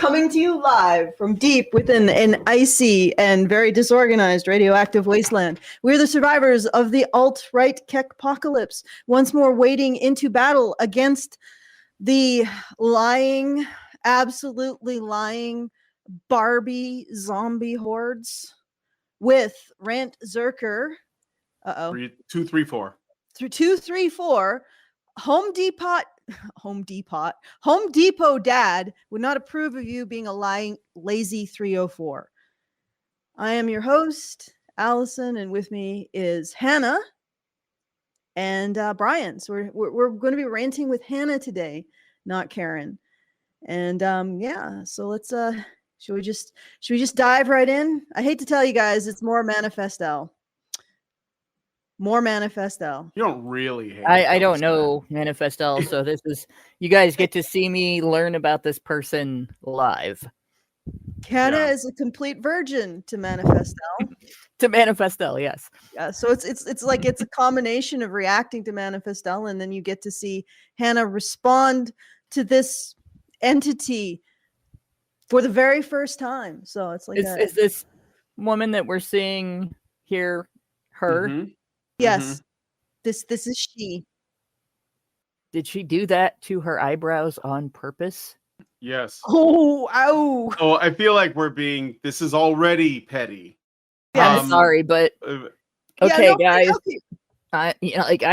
Coming to you live from deep within an icy and very disorganized radioactive wasteland. We're the survivors of the alt-right apocalypse, once more wading into battle against the lying, absolutely lying Barbie zombie hordes with Rantzerker. Uh-oh. 2, 3, 4. Through 2, 3, 4. Home Depot dad would not approve of you being a lying, lazy 304. I am your host, Allison, and with me is Hannah and Brian. So we're going to be ranting with Hannah today, not Karen. And so let's should we just dive right in? I hate to tell you guys, it's more Manifestelle. More Manifestelle. You don't really hate I don't know Manifestelle, so this is, you guys get to see me learn about this person live. Hannah is a complete virgin to Manifestelle. To Manifestelle, yes. Yeah, so it's like it's a combination of reacting to Manifestelle, and then you get to see Hannah respond to this entity for the very first time. So it's like is this woman that we're seeing here her? Mm-hmm. Yes. Mm-hmm. This is she. Did she do that to her eyebrows on purpose? Yes. Oh, ow. Oh, I feel like this is already petty. I'm sorry, but okay, guys. Okay. I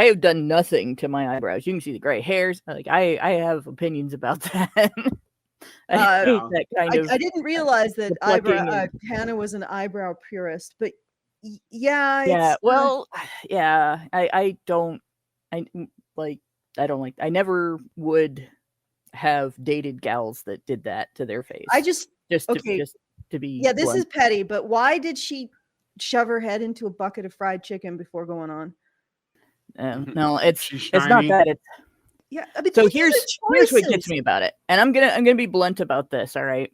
have done nothing to my eyebrows. You can see the gray hairs. I have opinions about that. I hate that kind of. I didn't realize that Hannah was an eyebrow purist, but yeah. Well, yeah. I never would have dated gals that did that to their face. Just to be. Yeah, this blunt. Is petty, but why did she shove her head into a bucket of fried chicken before going on? No, it's not that. It's I mean, so here's what gets me about it, and I'm gonna be blunt about this. All right,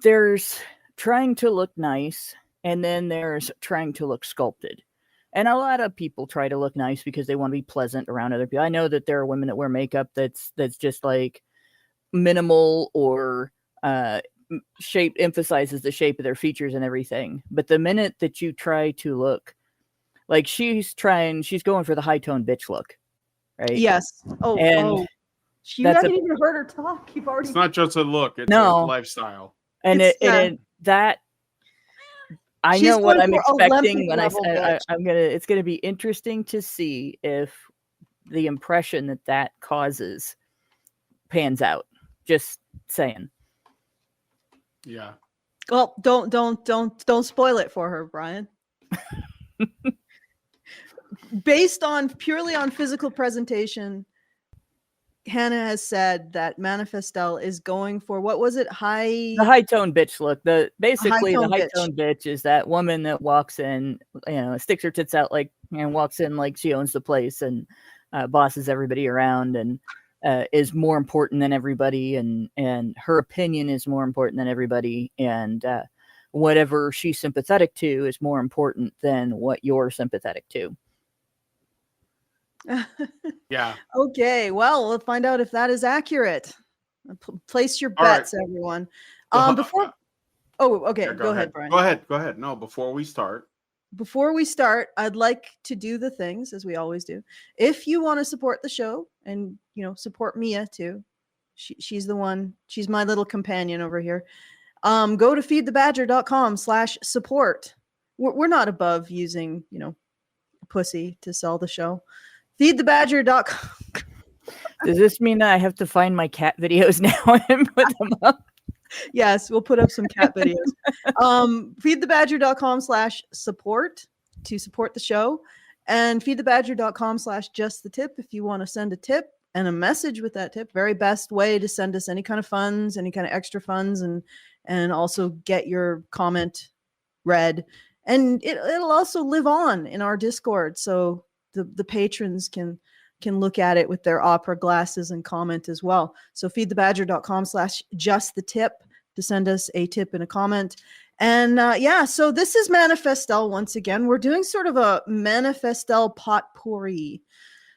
there's trying to look nice, and then there's trying to look sculpted. And a lot of people try to look nice because they want to be pleasant around other people. I know that there are women that wear makeup that's just like minimal or shape emphasizes the shape of their features and everything. But the minute that you try to look like she's going for the high tone bitch look, right? Yes. You haven't even heard her talk. You've already. It's not just a look; it's a lifestyle. And I know what I'm expecting when it's gonna be interesting to see if the impression that causes pans out. Just saying. Yeah. Well, don't spoil it for her, Brian. Based purely on physical presentation, Hannah has said that Manifestelle is going for, what was it? The high tone bitch look. The high tone bitch is that woman that walks in, sticks her tits out walks in like she owns the place and bosses everybody around and is more important than everybody and her opinion is more important than everybody and whatever she's sympathetic to is more important than what you're sympathetic to. Yeah. Okay. Well, we'll find out if that is accurate. Place your bets, right, everyone. Before. Oh, okay. Yeah, go ahead, Brian. Go ahead. No, before we start, I'd like to do the things as we always do. If you want to support the show and support Mia too, she's the one. She's my little companion over here. Go to feedthebadger.com/support. We're not above using pussy to sell the show. Feedthebadger.com. Does this mean that I have to find my cat videos now and put them up? Yes, we'll put up some cat videos. Feedthebadger.com/support to support the show. And feedthebadger.com/justthetip if you want to send a tip and a message with that tip. Very best way to send us any kind of funds, any kind of extra funds, and also get your comment read. And it'll also live on in our Discord. So the patrons can look at it with their opera glasses and comment as well. So feedthebadger.com/justthetip to send us a tip and a comment. And so this is Manifestelle once again. We're doing sort of a Manifestelle potpourri.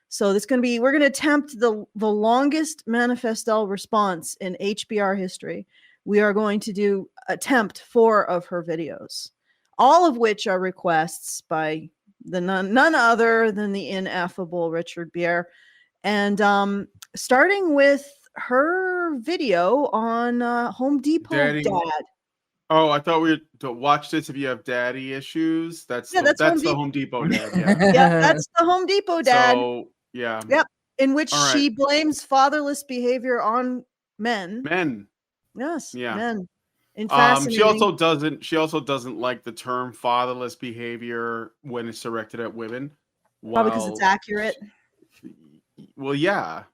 So we're going to attempt the longest Manifestelle response in HBR history. We are going to attempt 4 of her videos, all of which are requests by none other than the ineffable Richard Bier. And starting with her video on Home Depot Daddy. Dad. Oh, I thought we would to watch this if you have daddy issues. That's Yeah, the, that's that's Home the Home Depot dad. Yeah. Yeah, that's the Home Depot Dad. So yeah. Yep. In which All right. she blames fatherless behavior on men. Men. Yes, Yeah. men. And She fascinating. also doesn't like the term fatherless behavior when it's directed at women. Probably because it's accurate. Well, yeah.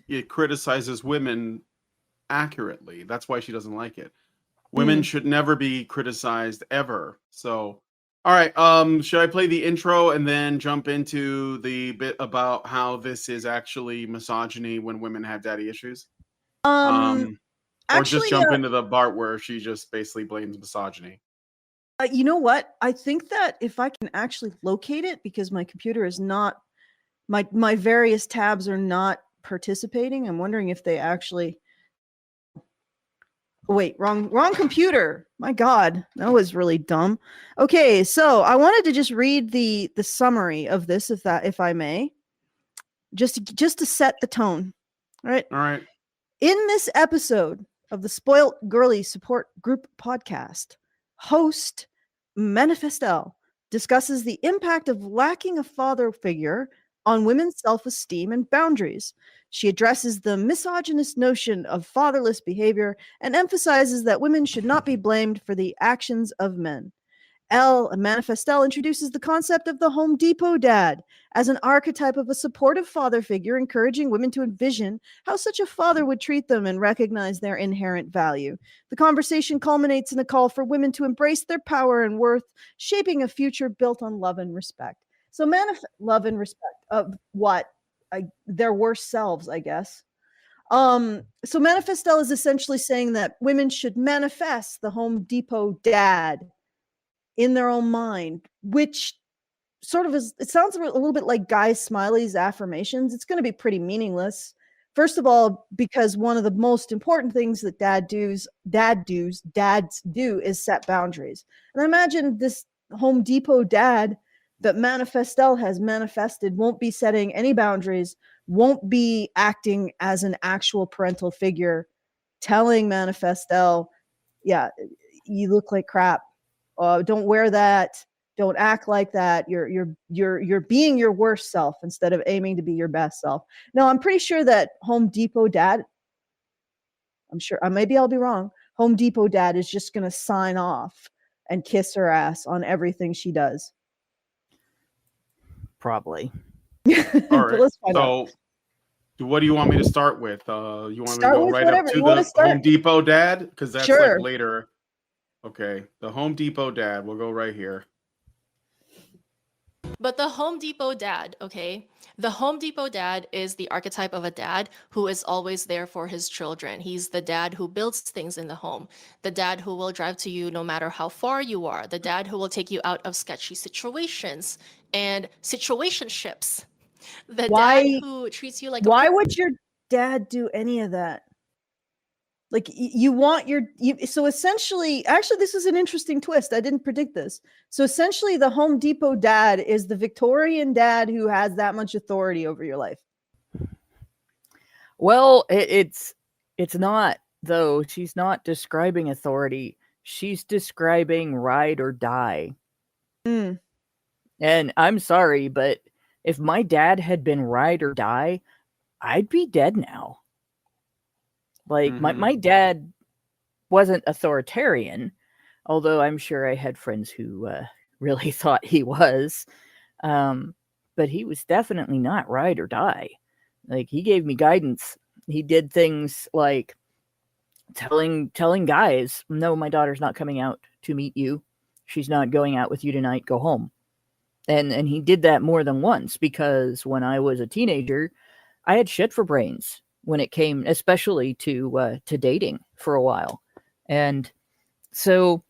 It criticizes women accurately. That's why she doesn't like it. Women should never be criticized ever. So, all right. Should I play the intro and then jump into the bit about how this is actually misogyny when women have daddy issues? Or just jump into the part where she just basically blames misogyny. You know what? I think that if I can actually locate it, because my computer is not, my various tabs are not participating. I'm wondering if they actually. Wait, wrong computer. My God, that was really dumb. Okay, so I wanted to just read the summary of this, if I may, just to set the tone. All right. All right. In this episode of the Spoilt Girly Support Group podcast, host Manifestelle discusses the impact of lacking a father figure on women's self-esteem and boundaries. She addresses the misogynist notion of fatherless behavior and emphasizes that women should not be blamed for the actions of men. Manifestelle introduces the concept of the Home Depot dad as an archetype of a supportive father figure, encouraging women to envision how such a father would treat them and recognize their inherent value. The conversation culminates in a call for women to embrace their power and worth, shaping a future built on love and respect. So love and respect of what? Their worst selves, I guess. So Manifestelle is essentially saying that women should manifest the Home Depot dad in their own mind, which sort of is, it sounds a little bit like Guy Smiley's affirmations. It's going to be pretty meaningless. First of all, because one of the most important things that dads do is set boundaries. And I imagine this Home Depot dad that Manifestelle has manifested won't be setting any boundaries, won't be acting as an actual parental figure, telling Manifestelle, yeah, you look like crap. Don't wear that. Don't act like that. You're being your worst self instead of aiming to be your best self. No, I'm pretty sure that Home Depot dad, I'm sure, maybe I'll be wrong. Home Depot dad is just going to sign off and kiss her ass on everything she does. Probably. All right. Let's find out. What do you want me to start with? You want me to go right up to the Home Depot dad? Because that's like later. Okay, the Home Depot dad. We'll go right here. But the Home Depot dad, okay? The Home Depot dad is the archetype of a dad who is always there for his children. He's the dad who builds things in the home. The dad who will drive to you no matter how far you are. The dad who will take you out of sketchy situations and situationships. The dad who treats you like Why would your dad do any of that? Like you want so essentially, actually, this is an interesting twist. I didn't predict this. So essentially the Home Depot dad is the Victorian dad who has that much authority over your life. Well, it's not, though. She's not describing authority. She's describing ride or die. Mm. And I'm sorry, but if my dad had been ride or die, I'd be dead now. Like, my dad wasn't authoritarian, although I'm sure I had friends who really thought he was. But he was definitely not ride or die. Like, he gave me guidance. He did things like telling guys, no, my daughter's not coming out to meet you. She's not going out with you tonight. Go home. And he did that more than once, because when I was a teenager, I had shit for brains when it came, especially to dating for a while. And so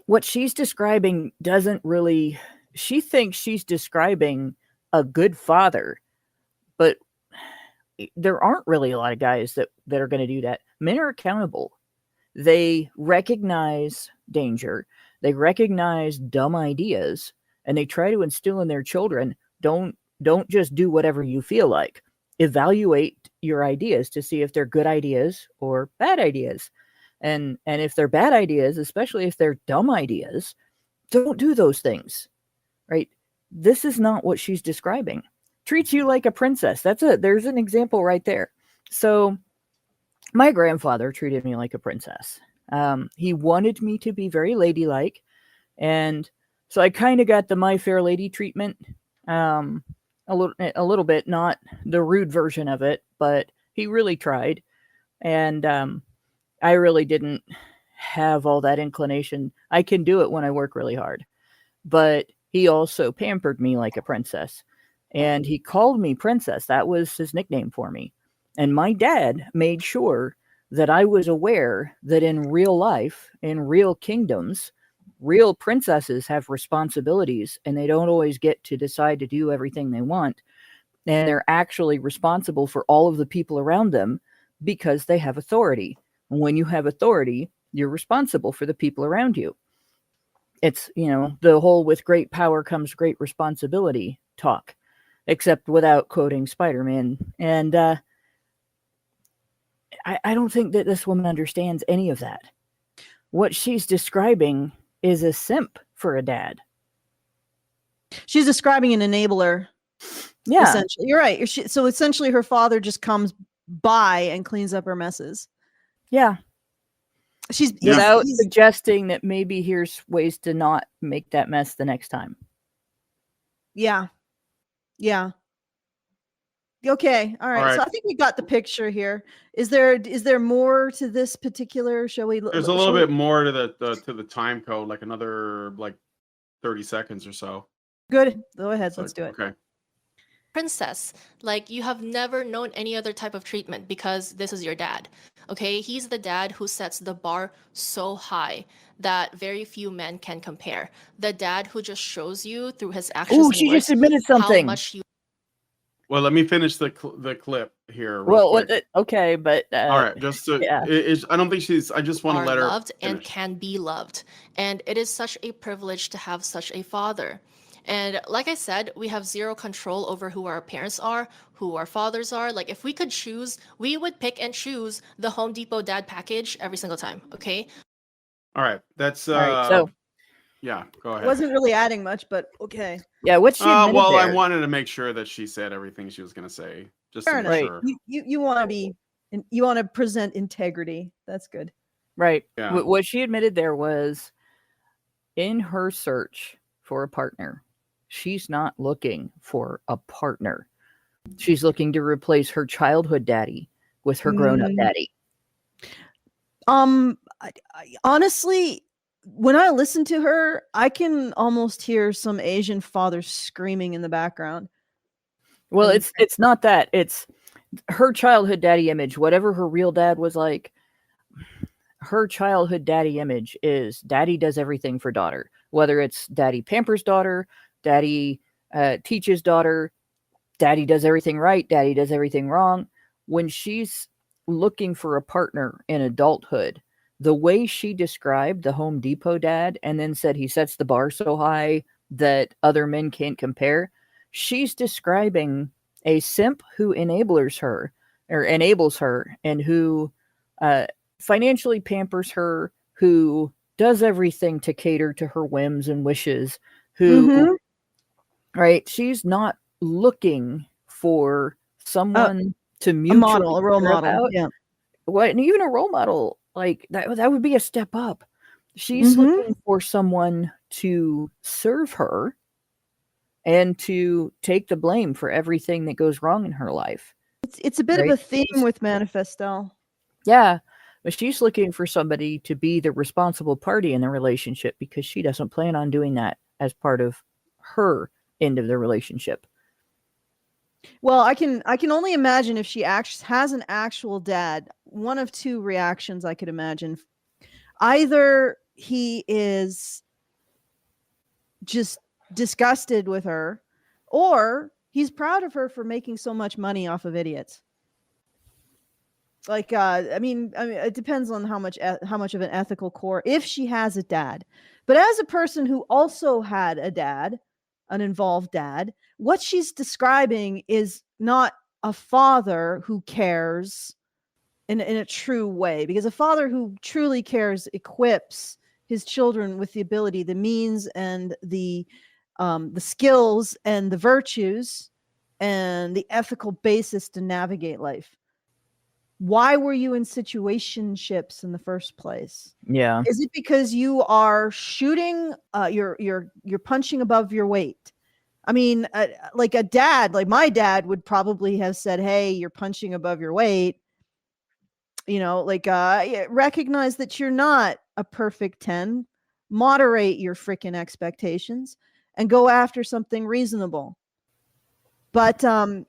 what she's describing doesn't really, she thinks she's describing a good father, but there aren't really a lot of guys that are going to do that. Men are accountable. They recognize danger. They recognize dumb ideas, and they try to instill in their children, don't just do whatever you feel like. Evaluate your ideas to see if they're good ideas or bad ideas. And if they're bad ideas, especially if they're dumb ideas, don't do those things. Right? This is not what she's describing. Treats you like a princess. There's an example right there. So my grandfather treated me like a princess. He wanted me to be very ladylike. And so I kind of got the My Fair Lady treatment. A little bit, not the rude version of it, but he really tried. And I really didn't have all that inclination. I can do it when I work really hard. But he also pampered me like a princess. And he called me princess. That was his nickname for me. And my dad made sure that I was aware that in real life, in real kingdoms, real princesses have responsibilities, and they don't always get to decide to do everything they want. And they're actually responsible for all of the people around them because they have authority. And when you have authority, you're responsible for the people around you. It's, the whole with great power comes great responsibility talk, except without quoting Spider-Man. And I don't think that this woman understands any of that. What she's describing is a simp for a dad. She's describing an enabler. Yeah. Essentially. You're right. So essentially her father just comes by and cleans up her messes. Yeah. She's without suggesting that maybe here's ways to not make that mess the next time. Yeah. Yeah. Okay. All right. So I think we got the picture here. Is there more to this particular? Shall we? There's a little bit more to the time code, like another 30 seconds or so. Good. Go ahead. Let's do it. Okay. Princess, like you have never known any other type of treatment because this is your dad. Okay, he's the dad who sets the bar so high that very few men can compare. The dad who just shows you through his actions. Oh, she just admitted something. How much you. Well, let me finish the clip here. Okay, but all right, just to, yeah. I don't think she's. I just want to let her loved finish. And can be loved, and it is such a privilege to have such a father. And like I said, we have zero control over who our parents are, who our fathers are. Like if we could choose, we would pick and choose the Home Depot dad package every single time. Okay. All right. That's all right, so yeah, go ahead. It wasn't really adding much, but okay. Yeah, what's she admitted well, there? I wanted to make sure that she said everything she was going to say. Just fair to make enough. sure. You want to be, you want to present integrity. That's good. Right. Yeah. What she admitted there was, in her search for a partner, she's not looking for a partner. She's looking to replace her childhood daddy with her grown-up daddy. Honestly, when I listen to her, I can almost hear some Asian fathers screaming in the background. Well, it's not that. It's her childhood daddy image. Whatever her real dad was like, her childhood daddy image is daddy does everything for daughter. Whether it's daddy pampers daughter, daddy teaches daughter, daddy does everything right, daddy does everything wrong. When she's looking for a partner in adulthood, the way she described the Home Depot dad and then said he sets the bar so high that other men can't compare, she's describing a simp who enables her and who financially pampers her, who does everything to cater to her whims and wishes, who right, she's not looking for someone to mutually a model, a role model out. Yeah. What, and even a role model like that would be a step up. She's looking for someone to serve her and to take the blame for everything that goes wrong in her life. It's a bit of a theme with Manifestelle. Yeah, but she's looking for somebody to be the responsible party in the relationship because she doesn't plan on doing that as part of her end of the relationship. Well, I can only imagine if she has an actual dad. One of two reactions I could imagine. Either he is just disgusted with her, or He's proud of her for making so much money off of idiots. Like, I mean, it depends on how much of an ethical core, if she has a dad. But as a person who also had a dad, an involved dad, what she's describing is not a father who cares in a true way, because a father who truly cares equips his children with the ability, the means, and the skills and the virtues and the ethical basis to navigate life. Why were you in situationships in the first place? Yeah. Is it because you are shooting? You're punching above your weight. I mean, like a dad, like my dad would probably have said, "Hey, you're punching above your weight." You know, like recognize that you're not a perfect 10. Moderate your freaking expectations and go after something reasonable. But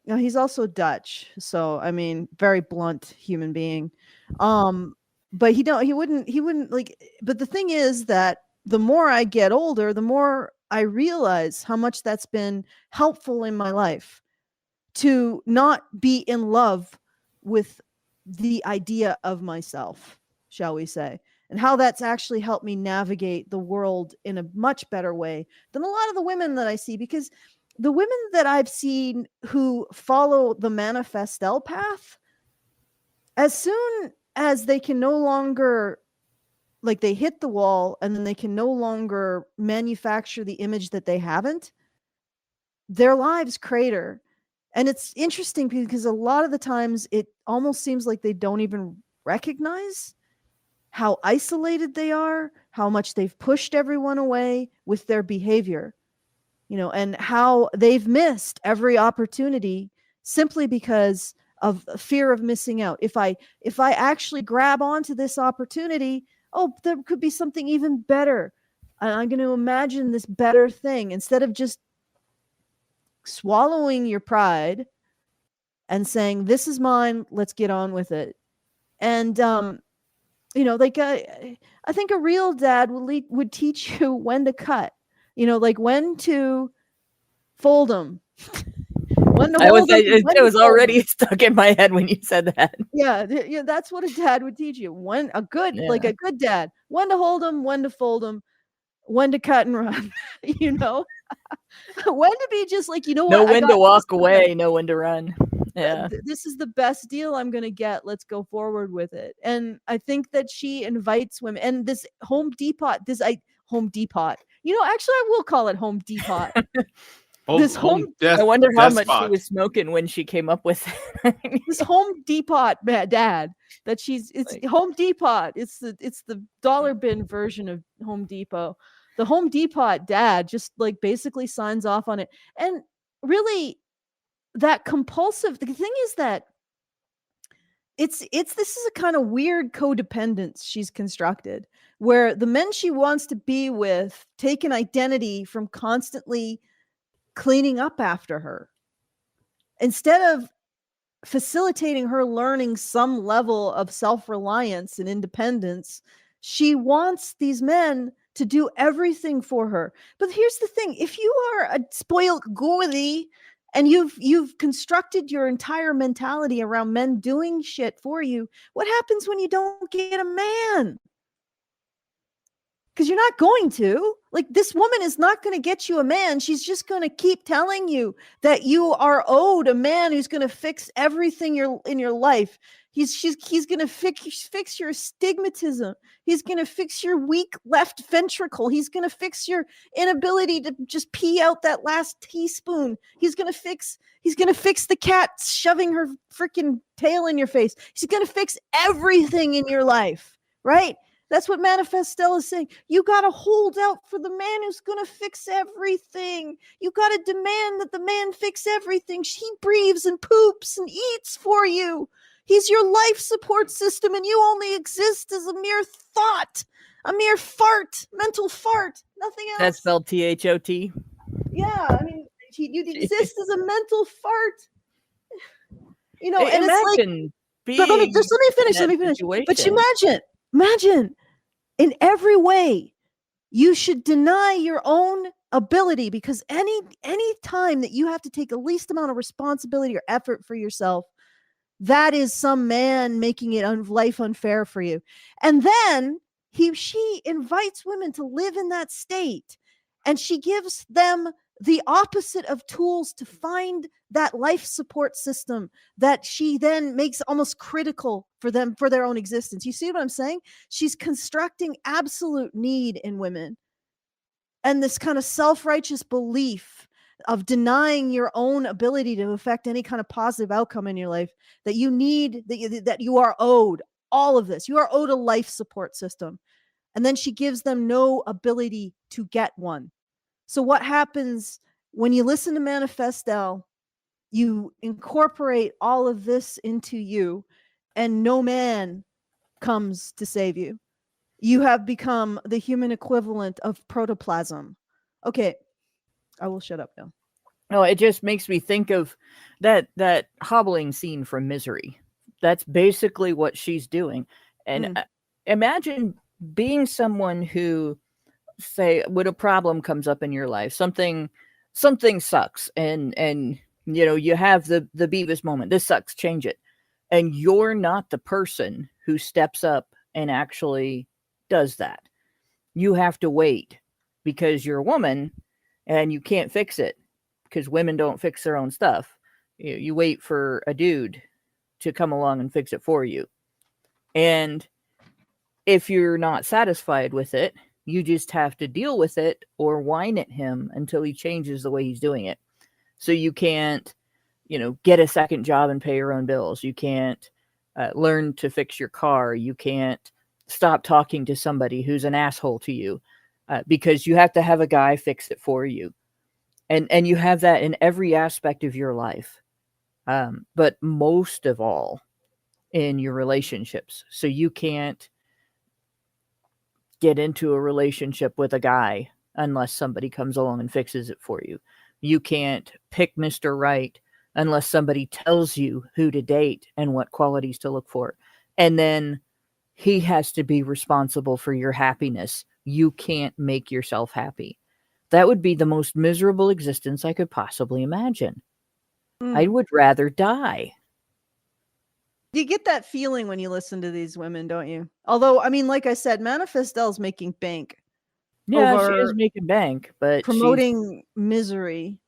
he's also Dutch, so I mean, very blunt human being. But he wouldn't like. But the thing is that the more I get older, the more I realize how much that's been helpful in my life, to not be in love with the idea of myself, shall we say, and how that's actually helped me navigate the world in a much better way than a lot of the women that I see. Because the women that I've seen who follow the Manifestelle path, as soon as they can no longer, like, they hit the wall and then they can no longer manufacture the image that they haven't, their lives crater. And it's interesting because a lot of the times it almost seems like they don't even recognize how isolated they are, how much they've pushed everyone away with their behavior, you know, and how they've missed every opportunity simply because of fear of missing out. If I actually grab onto this opportunity, oh, there could be something even better. And I'm going to imagine this better thing, instead of just swallowing your pride and saying, this is mine, let's get on with it. And you know, like I think a real dad would teach you when to cut, you know, like when to fold them, when to hold them. It was already stuck in my head when you said that. Yeah, that's what a dad would teach you. When a good dad, when to hold them, when to fold them, when to cut and run, you know, when to be just like, you know what, know when to walk away, know when to run. Yeah, this is the best deal I'm gonna get, let's go forward with it. And I think that she invites women, and this Home Depot, you know, actually I will call it Home Depot. This I wonder how much she was smoking when she came up with it. This Home Depot dad that it's like, Home Depot. It's the dollar bin version of Home Depot. The Home Depot dad just like basically signs off on it. And really, that compulsive, the thing is that this is a kind of weird codependence she's constructed, where the men she wants to be with take an identity from constantly cleaning up after her, instead of facilitating her learning some level of self-reliance and independence. She wants these men to do everything for her. But here's the thing: if you are a spoiled gourdy and you've constructed your entire mentality around men doing shit for you, what happens when you don't get a man? Because you're not going to. Like, this woman is not going to get you a man. She's just going to keep telling you that you are owed a man who's going to fix everything in your life. He's going to fix your astigmatism. He's going to fix your weak left ventricle. He's going to fix your inability to just pee out that last teaspoon. He's going to fix the cat shoving her freaking tail in your face. He's going to fix everything in your life, right? That's what Manifestelle is saying. You got to hold out for the man who's going to fix everything. You got to demand that the man fix everything. He breathes and poops and eats for you. He's your life support system, and you only exist as a mere thought, a mere fart, mental fart, nothing else. That's spelled THOT. Yeah, I mean, you exist as a mental fart. You know, and imagine it's like, let me finish. Situation. But imagine, in every way, you should deny your own ability, because any time that you have to take the least amount of responsibility or effort for yourself, that is some man making it life unfair for you. And then she invites women to live in that state, and she gives them the opposite of tools to find that life support system that she then makes almost critical for them, for their own existence. You see what I'm saying? She's constructing absolute need in women, and this kind of self-righteous belief of denying your own ability to affect any kind of positive outcome in your life, that you need, that you are owed all of this. You are owed a life support system. And then she gives them no ability to get one. So what happens when you listen to Manifestelle? You incorporate all of this into you, and no man comes to save you. You have become the human equivalent of protoplasm. Okay, I will shut up now. No, it just makes me think of that hobbling scene from Misery. That's basically what she's doing. And imagine being someone who, say, when a problem comes up in your life, something sucks, and you have the Beavis moment. This sucks, change it. And you're not the person who steps up and actually does that. You have to wait because you're a woman and you can't fix it, because women don't fix their own stuff. You wait for a dude to come along and fix it for you. And if you're not satisfied with it, you just have to deal with it or whine at him until he changes the way he's doing it. So you can't, get a second job and pay your own bills. You can't learn to fix your car. You can't stop talking to somebody who's an asshole to you, because you have to have a guy fix it for you. And you have that in every aspect of your life. But most of all in your relationships. So you can't get into a relationship with a guy unless somebody comes along and fixes it for you. You can't pick Mr. Right unless somebody tells you who to date and what qualities to look for. And then he has to be responsible for your happiness. You can't make yourself happy. That would be the most miserable existence I could possibly imagine. I would rather die. You get that feeling when you listen to these women, don't you? Although, I mean, like I said, Manifestelle's making bank. Yeah, she is making bank, but promoting misery.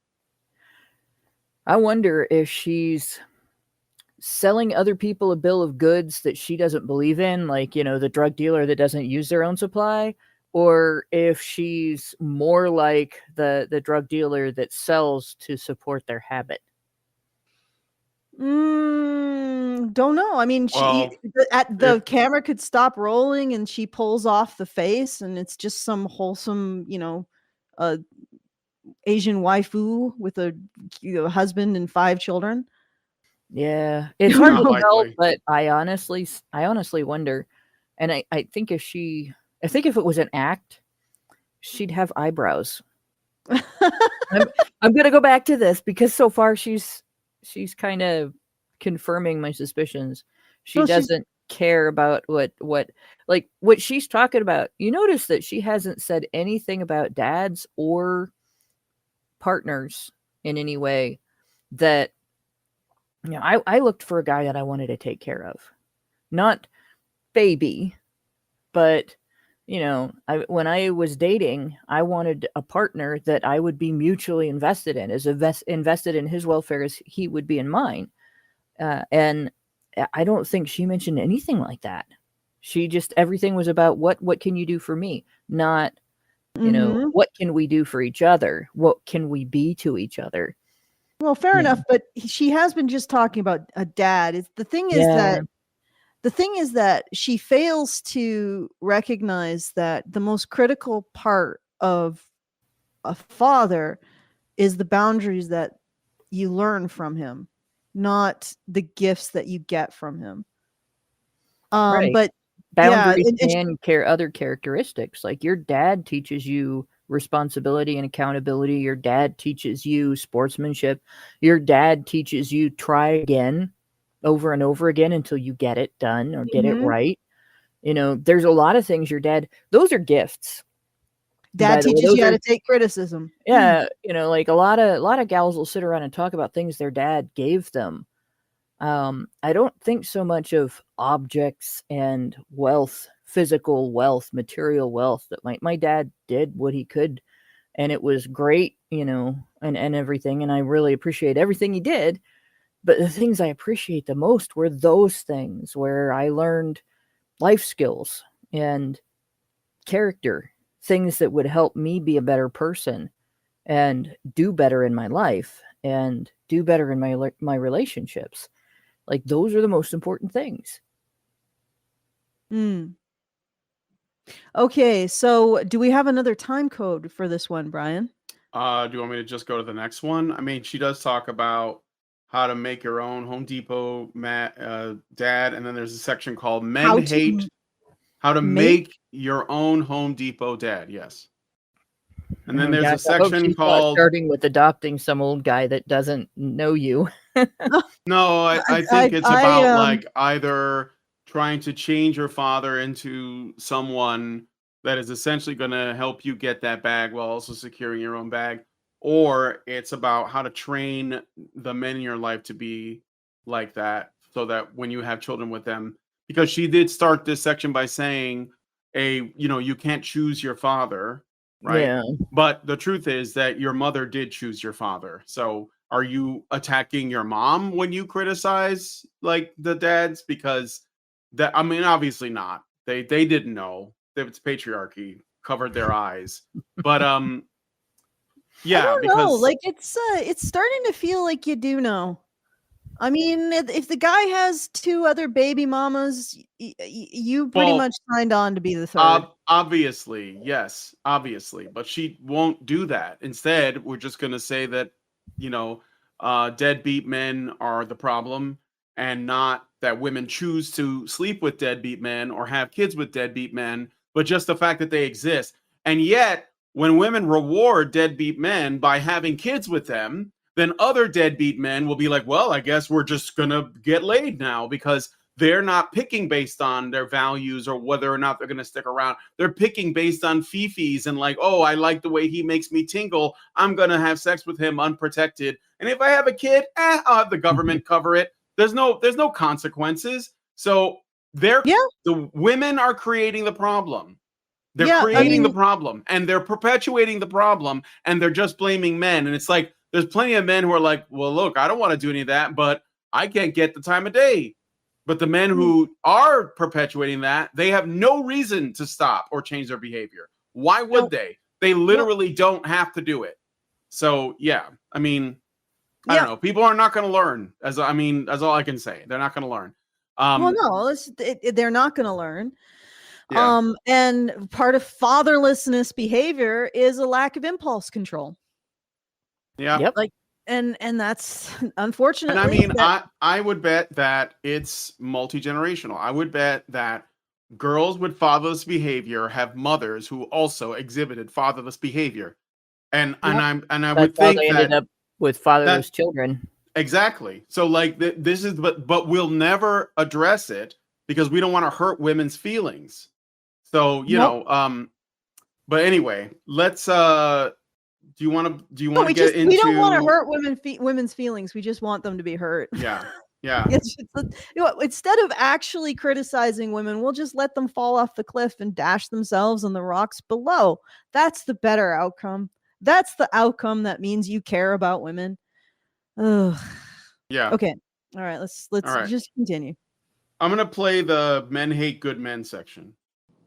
I wonder if she's selling other people a bill of goods that she doesn't believe in, like, the drug dealer that doesn't use their own supply, or if she's more like the drug dealer that sells to support their habit. Don't know. I mean, the camera could stop rolling and she pulls off the face, and it's just some wholesome, Asian waifu with a husband and 5 children. Yeah, it's hard to tell, but I honestly wonder. And I think if it was an act, she'd have eyebrows. I'm gonna go back to this because so far she's kind of confirming my suspicions. She doesn't care about what she's talking about. You notice that she hasn't said anything about dads or partners in any way. That I looked for a guy that I wanted to take care of, not baby, but when I was dating, I wanted a partner that I would be mutually invested in, as invested in his welfare as he would be in mine. And I don't think she mentioned anything like that. She just, everything was about what can you do for me? Not, what can we do for each other? What can we be to each other? Well, fair enough, but she has been just talking about a dad. The thing is that she fails to recognize that the most critical part of a father is the boundaries that you learn from him, not the gifts that you get from him. Right. But boundaries and other characteristics. Like your dad teaches you responsibility and accountability. Your dad teaches you sportsmanship. Your dad teaches you try again over and over again until you get it done or get it right. There's a lot of things your dad, those are gifts. Dad By the way, teaches those you how are to take criticism. yeah, like a lot of gals will sit around and talk about things their dad gave them. I don't think so much of objects and wealth, physical wealth, material wealth. That my dad did what he could, and it was great, and everything. And I really appreciate everything he did. But the things I appreciate the most were those things where I learned life skills and character, things that would help me be a better person and do better in my life and do better in my relationships. Like those are the most important things. Mm. Okay, so do we have another time code for this one, Brian? Do you want me to just go to the next one? I mean, she does talk about how to make your own Home Depot dad, and then there's a section called Men Hate How to Make Your Own Home Depot Dad. Yes. And then Oh, there's gosh, a I hope section she's not called starting with adopting some old guy that doesn't know you. No, I I think it's I, about um like either trying to change your father into someone that is essentially going to help you get that bag while also securing your own bag, or it's about how to train the men in your life to be like that so that when you have children with them, because she did start this section by saying you can't choose your father, right? Yeah. But the truth is that your mother did choose your father. So are you attacking your mom when you criticize like the dads? Because that, I mean, obviously not. They didn't know. It's patriarchy covered their eyes. But I yeah, don't know. because Like it's starting to feel like you do know. I mean, if the guy has two other baby mamas, you pretty well, much signed on to be the third. obviously, yes, obviously, but she won't do that. Instead, we're just going to say that, you know, deadbeat men are the problem, and not that women choose to sleep with deadbeat men or have kids with deadbeat men, but just the fact that they exist. And yet, when women reward deadbeat men by having kids with them, then other deadbeat men will be like, well, I guess we're just going to get laid now because they're not picking based on their values or whether or not they're going to stick around. They're picking based on fifis and like, oh, I like the way he makes me tingle. I'm going to have sex with him unprotected. And if I have a kid, I'll have the government cover it. There's no consequences. So Yeah. the women are creating the problem. They're Yeah, I creating the mean, problem and they're perpetuating the problem and they're just blaming men. And it's like, there's plenty of men who are like, well, look, I don't want to do any of that, but I can't get the time of day. But the men who are perpetuating that, they have no reason to stop or change their behavior. Why would no, they? They literally don't have to do it. So, yeah, I mean, I don't yeah. know. People are not going to learn. That's all I can say. They're not going to learn. Well, no, they're not going to learn. Yeah. And part of fatherlessness behavior is a lack of impulse control. Yeah. Yep. Like, and that's And unfortunately. I mean, I would bet that it's multi-generational. I would bet that girls with fatherless behavior have mothers who also exhibited fatherless behavior. And Yep. I That's would how think they ended up with fatherless that children. exactly. So like this is but we'll never address it because we don't want to hurt women's feelings. So, Nope. But anyway, let's do you want No, to get we don't want to into hurt women's feelings. We just want them to be hurt. Yeah. Yeah. Instead of actually criticizing women, we'll just let them fall off the cliff and dash themselves on the rocks below. That's the better outcome. That's the outcome that means you care about women. Ugh. Yeah. Okay. All right. Let's All right. just continue. I'm going to play the men hate good men section.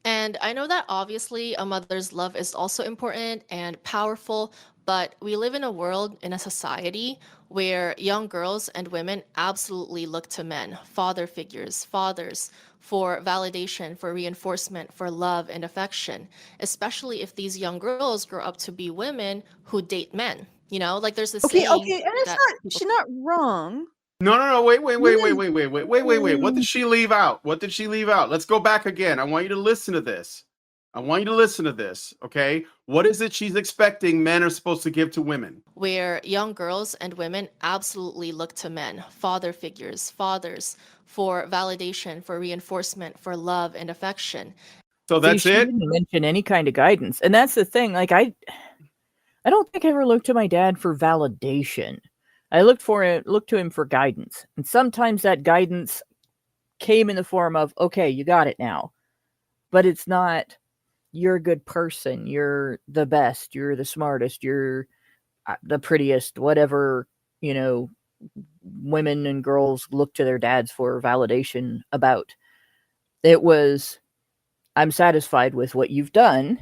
And I know that obviously a mother's love is also important and powerful, but we live in a world, in a society where young girls and women absolutely look to men, father figures, fathers, for validation, for reinforcement, for love and affection, especially if these young girls grow up to be women who date men. Like there's this Okay. saying And it's that not, people she's not wrong. No. Wait. Women, What did she leave out? What did she leave out? Let's go back again. I want you to listen to this. Okay? What is it she's expecting men are supposed to give to women? where young girls and women absolutely look to men, father figures, fathers, for validation, for reinforcement, for love and affection. So that's she it. didn't mention any kind of guidance, and that's the thing. Like I don't think I ever looked to my dad for validation. I looked to him for guidance, and sometimes that guidance came in the form of, "Okay, you got it now," but it's not. You're a good person. You're the best. You're the smartest. You're the prettiest. Whatever, women and girls look to their dads for validation about. It was, I'm satisfied with what you've done,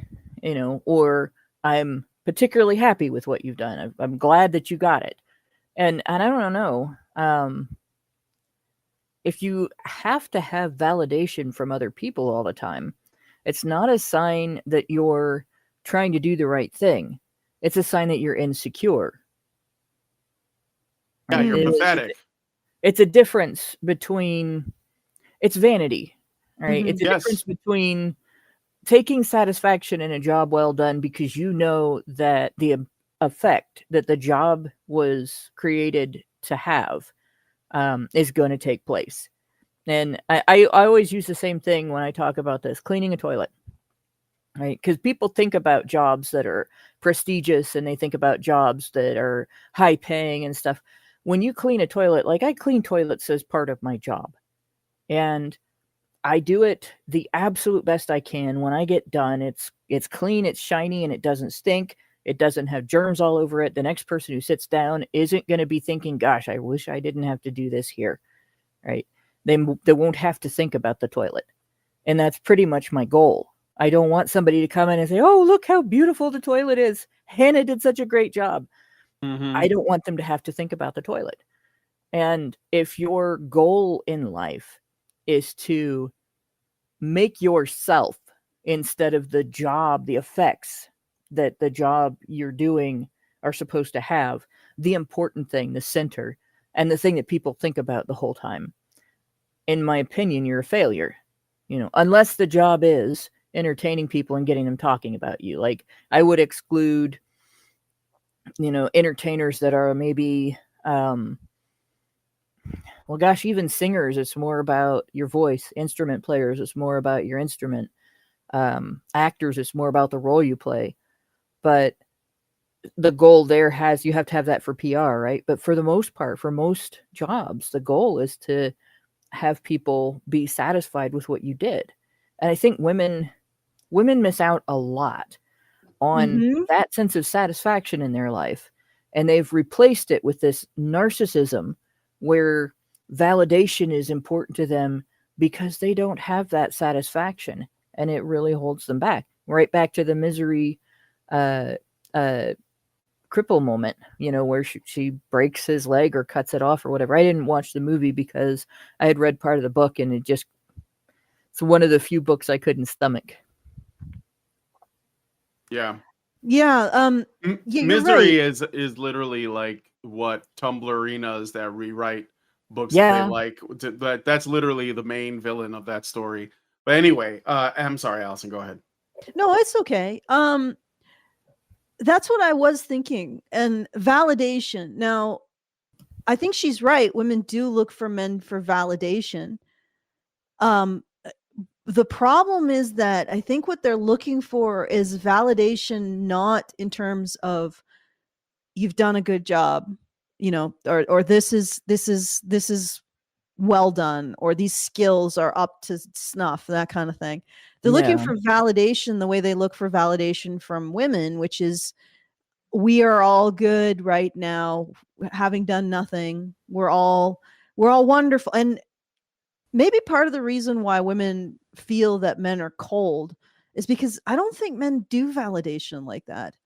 or I'm particularly happy with what you've done. I'm glad that you got it. And I don't know. If you have to have validation from other people all the time, it's not a sign that you're trying to do the right thing. It's a sign that you're insecure. Yeah, you're pathetic. It's a difference between, it's vanity, right? Mhm. It's a Yes. difference between taking satisfaction in a job well done because you know that the effect that the job was created to have is going to take place. And I always use the same thing when I talk about this, cleaning a toilet, right? Because people think about jobs that are prestigious and they think about jobs that are high paying and stuff. When you clean a toilet, like I clean toilets as part of my job, and I do it the absolute best I can. When I get done, it's clean, it's shiny, and it doesn't stink. It doesn't have germs all over it. The next person who sits down isn't going to be thinking, "Gosh, I wish I didn't have to do this here," right? They won't have to think about the toilet, and that's pretty much my goal. I don't want somebody to come in and say, "Oh, look how beautiful the toilet is. Hannah did such a great job." Mhm. I don't want them to have to think about the toilet. And if your goal in life is to make yourself, instead of the job, the effects that the job you're doing are supposed to have, the important thing, the center, and the thing that people think about the whole time, in my opinion, you're a failure. Unless the job is entertaining people and getting them talking about you. Like, I would exclude, entertainers that are maybe, well, gosh, even singers, it's more about your voice. Instrument players, it's more about your instrument. Actors, it's more about the role you play. But the goal there you have to have that for PR, right? But for the most part, for most jobs, the goal is to have people be satisfied with what you did. And I think women miss out a lot on Mhm. that sense of satisfaction in their life. And they've replaced it with this narcissism where validation is important to them because they don't have that satisfaction, and it really holds them back. Right back to the misery cripple moment, where she breaks his leg or cuts it off or whatever. I didn't watch the movie because I had read part of the book, and it's one of the few books I couldn't stomach. Yeah. Yeah. Yeah, you're Misery right. is literally like what Tumblrinas that rewrite books that they Yeah. like. That's literally the main villain of that story. But anyway, I'm sorry, Allison. Go ahead. No, it's okay. That's what I was thinking. And validation. Now, I think she's right. Women do look for men for validation. The problem is that I think what they're looking for is validation not in terms of you've done a good job, or this is well done, or these skills are up to snuff, that kind of thing. They're looking Yeah. for validation the way they look for validation from women, which is, we are all good right now, having done nothing. We're all wonderful. And maybe part of the reason why women feel that men are cold is because I don't think men do validation like that.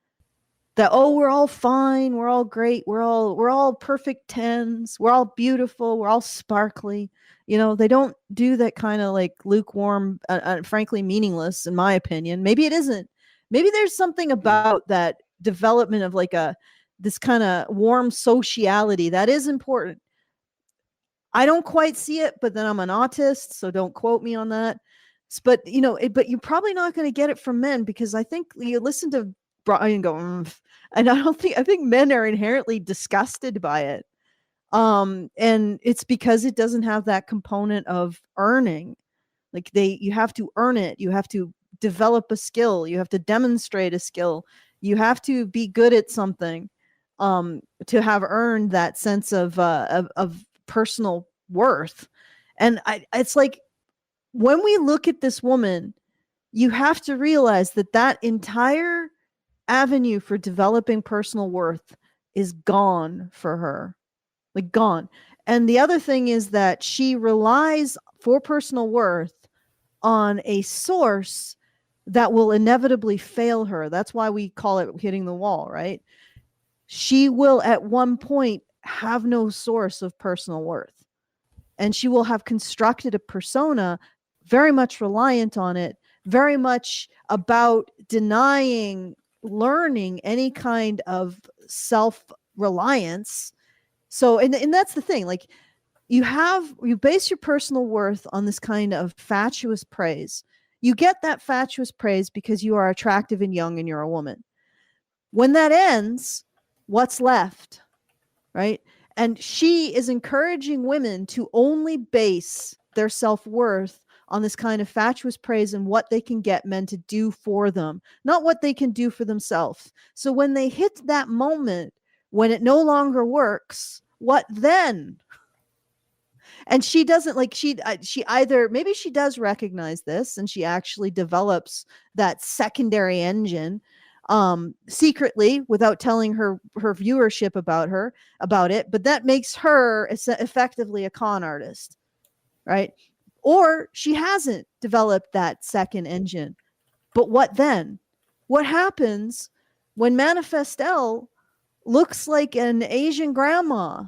That, oh, we're all fine, we're all great, we're all perfect tens, we're all beautiful, we're all sparkly. They don't do that kind of like lukewarm, frankly meaningless, in my opinion. Maybe it isn't. Maybe there's something about that development of like this kind of warm sociality that is important. I don't quite see it, but then I'm an autist, so don't quote me on that. But but you're probably not going to get it from men, because I think you listen to Brian go, and I think men are inherently disgusted by it. And it's because it doesn't have that component of earning. Like you have to earn it. You have to develop a skill. You have to demonstrate a skill. You have to be good at something to have earned that sense of personal worth. And it's like, when we look at this woman, you have to realize that entire avenue for developing personal worth is gone for her, like gone. And the other thing is that she relies for personal worth on a source that will inevitably fail her. That's why we call it hitting the wall, right? She will at one point have no source of personal worth, and she will have constructed a persona very much reliant on it, very much about denying learning any kind of self-reliance. So, and that's the thing, like, you base your personal worth on this kind of fatuous praise. You get that fatuous praise because you are attractive and young and you're a woman. When that ends, what's left, right? And she is encouraging women to only base their self-worth on this kind of fatuous praise and what they can get men to do for them, not what they can do for themselves. So when they hit that moment when it no longer works, what then? And she doesn't, like, she either, maybe she does recognize this and she actually develops that secondary engine secretly without telling her viewership about it, but that makes her effectively a con artist, right? Or she hasn't developed that second engine. But what then? What happens when Manifestelle looks like an Asian grandma?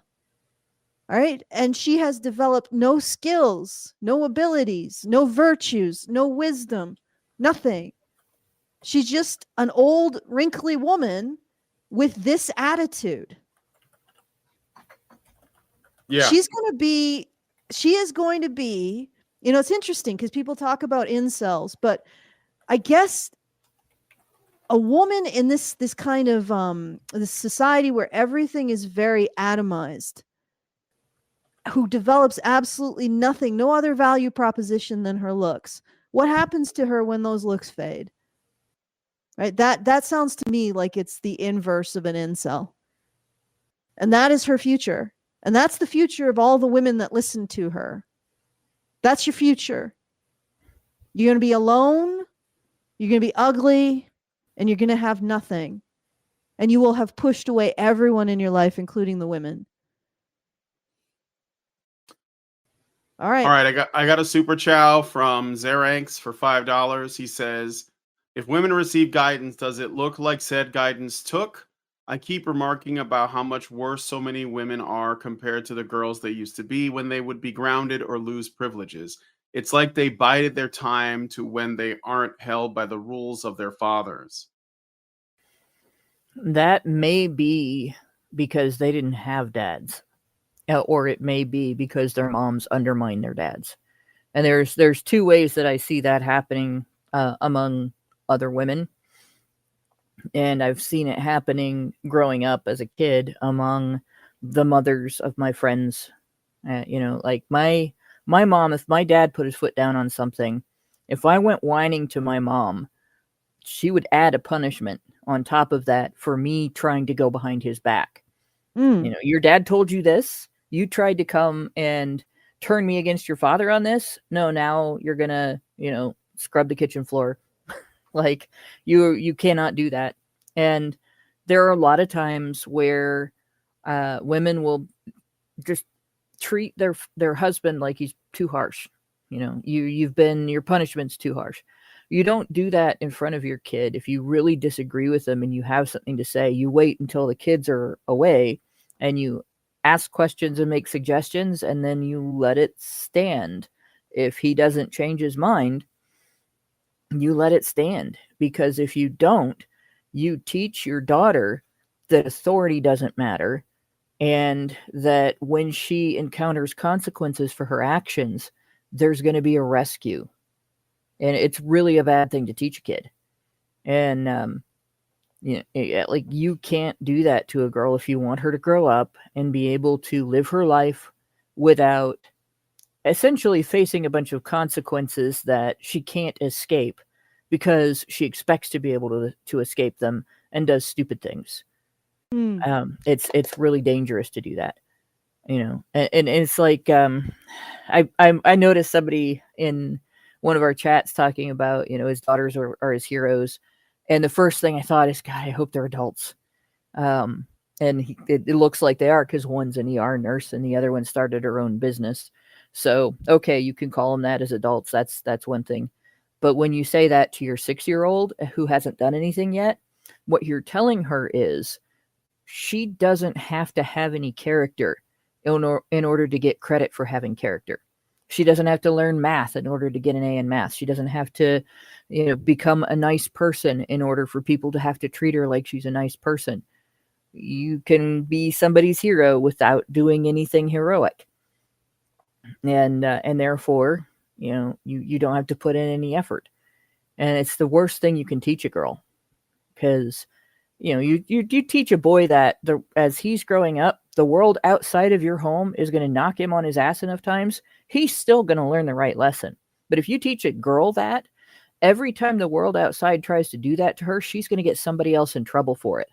All right. And she has developed no skills, no abilities, no virtues, no wisdom, nothing. She's just an old, wrinkly woman with this attitude. Yeah. She is going to be, it's interesting because people talk about incels, but I guess a woman in this kind of this society where everything is very atomized, who develops absolutely nothing, no other value proposition than her looks. What happens to her when those looks fade? Right? That sounds to me like it's the inverse of an incel. And that is her future. And that's the future of all the women that listen to her. That's your future. You're going to be alone, you're going to be ugly, and you're going to have nothing. And you will have pushed away everyone in your life, including the women. All right. All right, I got a super chow from Zeranx for $5. He says, if women receive guidance, does it look like said guidance took? I keep remarking about how much worse so many women are compared to the girls they used to be when they would be grounded or lose privileges. It's like they bided their time to when they aren't held by the rules of their fathers. That may be because they didn't have dads. Or it may be because their moms undermine their dads. And there's two ways that I see that happening among other women. And I've seen it happening growing up as a kid among the mothers of my friends. Like my mom, if my dad put his foot down on something, if I went whining to my mom, she would add a punishment on top of that for me trying to go behind his back. Your dad told you this. You tried to come and turn me against your father on this. No, now you're gonna, scrub the kitchen floor. Like you cannot do that. And there are a lot of times where women will just treat their husband like he's too harsh. Your punishment's too harsh. You don't do that in front of your kid. If you really disagree with them and you have something to say, you wait until the kids are away and you ask questions and make suggestions, and then you let it stand. If he doesn't change his mind, you let it stand. Because if you don't, you teach your daughter that authority doesn't matter, and that when she encounters consequences for her actions, there's going to be a rescue. And it's really a bad thing to teach a kid. And like, you can't do that to a girl if you want her to grow up and be able to live her life without essentially facing a bunch of consequences that she can't escape because she expects to be able to escape them and does stupid things. It's really dangerous to do that, and it's like, I noticed somebody in one of our chats talking about, his daughters are his heroes. And the first thing I thought is, God, I hope they're adults. And it looks like they are, because one's an ER nurse and the other one started her own business. So, okay, you can call them that as adults. That's one thing. But when you say that to your 6-year-old who hasn't done anything yet, what you're telling her is she doesn't have to have any character in order to get credit for having character. She doesn't have to learn math in order to get an A in math. She doesn't have to, become a nice person in order for people to have to treat her like she's a nice person. You can be somebody's hero without doing anything heroic. And therefore, you don't have to put in any effort. And it's the worst thing you can teach a girl, because you teach a boy that as he's growing up, the world outside of your home is going to knock him on his ass enough times. He's still going to learn the right lesson. But if you teach a girl that, every time the world outside tries to do that to her, she's going to get somebody else in trouble for it.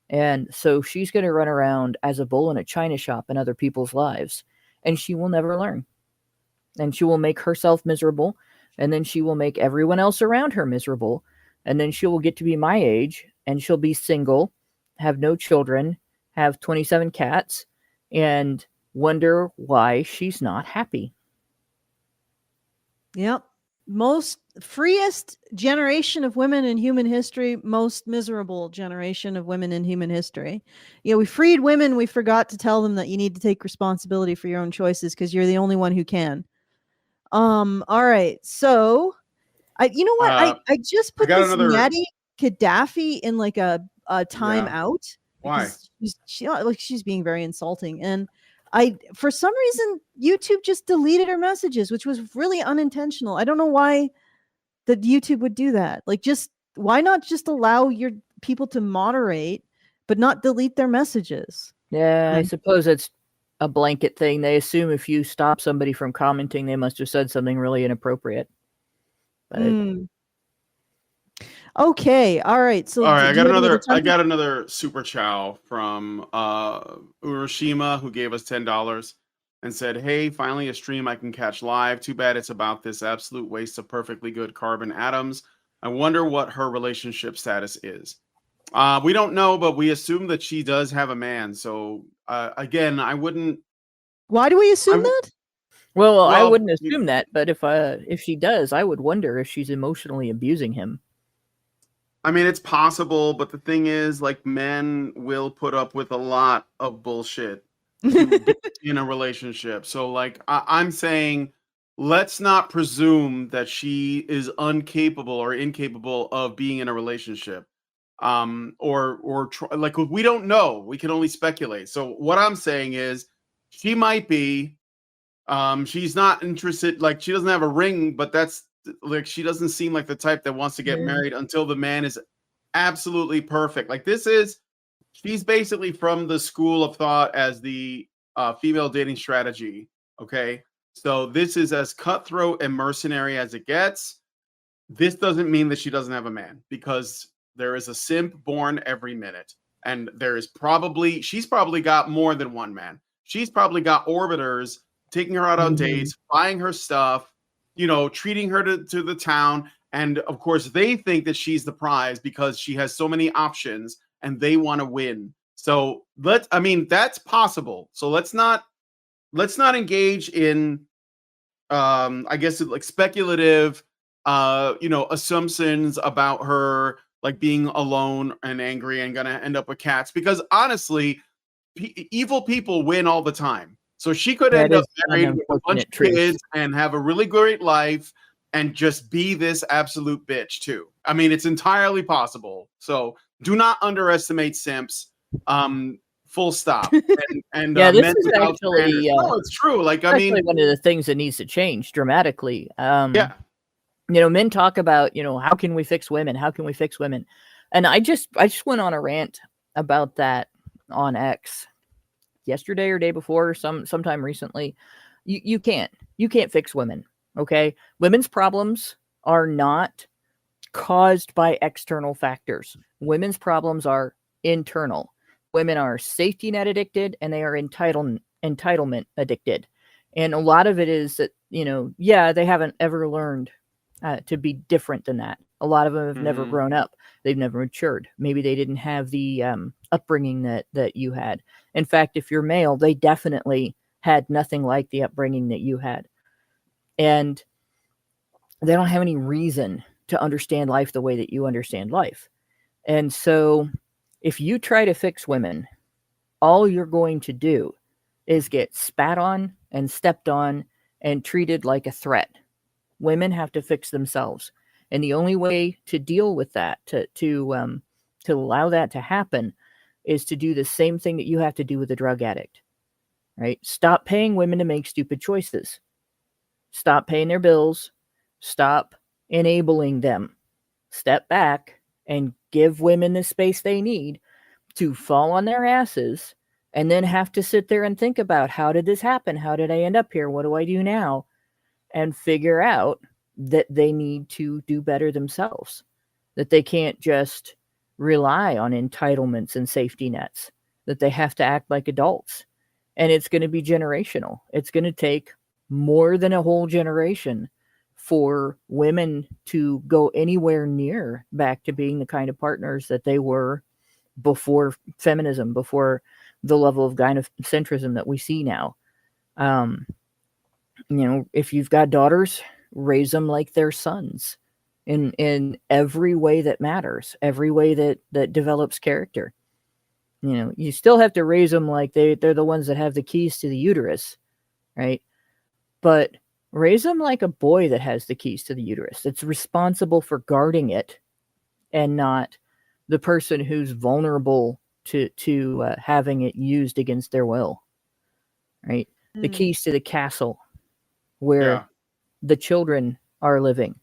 And so she's going to run around as a bull in a china shop in other people's lives, and she will never learn. And she will make herself miserable, and then she will make everyone else around her miserable. And then she will get to be my age, and she'll be single, have no children, have 27 cats, and wonder why she's not happy. Yep. Most freest generation of women in human history, most miserable generation of women in human history. We freed women. We forgot to tell them that you need to take responsibility for your own choices, because you're the only one who can. All right. So you know what? I just put this Natty Gaddafi in like a timeout. Why? She's being very insulting. And for some reason, YouTube just deleted her messages, which was really unintentional. I don't know why the YouTube would do that. Why not just allow your people to moderate, but not delete their messages? Yeah, I suppose it's a blanket thing. They assume if you stop somebody from commenting, they must have said something really inappropriate. But okay, all right. So all right, I got another super chow from Urashima, who gave us $10 and said, "Hey, finally a stream I can catch live. Too bad it's about this absolute waste of perfectly good carbon atoms. I wonder what her relationship status is." We don't know, but we assume that she does have a man. So again, I wouldn't. Why do we assume that? Well, I wouldn't assume that, but if she does, I would wonder if she's emotionally abusing him. I mean, it's possible, but the thing is, men will put up with a lot of bullshit to be in a relationship. So, I'm saying, let's not presume that she is incapable of being in a relationship. We don't know. We can only speculate. So what I'm saying is, she might be. She's not interested. She doesn't have a ring, but that's. She doesn't seem like the type that wants to get married until the man is absolutely perfect. She's basically from the school of thought as the female dating strategy. Okay. So this is as cutthroat and mercenary as it gets. This doesn't mean that she doesn't have a man, because there is a simp born every minute. And she's probably got more than one man. She's probably got orbiters taking her out on dates, buying her stuff, treating her to the town. And of course, they think that she's the prize because she has so many options and they want to win. So that's possible. So let's not engage in, I guess, speculative, assumptions about her, being alone and angry and going to end up with cats, because honestly, evil people win all the time. So she could end up married with a bunch of kids and have a really great life and just be this absolute bitch too. I mean, it's entirely possible. So do not underestimate simps. Full stop. And this is actually it's true. One of the things that needs to change dramatically. Men talk about, how can we fix women? How can we fix women? And I just went on a rant about that on X yesterday or day before, sometime recently. You can't fix women. Okay. Women's problems are not caused by external factors. Women's problems are internal. Women are safety net addicted, and they are entitlement addicted. And a lot of it is that, they haven't ever learned to be different than that. A lot of them have never grown up. They've never matured. Maybe they didn't have the upbringing that you had. In fact, if you're male, they definitely had nothing like the upbringing that you had. And they don't have any reason to understand life the way that you understand life. And so if you try to fix women, all you're going to do is get spat on and stepped on and treated like a threat. Women have to fix themselves. And the only way to deal with that, to allow that to happen, is to do the same thing that you have to do with a drug addict, right? Stop paying women to make stupid choices. Stop paying their bills. Stop enabling them. Step back and give women the space they need to fall on their asses and then have to sit there and think about, how did this happen? How did I end up here? What do I do now? And figure out that they need to do better themselves, that they can't just rely on entitlements and safety nets, that they have to act like adults. And it's going to be generational. It's going to take more than a whole generation for women to go anywhere near back to being the kind of partners that they were before feminism, before the level of gynocentrism that we see now. If you've got daughters, raise them like they're sons in every way that matters, every way that develops character. You still have to raise them like they're the ones that have the keys to the uterus, right? But raise them like a boy that has the keys to the uterus. It's responsible for guarding it, and not the person who's vulnerable to having it used against their will, right? The keys to the castle where the children are living.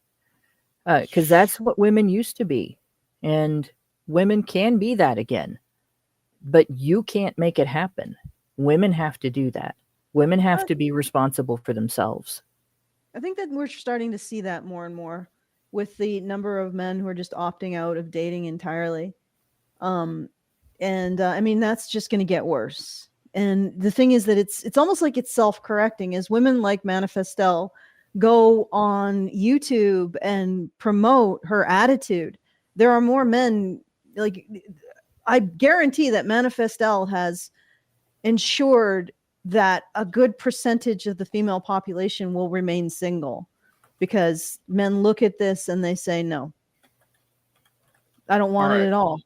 Because that's what women used to be. And women can be that again. But you can't make it happen. Women have to do that. Women have to be responsible for themselves. I think that we're starting to see that more and more with the number of men who are just opting out of dating entirely. I mean, that's just going to get worse. And the thing is that it's almost like it's self-correcting as women like Manifestelle go on YouTube and promote her attitude. There are more men, like, I guarantee that Manifestelle has ensured that a good percentage of the female population will remain single, because men look at this and they say, no, I don't want it at all.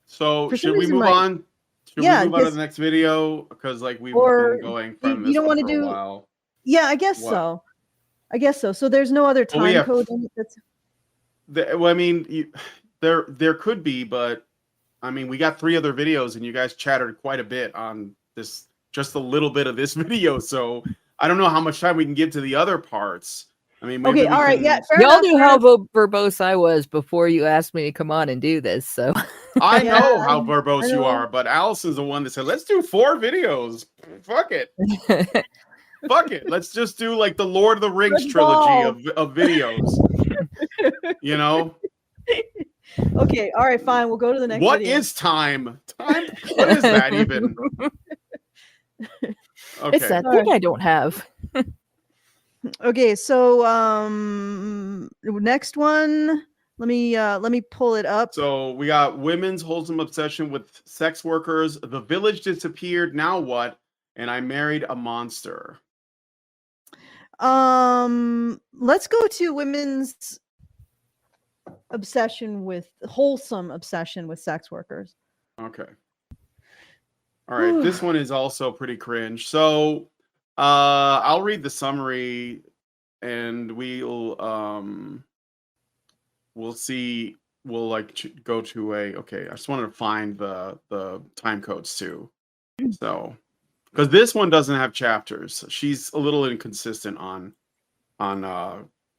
So For some should we reason, move on? Should we move on to the next video? Because we've been going from this one for a while. Yeah, I guess so. So there's no other time code in it there could be, but I mean, we got 3 other videos and you guys chattered quite a bit on this, just a little bit of this video. So I don't know how much time we can give to the other parts. I mean, maybe all right, yeah. Y'all knew how verbose I was before you asked me to come on and do this. So I know how verbose you are, but Allison's the one that said, let's do 4 videos. Fuck it. Fuck it. Let's just do like the Lord of the Rings trilogy of videos. Okay, all right, fine. We'll go to the next video. What is time? Time? What is that even? Okay. It's that thing I don't have. Okay, so next one, let me pull it up. So we got women's wholesome obsession with sex workers. The village disappeared. Now what? And I married a monster. Let's go to women's wholesome obsession with sex workers. Okay. All right. This one is also pretty cringe. So I'll read the summary and we'll see. We'll go to okay. I just wanted to find the time codes too. So, because this one doesn't have chapters. She's a little inconsistent on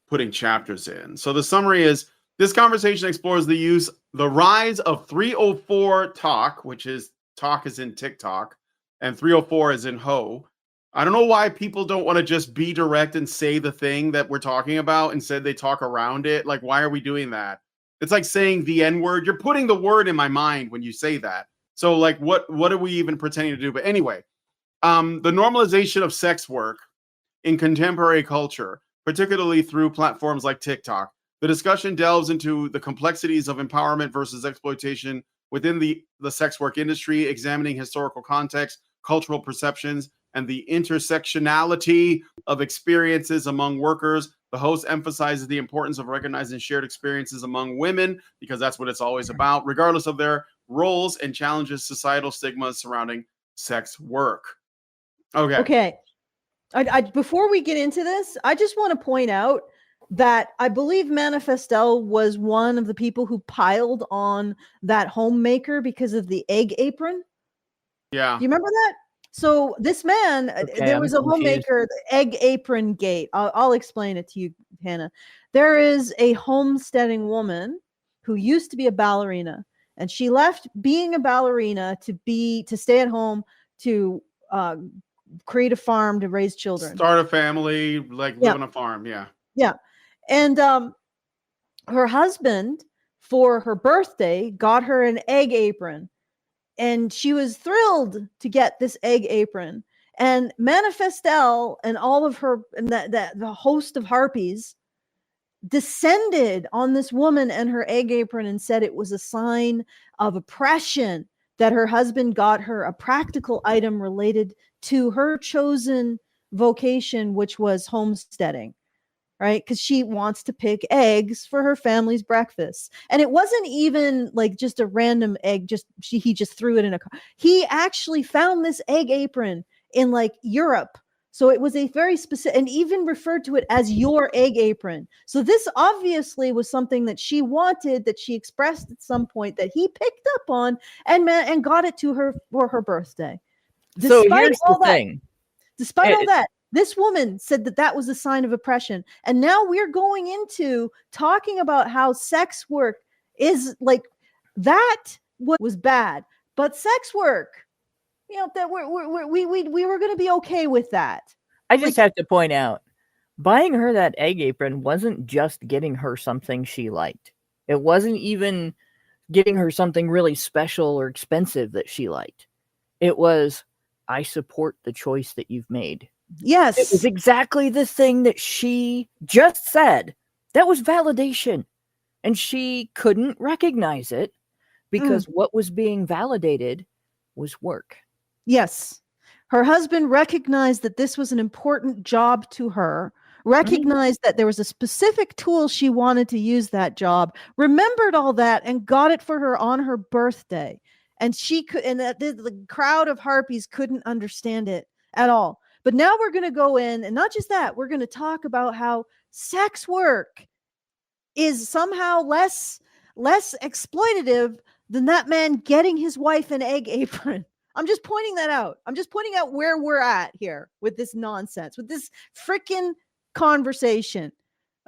putting chapters in. So the summary is, this conversation explores the rise of 304 talk, which is talk is in TikTok, and 304 is in ho. I don't know why people don't want to just be direct and say the thing that we're talking about. Instead, they talk around it. Like, why are we doing that? It's like saying the N-word. You're putting the word in my mind when you say that. So like, what are we even pretending to do? But anyway, the normalization of sex work in contemporary culture, particularly through platforms like TikTok. The discussion delves into the complexities of empowerment versus exploitation within the sex work industry, examining historical context, cultural perceptions, and the intersectionality of experiences among workers. The host emphasizes the importance of recognizing shared experiences among women, because that's what it's always about, regardless of their roles, and challenges societal stigmas surrounding sex work. Okay. Before we get into this, I just want to point out that I believe Manifestelle was one of the people who piled on that homemaker because of the egg apron. Yeah. Do you remember that? So this man, there was a homemaker, the egg apron gate. I'll explain it to you, Hannah. There is a homesteading woman who used to be a ballerina, and she left being a ballerina to stay at home to create a farm to raise children, start a family, like live on a farm. Yeah. And her husband, for her birthday, got her an egg apron, and she was thrilled to get this egg apron. And Manifestelle and all of her, and the host of harpies descended on this woman and her egg apron and said it was a sign of oppression that her husband got her a practical item related to her chosen vocation, which was homesteading, right? Because she wants to pick eggs for her family's breakfast. And it wasn't even like just a random egg, he just threw it in a car. He actually found this egg apron in like Europe. So it was a very specific, and even referred to it as your egg apron. So this obviously was something that she wanted, that she expressed at some point, that he picked up on and got it to her for her birthday. So here's the thing. Despite all that, this woman said that that was a sign of oppression. And now we're going into talking about how sex work is like, that was bad. But sex work, that we were going to be okay with that. I just have to point out, buying her that egg apron wasn't just getting her something she liked. It wasn't even getting her something really special or expensive that she liked. It was, I support the choice that you've made. Yes. It was exactly the thing that she just said. That was validation. And she couldn't recognize it because what was being validated was work. Yes. Her husband recognized that this was an important job to her, recognized that there was a specific tool she wanted to use that job, remembered all that, and got it for her on her birthday. And she could, and the crowd of harpies couldn't understand it at all. But now we're going to go in, and not just that, we're going to talk about how sex work is somehow less exploitative than that man getting his wife an egg apron. I'm just pointing that out. I'm just pointing out where we're at here with this nonsense, with this freaking conversation.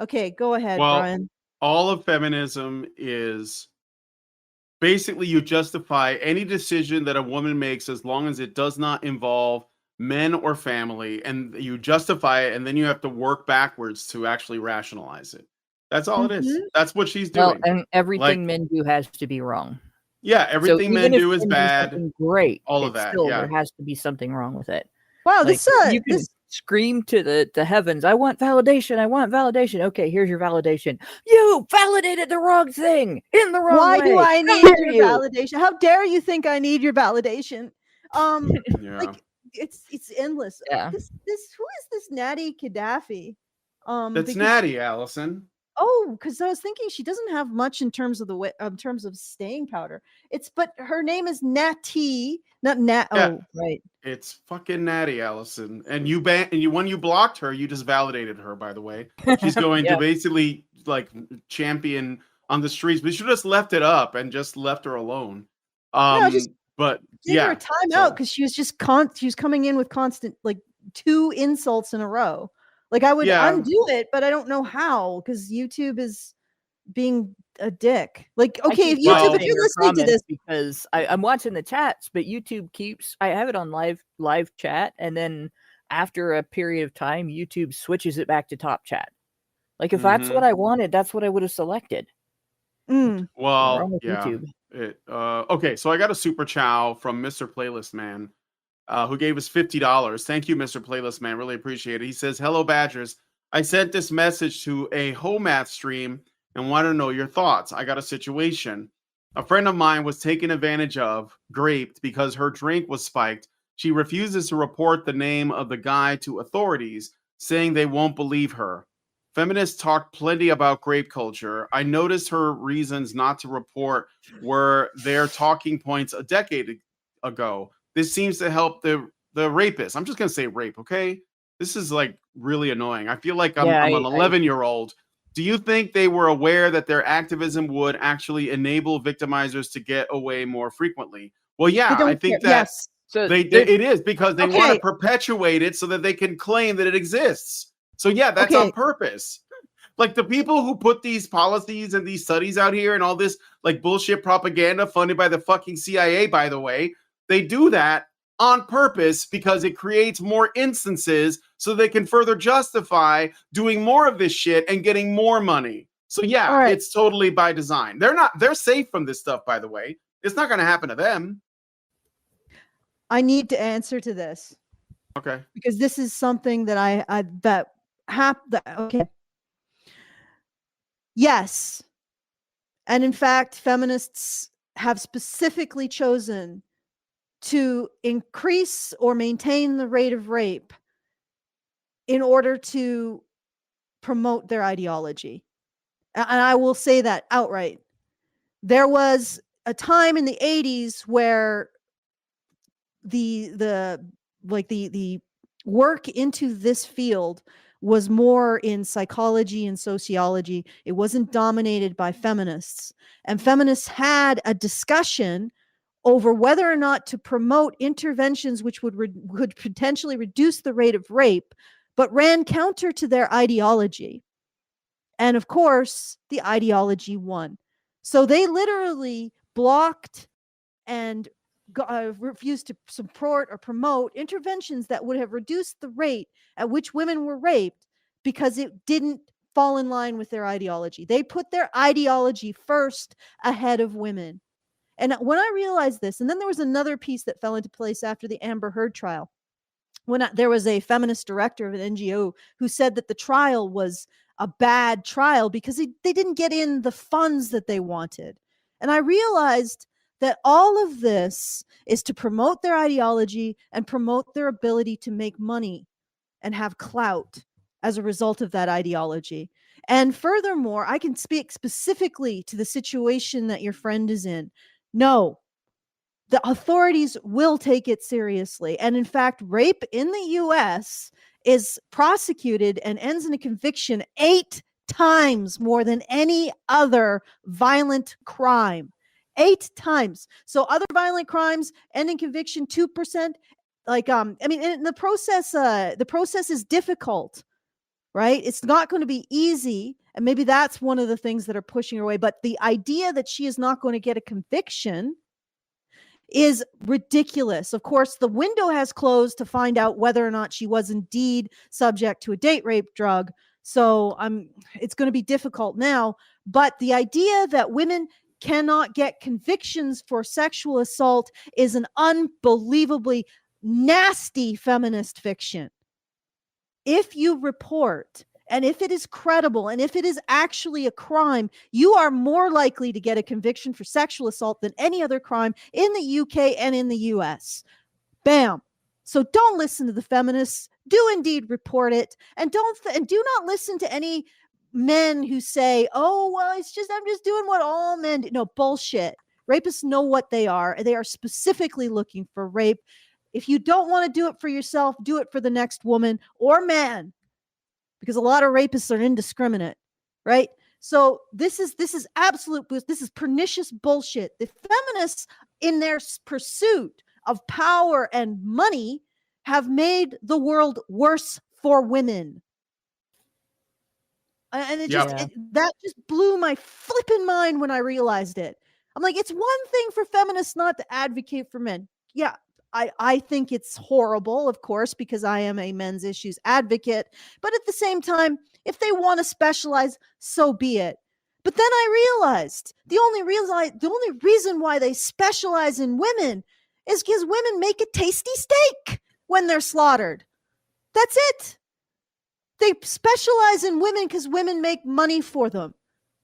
Okay, go ahead, Brian. All of feminism is basically you justify any decision that a woman makes as long as it does not involve men or family, and you justify it, and then you have to work backwards to actually rationalize it. That's all it is. That's what she's doing. Well, and everything men do has to be wrong. Yeah, everything men do is bad. Great, all of that. Still, there has to be something wrong with it. Wow, like, you can scream to the heavens, I want validation, I want validation. Okay, here's your validation. You validated the wrong thing in the wrong way. Why do I need your validation? How dare you think I need your validation? Like it's endless. Yeah. This who is this Natty Gaddafi? That's Natty, Allison. Oh, because I was thinking she doesn't have much in terms of staying powder. But her name is Natty, not Nat. Yeah. Oh, right. It's fucking Natty, Allison. And when you blocked her, you just validated her. By the way, she's going to basically like champion on the streets. We should have just left it up and just left her alone. But give her a timeout because she was just she was coming in with constant like 2 insults in a row. Like I would undo it, but I don't know how because YouTube is being a dick. Like, okay, if YouTube, if you're listening to this, because I'm watching the chats, but YouTube I have it on live chat, and then after a period of time, YouTube switches it back to top chat. Like if that's what I wanted, that's what I would have selected. Mm. We're Well, on with yeah. YouTube. Okay, so I got a super chow from Mr. Playlist Man, who gave us $50. Thank you, Mr. Playlist Man. Really appreciate it. He says, "Hello, Badgers. I sent this message to a home math stream and want to know your thoughts. I got a situation. A friend of mine was taken advantage of, graped, because her drink was spiked. She refuses to report the name of the guy to authorities, saying they won't believe her. Feminists talk plenty about grape culture. I noticed her reasons not to report were their talking points a decade ago. This seems to help the rapist." I'm just gonna say rape, okay? This is like really annoying. I feel like I'm Yeah, I'm an 11-year-old. Do you think they were aware that their activism would actually enable victimizers to get away more frequently? Well, They yeah, I don't care. think that Yes. so it is because they want to Okay. perpetuate it so that they can claim that it exists. So yeah, that's Okay. on purpose. Like the people who put these policies and these studies out here and all this like bullshit propaganda funded by the fucking CIA, by the way, they do that on purpose because it creates more instances so they can further justify doing more of this shit and getting more money. So yeah, All right. it's totally by design. They're safe from this stuff, by the way. It's not going to happen to them. I need to answer to this Okay. because this is something that okay. Yes. And in fact, feminists have specifically chosen to increase or maintain the rate of rape in order to promote their ideology. And I will say that outright. There was a time in the 80s where the work into this field was more in psychology and sociology. It wasn't dominated by feminists. And feminists had a discussion over whether or not to promote interventions which would potentially reduce the rate of rape, but ran counter to their ideology. And of course, the ideology won. So they literally blocked and refused to support or promote interventions that would have reduced the rate at which women were raped because it didn't fall in line with their ideology. They put their ideology first ahead of women. And when I realized this, and then there was another piece that fell into place after the Amber Heard trial, when there was a feminist director of an NGO who said that the trial was a bad trial because they didn't get in the funds that they wanted. And I realized that all of this is to promote their ideology and promote their ability to make money and have clout as a result of that ideology. And furthermore, I can speak specifically to the situation that your friend is in. No, the authorities will take it seriously. And in fact, rape in the US is prosecuted and ends in a conviction 8 times more than any other violent crime. 8 times. So other violent crimes end in conviction 2%. Like I mean, the process is difficult, right? It's not going to be easy. And maybe that's one of the things that are pushing her away. But the idea that she is not going to get a conviction is ridiculous. Of course, the window has closed to find out whether or not she was indeed subject to a date rape drug. So it's going to be difficult now. But the idea that women cannot get convictions for sexual assault is an unbelievably nasty feminist fiction. If you report and if it is credible and if it is actually a crime, you are more likely to get a conviction for sexual assault than any other crime in the UK and in the US. Bam. So don't listen to the feminists. Do indeed report it, and do not listen to any men who say, "Oh, well, I'm just doing what all men do." No, bullshit. Rapists know what they are. They are specifically looking for rape. If you don't want to do it for yourself, do it for the next woman or man, because a lot of rapists are indiscriminate, right? So this is pernicious bullshit. The feminists, in their pursuit of power and money, have made the world worse for women. And that just blew my flipping mind when I realized it. I'm like, it's one thing for feminists not to advocate for men. Yeah, I think it's horrible, of course, because I am a men's issues advocate. But at the same time, if they want to specialize, so be it. But then I realized the only reason why they specialize in women is because women make a tasty steak when they're slaughtered. That's it. They specialize in women because women make money for them.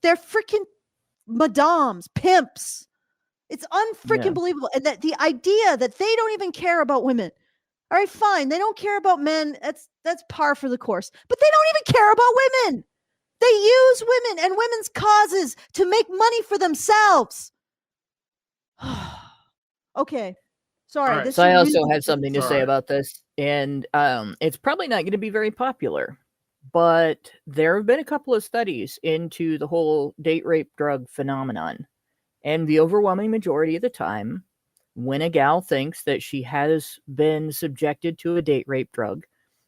They're freaking madams, pimps. It's unfreaking believable. And that the idea that they don't even care about women. All right, fine. They don't care about men. That's par for the course. But they don't even care about women. They use women and women's causes to make money for themselves. Okay. Sorry. All right. This So I is also really- have something to say Sorry. about this, and it's probably not going to be very popular, but there have been a couple of studies into the whole date rape drug phenomenon, and the overwhelming majority of the time, when a gal thinks that she has been subjected to a date rape drug,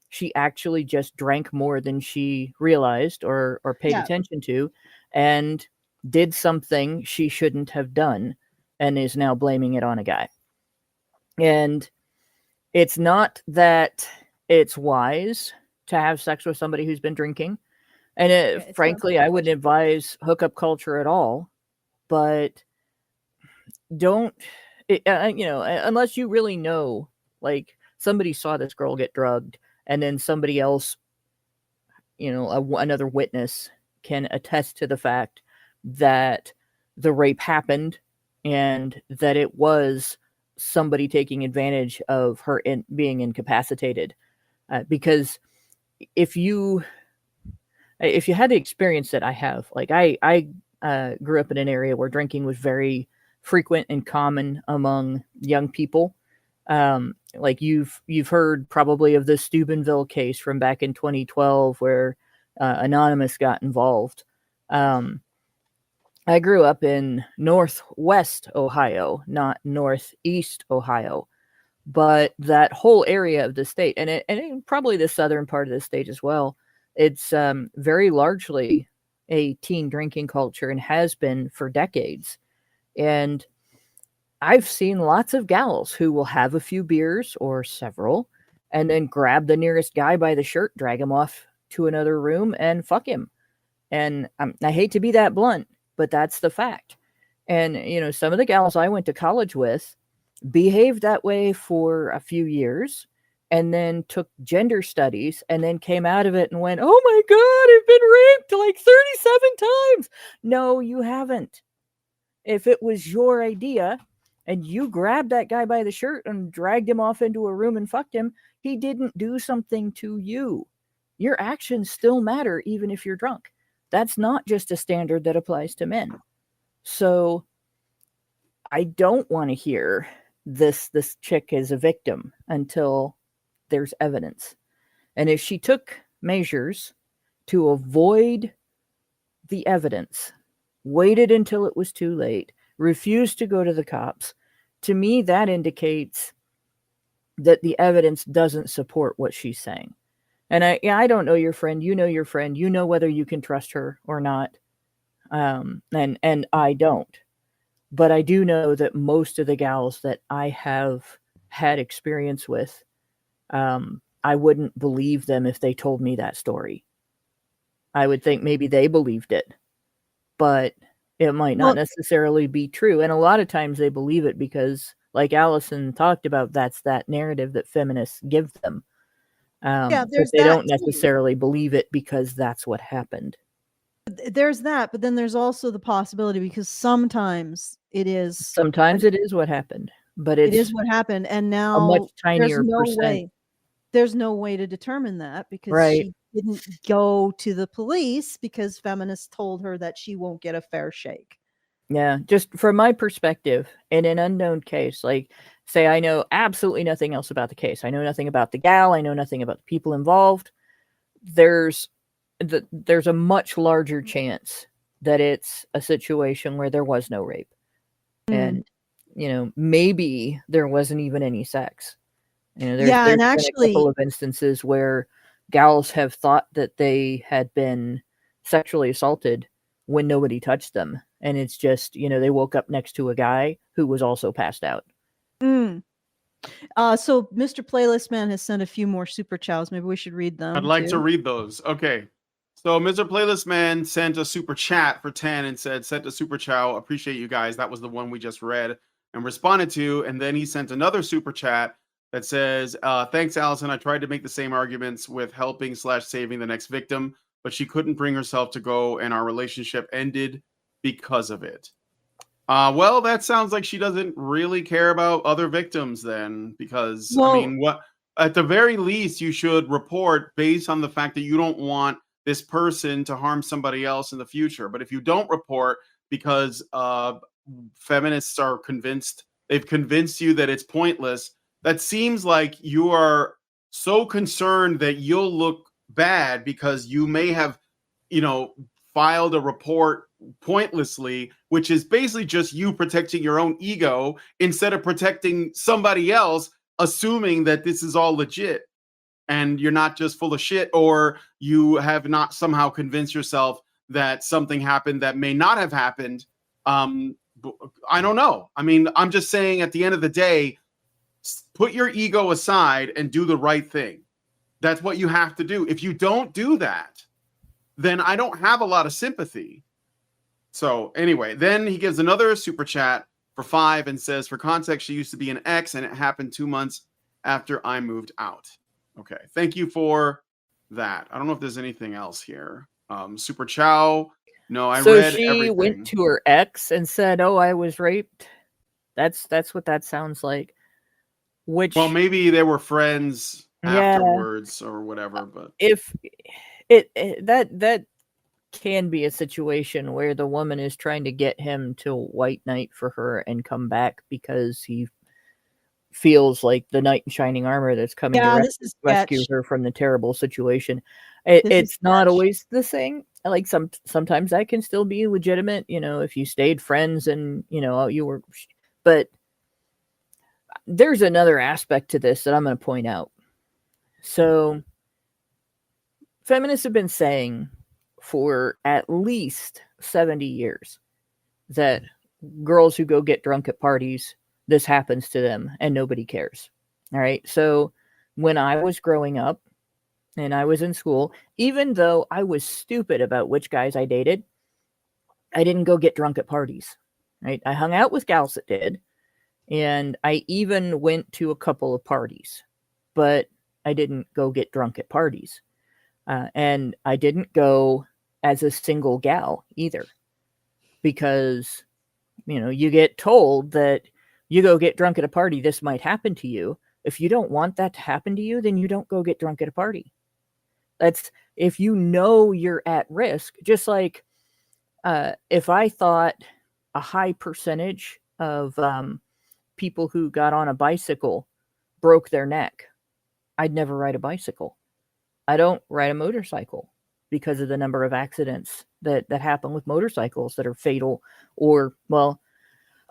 she actually just drank more than she realized or paid Yeah. attention to, and did something she shouldn't have done, and is now blaming it on a guy. And it's not that it's wise to have sex with somebody who's been drinking. And it's not frankly, I wouldn't advise hookup culture at all. But don't, unless you really know, like somebody saw this girl get drugged, and then somebody else, another witness can attest to the fact that the rape happened and that it was somebody taking advantage of her being incapacitated. Because if you had the experience that I have, like I grew up in an area where drinking was very frequent and common among young people. Like you've heard probably of the Steubenville case from back in 2012 where Anonymous got involved. I grew up in Northwest Ohio, not Northeast Ohio, but that whole area of the state, and probably the southern part of the state as well, it's very largely a teen drinking culture and has been for decades. And I've seen lots of gals who will have a few beers or several and then grab the nearest guy by the shirt, drag him off to another room and fuck him. And I hate to be that blunt, but that's the fact. And, some of the gals I went to college with behaved that way for a few years and then took gender studies and then came out of it and went, oh my God, I've been raped like 37 times. No, you haven't. If it was your idea and you grabbed that guy by the shirt and dragged him off into a room and fucked him, he didn't do something to you. Your actions still matter even if you're drunk. That's not just a standard that applies to men. So I don't want to hear this chick is a victim until there's evidence. And if she took measures to avoid the evidence, waited until it was too late, refused to go to the cops, to me that indicates that the evidence doesn't support what she's saying. And I don't know your friend. You know your friend. You know whether you can trust her or not. And I don't. But I do know that most of the gals that I have had experience with, I wouldn't believe them if they told me that story. I would think maybe they believed it, but it might not necessarily be true. And a lot of times they believe it because, like Allison talked about, that's that narrative that feminists give them. But they don't necessarily believe it because that's what happened. There's that, but then there's also the possibility because sometimes it is. Sometimes it is what happened, but it is what happened, and now a much tinier there's no percent. way. There's no way to determine that because Right. she didn't go to the police because feminists told her that she won't get a fair shake. Yeah, just from my perspective, in an unknown case, like say I know absolutely nothing else about the case. I know nothing about the gal. I know nothing about the people involved. There's a much larger chance that it's a situation where there was no rape. And, maybe there wasn't even any sex. There's been a couple of instances where gals have thought that they had been sexually assaulted when nobody touched them. And it's just, they woke up next to a guy who was also passed out. So Mr. Playlist Man has sent a few more super chats. Maybe we should read them. I'd like to read those. Okay. So Mr. Playlist Man sent a super chat for 10 and said, sent a super chow. Appreciate you guys. That was the one we just read and responded to. And then he sent another super chat that says, thanks, Allison. I tried to make the same arguments with helping/saving the next victim, but she couldn't bring herself to go, and our relationship ended because of it. Well, that sounds like she doesn't really care about other victims then, because I mean, what at the very least you should report based on the fact that you don't want this person to harm somebody else in the future. But if you don't report because feminists are convinced, they've convinced you that it's pointless, that seems like you are so concerned that you'll look bad because you may have, filed a report pointlessly, which is basically just you protecting your own ego instead of protecting somebody else, assuming that this is all legit and you're not just full of shit, or you have not somehow convinced yourself that something happened that may not have happened. I don't know. I mean, I'm just saying at the end of the day, put your ego aside and do the right thing. That's what you have to do. If you don't do that, then I don't have a lot of sympathy. So anyway, then he gives another super chat for 5 and says, for context, she used to be an ex and it happened 2 months after I moved out. Okay, thank you for that. I don't know if there's anything else here. Super Chow. No, I read she everything. Went to her ex and said, "Oh, I was raped." That's what that sounds like. Which, well, maybe they were friends afterwards or whatever. But if that can be a situation where the woman is trying to get him to white knight for her and come back because he feels like the knight in shining armor that's coming to rescue her from the terrible situation. It's not always the thing. Like sometimes that can still be legitimate, if you stayed friends and you were, but there's another aspect to this that I'm going to point out. So feminists have been saying for at least 70 years that girls who go get drunk at parties, this happens to them and nobody cares. All right. So when I was growing up and I was in school, even though I was stupid about which guys I dated, I didn't go get drunk at parties. Right. I hung out with gals that did. And I even went to a couple of parties, but I didn't go get drunk at parties. And I didn't go as a single gal either, because, you get told that you go get drunk at a party, this might happen to you. If you don't want that to happen to you, then you don't go get drunk at a party. That's if you're at risk. Just like if I thought a high percentage of people who got on a bicycle broke their neck, I'd never ride a bicycle. I don't ride a motorcycle because of the number of accidents that happen with motorcycles that are fatal. Or, well,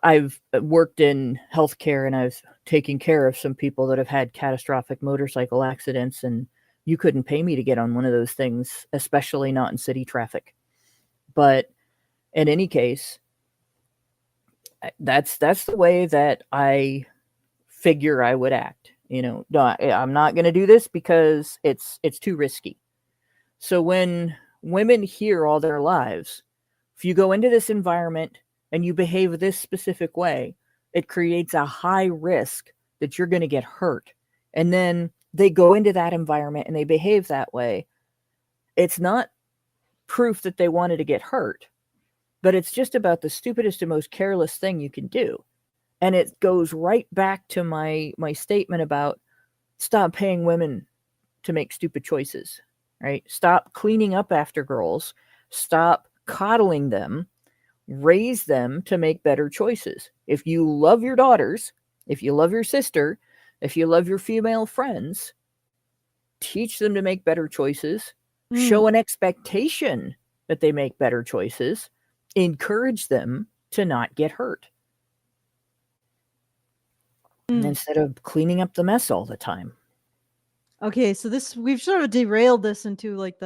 I've worked in healthcare and I've taken care of some people that have had catastrophic motorcycle accidents, and you couldn't pay me to get on one of those things, especially not in city traffic. But in any case, that's the way that I figure I would act. I'm not going to do this because it's too risky. So when women hear all their lives, if you go into this environment and you behave this specific way, it creates a high risk that you're going to get hurt. And then they go into that environment and they behave that way. It's not proof that they wanted to get hurt, but it's just about the stupidest and most careless thing you can do. And it goes right back to my statement about stop paying women to make stupid choices, right? Stop cleaning up after girls. Stop coddling them. Raise them to make better choices. If you love your daughters, if you love your sister, if you love your female friends, teach them to make better choices. Show an expectation that they make better choices. Encourage them to not get hurt. Instead of cleaning up the mess all the time. Okay, so we've sort of derailed this into like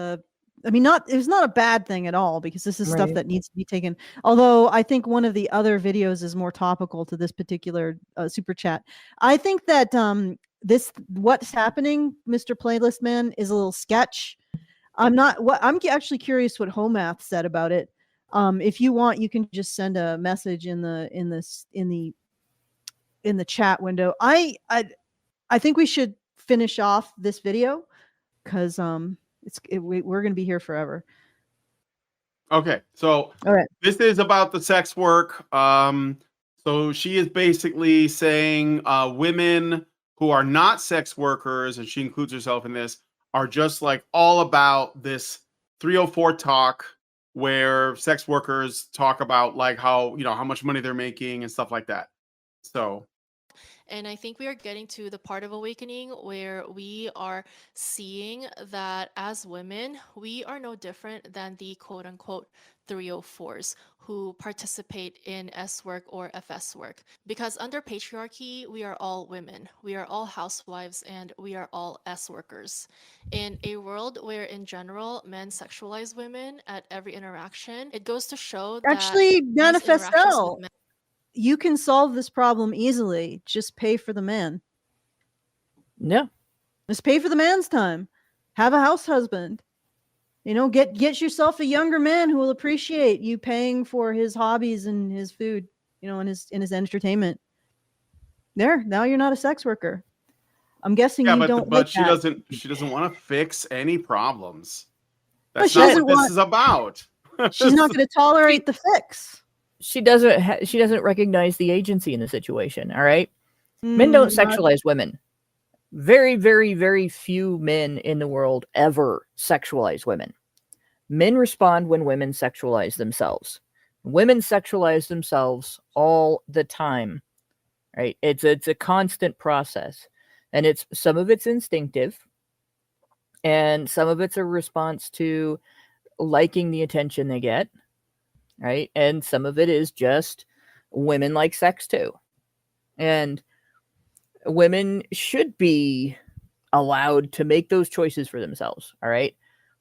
it's not a bad thing at all, because this is stuff that needs to be taken. Although I think one of the other videos is more topical to this particular super chat. I think that what's happening, Mr. Playlist Man, is a little sketch. I'm not. What I'm actually curious what Homath said about it. If you want, you can just send a message in the chat window. I think we should finish off this video because we're gonna be here forever. Okay, so All right. this is about the sex work. So she is basically saying women who are not sex workers, and she includes herself in this, are just like all about this 304 talk where sex workers talk about like how, you know, how much money they're making and stuff like that. So And I think we are getting to the part of awakening where we are seeing that as women, we are no different than the quote unquote 304s who participate in S work or FS work. Because under patriarchy, we are all women, we are all housewives, and we are all S workers. In a world where, in general, men sexualize women at every interaction, it goes to show that Actually, these interactions with Manifestelle, men. you can solve this problem easily. Just pay for the man. Yeah. Just pay for the man's time. Have a house husband. You know, get yourself a younger man who will appreciate you paying for his hobbies and his food, you know, and his entertainment. There, now you're not a sex worker. I'm guessing yeah, you but don't like she that. doesn't want to fix any problems. But That's she not doesn't what this want- is about. She's not going to tolerate the fix. She doesn't recognize the agency in the situation. All right. Men don't sexualize women. Very, very, very few men in the world ever sexualize women. Men respond when women sexualize themselves. Women sexualize themselves all the time, right? It's a constant process, and some of it's instinctive, and some of it's a response to liking the attention they get, right? And some of it is just women like sex too, and women should be allowed to make those choices for themselves, all right?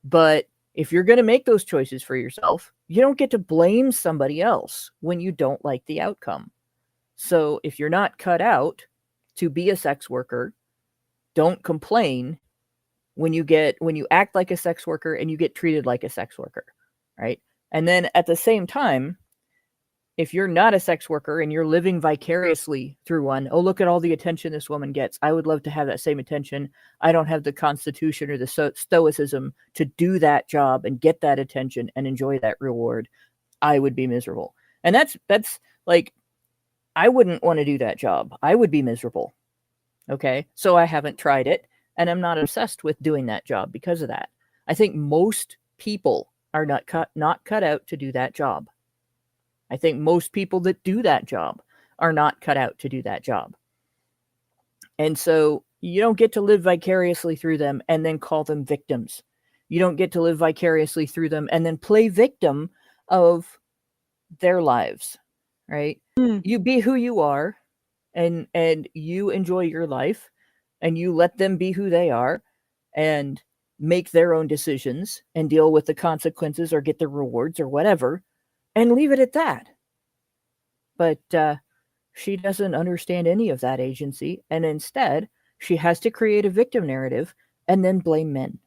But if you're going to make those choices for yourself, you don't get to blame somebody else when you don't like the outcome. So if you're not cut out to be a sex worker, don't complain when you act like a sex worker and you get treated like a sex worker, right? And then at the same time, if you're not a sex worker and you're living vicariously through one, oh, look at all the attention this woman gets. I would love to have that same attention. I don't have the constitution or the stoicism to do that job and get that attention and enjoy that reward. I would be miserable. And that's like, I wouldn't want to do that job. I would be miserable. Okay. So I haven't tried it, and I'm not obsessed with doing that job because of that. I think most people are not cut out to do that job. I think most people that do that job are not cut out to do that job. And so you don't get to live vicariously through them and then call them victims. You don't get to live vicariously through them and then play victim of their lives, right? You be who you are, and you enjoy your life, and you let them be who they are and make their own decisions and deal with the consequences or get the rewards or whatever, and leave it at that. But she doesn't understand any of that agency, and instead she has to create a victim narrative and then blame men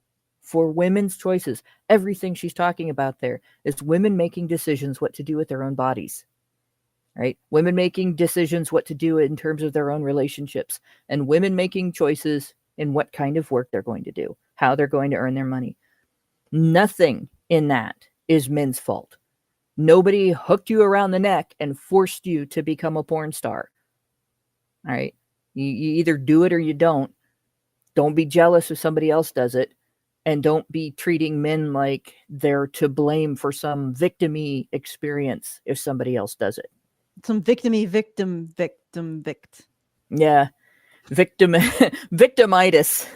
for women's choices. Everything she's talking about there is women making decisions what to do with their own bodies, right? Women making decisions what to do in terms of their own relationships, and women making choices in what kind of work they're going to do, how they're going to earn their money. Nothing in that is men's fault. Nobody hooked you around the neck and forced you to become a porn star. All right. You either do it or you don't. Don't be jealous if somebody else does it. And don't be treating men like they're to blame for some victim-y experience if somebody else does it. Some victim. Yeah. Victimitis.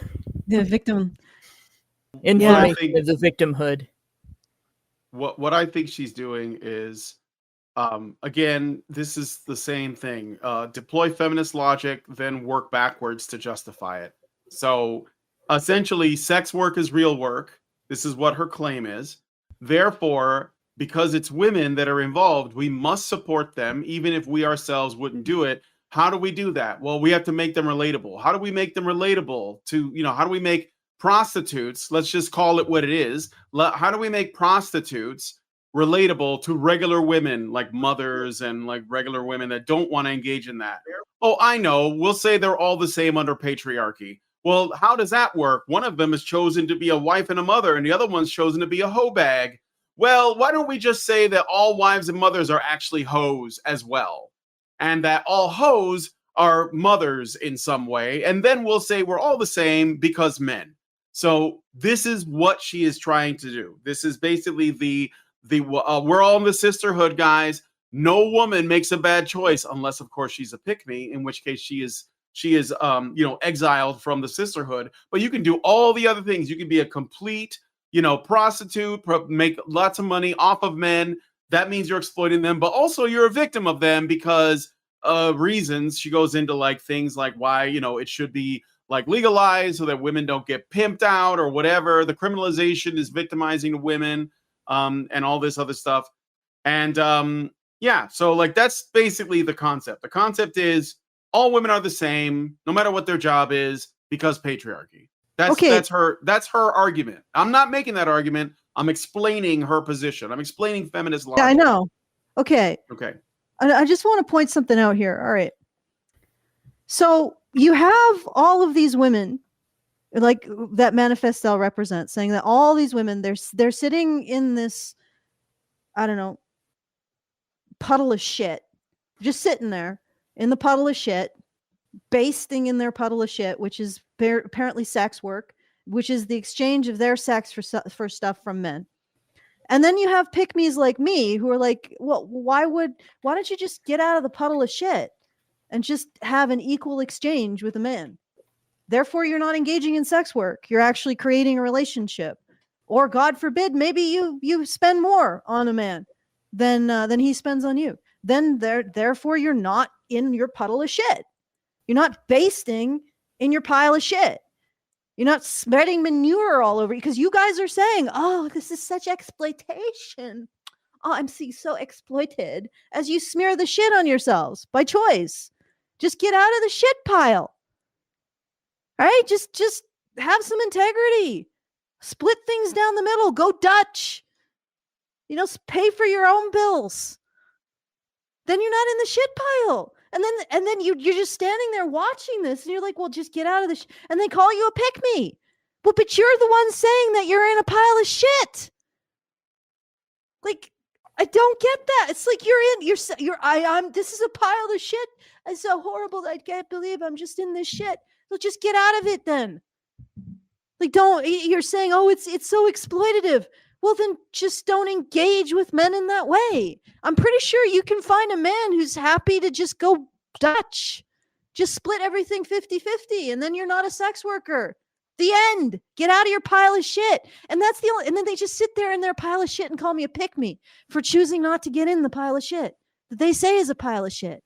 The victim. Inflammation of the victimhood. What I think she's doing is, again, this is the same thing. Deploy feminist logic, then work backwards to justify it. So essentially, sex work is real work. This is what her claim is. Therefore, because it's women that are involved, we must support them, even if we ourselves wouldn't do it. How do we do that? Well, we have to make them relatable. How do we make them relatable to, how do we make prostitutes, let's just call it what it is. How do we make prostitutes relatable to regular women, like mothers and like regular women that don't want to engage in that? Oh, I know. We'll say they're all the same under patriarchy. Well, how does that work? One of them is chosen to be a wife and a mother, and the other one's chosen to be a hoe bag. Well, why don't we just say that all wives and mothers are actually hoes as well? And that all hoes are mothers in some way. And then we'll say we're all the same because men. So this is what she is trying to do. This is basically we're all in the sisterhood, guys. No woman makes a bad choice unless, of course, she's a pick-me, in which case she is exiled from the sisterhood. But you can do all the other things. You can be a complete, prostitute, make lots of money off of men. That means you're exploiting them, but also you're a victim of them because reasons. She goes into like things like why, it should be like legalized so that women don't get pimped out or whatever. The criminalization is victimizing to women, and all this other stuff. And so like that's basically the concept. The concept is all women are the same, no matter what their job is, because patriarchy. That's her argument. I'm not making that argument. I'm explaining her position. I'm explaining feminist logic. Yeah, I know. Okay. Okay. I just want to point something out here. All right. So you have all of these women, like that Manifestelle represents, saying that all these women, they're sitting in this, I don't know, puddle of shit, just sitting there in the puddle of shit, basting in their puddle of shit, which is apparently sex work, which is the exchange of their sex for stuff from men. And then you have pick-me's like me who are like, well, why don't you just get out of the puddle of shit and just have an equal exchange with a man? Therefore, you're not engaging in sex work. You're actually creating a relationship. Or God forbid, maybe you spend more on a man than he spends on you. Then therefore, you're not in your puddle of shit. You're not basting in your pile of shit. You're not spreading manure all over, because you guys are saying, oh, this is such exploitation. Oh, I'm so exploited, as you smear the shit on yourselves by choice. Just get out of the shit pile. All right? Just have some integrity. Split things down the middle. Go Dutch. Pay for your own bills. Then you're not in the shit pile. And then you're just standing there watching this, and you're like, well, just get out of this. And they call you a pick-me. Well, but you're the one saying that you're in a pile of shit. Like, I don't get that. It's like this is a pile of shit. It's so horrible. I can't believe I'm just in this shit. So just get out of it then. Like, you're saying, oh, it's so exploitative. Well, then just don't engage with men in that way. I'm pretty sure you can find a man who's happy to just go Dutch. Just split everything 50-50, and then you're not a sex worker. The end. Get out of your pile of shit. And that's and then they just sit there in their pile of shit and call me a pick-me for choosing not to get in the pile of shit that they say is a pile of shit.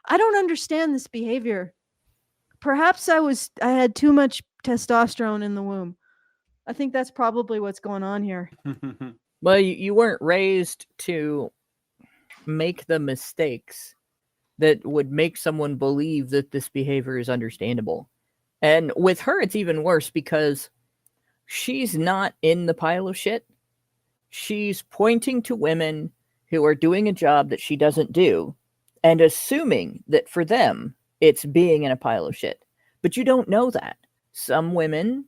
I don't understand this behavior. Perhaps I had too much testosterone in the womb. I think that's probably what's going on here. Well, you weren't raised to make the mistakes that would make someone believe that this behavior is understandable. And with her, it's even worse because she's not in the pile of shit. She's pointing to women who are doing a job that she doesn't do and assuming that for them, it's being in a pile of shit. But you don't know that. Some women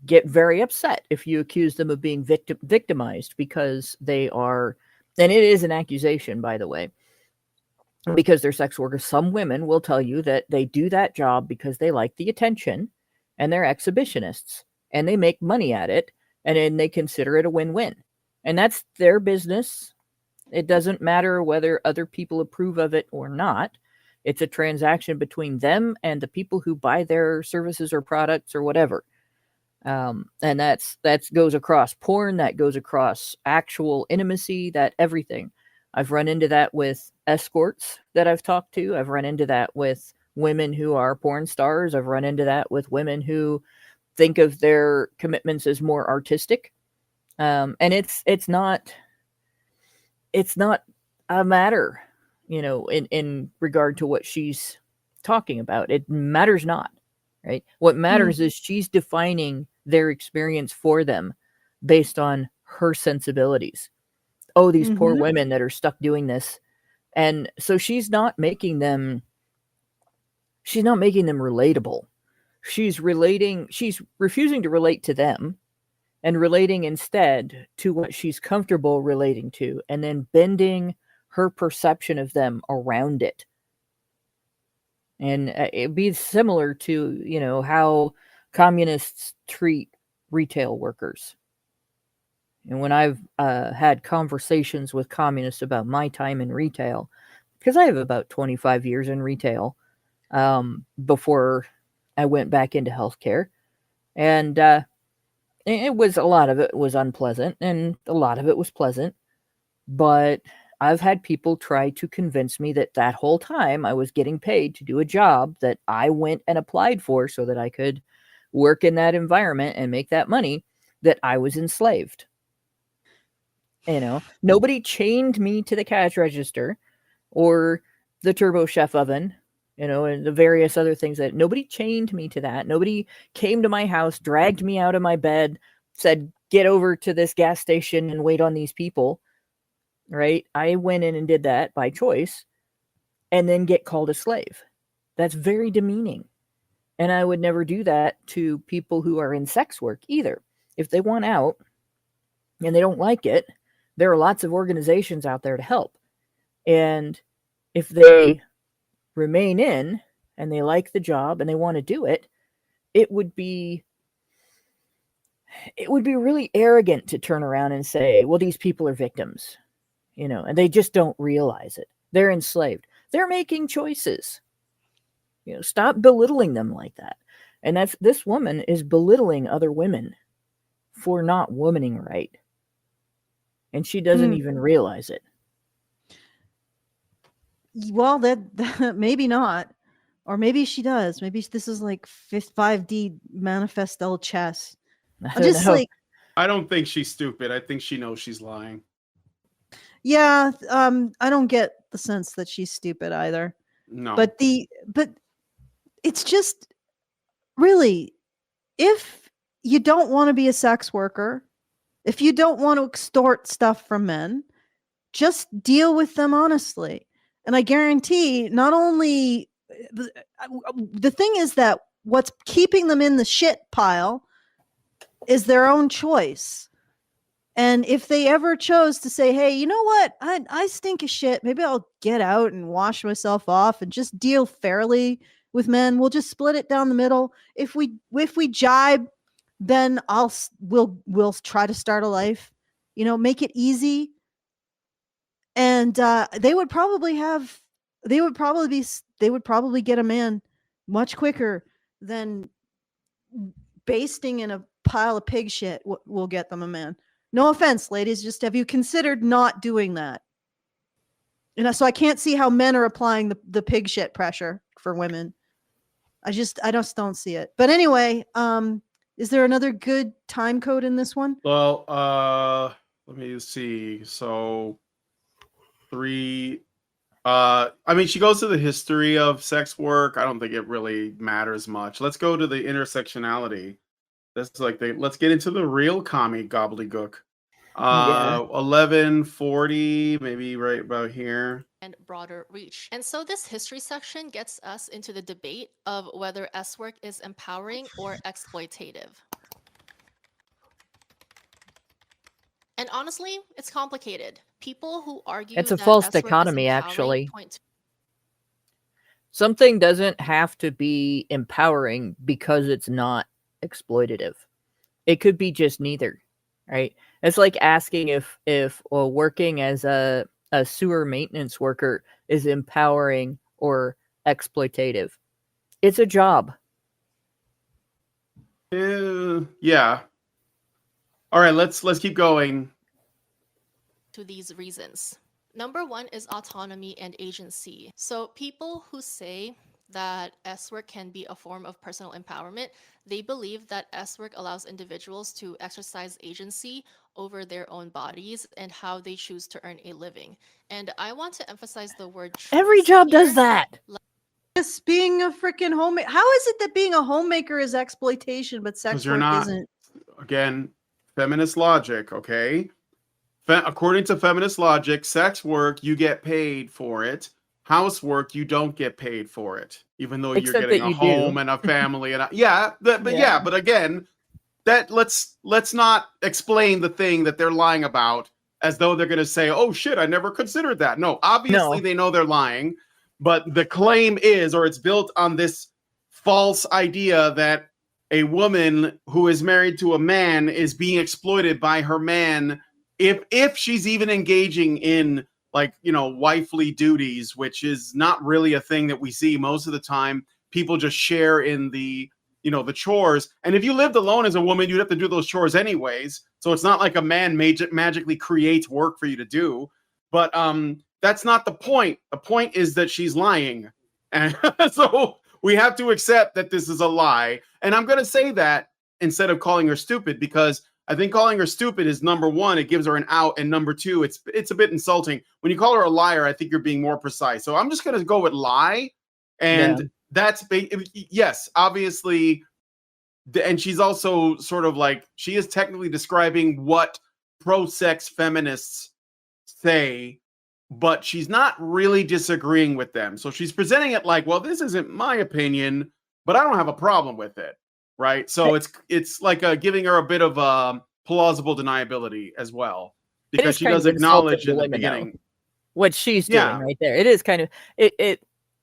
get very upset if you accuse them of being victimized because they are, and it is an accusation, by the way, because they're sex workers. Some women will tell you that they do that job because they like the attention and they're exhibitionists and they make money at it, and then they consider it a win-win. And that's their business. It doesn't matter whether other people approve of it or not. It's a transaction between them and the people who buy their services or products or whatever. And that goes across porn, that goes across actual intimacy, that everything. I've run into that with escorts that I've talked to. I've run into that with women who are porn stars. I've run into that with women who think of their commitments as more artistic. And it's not a matter, in regard to what she's talking about. It matters not. right? What matters is she's defining their experience for them based on her sensibilities. Oh, these poor women that are stuck doing this. And so she's not making them relatable. She's refusing to relate to them and relating instead to what she's comfortable relating to, and then bending her perception of them around it. And it'd be similar to, how communists treat retail workers. And when I've had conversations with communists about my time in retail, because I have about 25 years in retail before I went back into healthcare, and a lot of it was unpleasant, and a lot of it was pleasant. But I've had people try to convince me that whole time I was getting paid to do a job that I went and applied for so that I could work in that environment and make that money, that I was enslaved. Nobody chained me to the cash register or the Turbo Chef oven, and the various other things that nobody chained me to that. Nobody came to my house, dragged me out of my bed, said, get over to this gas station and wait on these people. Right? I went in and did that by choice and then get called a slave. That's very demeaning. And I would never do that to people who are in sex work either. If they want out and they don't like it, there are lots of organizations out there to help. And if they remain in and they like the job and they want to do it, it would be really arrogant to turn around and say, well, these people are victims. And they just don't realize it. They're enslaved. They're making choices. Stop belittling them like that. And this woman is belittling other women for not womaning right. And she doesn't even realize it. Well, that maybe not. Or maybe she does. Maybe this is like 5D Manifestelle chess. I don't know. I don't think she's stupid. I think she knows she's lying. Yeah, I don't get the sense that she's stupid either. No. But it's just really, if you don't want to be a sex worker, if you don't want to extort stuff from men, just deal with them honestly. And I guarantee not only the thing is that what's keeping them in the shit pile is their own choice. And if they ever chose to say, hey, you know what? I stink of shit. Maybe I'll get out and wash myself off and just deal fairly with men. We'll just split it down the middle. If we jibe, then we'll try to start a life, make it easy. And they would probably get a man much quicker than basting in a pile of pig shit will get them a man. No offense, ladies, just have you considered not doing that? So I can't see how men are applying the pig shit pressure for women. I just don't see it. But anyway, is there another good time code in this one? Well, let me see. So 3. She goes to the history of sex work. I don't think it really matters much. Let's go to the intersectionality. That's like let's get into the real commie gobbledygook. 1140, maybe right about here. And broader reach. And so this history section gets us into the debate of whether S work is empowering or exploitative. And honestly, it's complicated. People who argue it's a that false S work is dichotomy, empowering actually. point to Something doesn't have to be empowering because it's not exploitative. It could be just neither, right? It's like asking if working as a sewer maintenance worker is empowering or exploitative. It's a job. Yeah. All right, let's keep going. To these reasons. Number 1 is autonomy and agency. So people who say that S work can be a form of personal empowerment, they believe that S work allows individuals to exercise agency over their own bodies and how they choose to earn a living. And I want to emphasize the word choice. Every job here. does that. this being a freaking homemaker. How is it that being a homemaker is exploitation, but sex you're work not- isn't? Again, feminist logic, okay? According to feminist logic, sex work, you get paid for it. Housework, you don't get paid for it, even though Except you're getting that a you home do. and a family and but again, that let's not explain the thing that they're lying about as though they're going to say, "Oh shit, I never considered that." No, obviously No. they know they're lying, but the claim is, or it's built on this false idea that a woman who is married to a man is being exploited by her man if she's even engaging in, like, wifely duties, which is not really a thing that we see most of the time. People just share in the the chores, and if you lived alone as a woman, you'd have to do those chores anyways, so it's not like a man magically creates work for you to do. But that's not the point. The point is that she's lying, and so we have to accept that this is a lie. And I'm going to say that instead of calling her stupid, because I think calling her stupid is, number one, it gives her an out, and number two, it's a bit insulting. When you call her a liar, I think you're being more precise. So I'm just going to go with lie, and that's yes, obviously. And she's also sort of like, she is technically describing what pro-sex feminists say, but she's not really disagreeing with them. So she's presenting it like, well, this isn't my opinion, but I don't have a problem with it, right? So it's like giving her a bit of plausible deniability as well, because she does acknowledge in the beginning what she's doing right there. It is kind of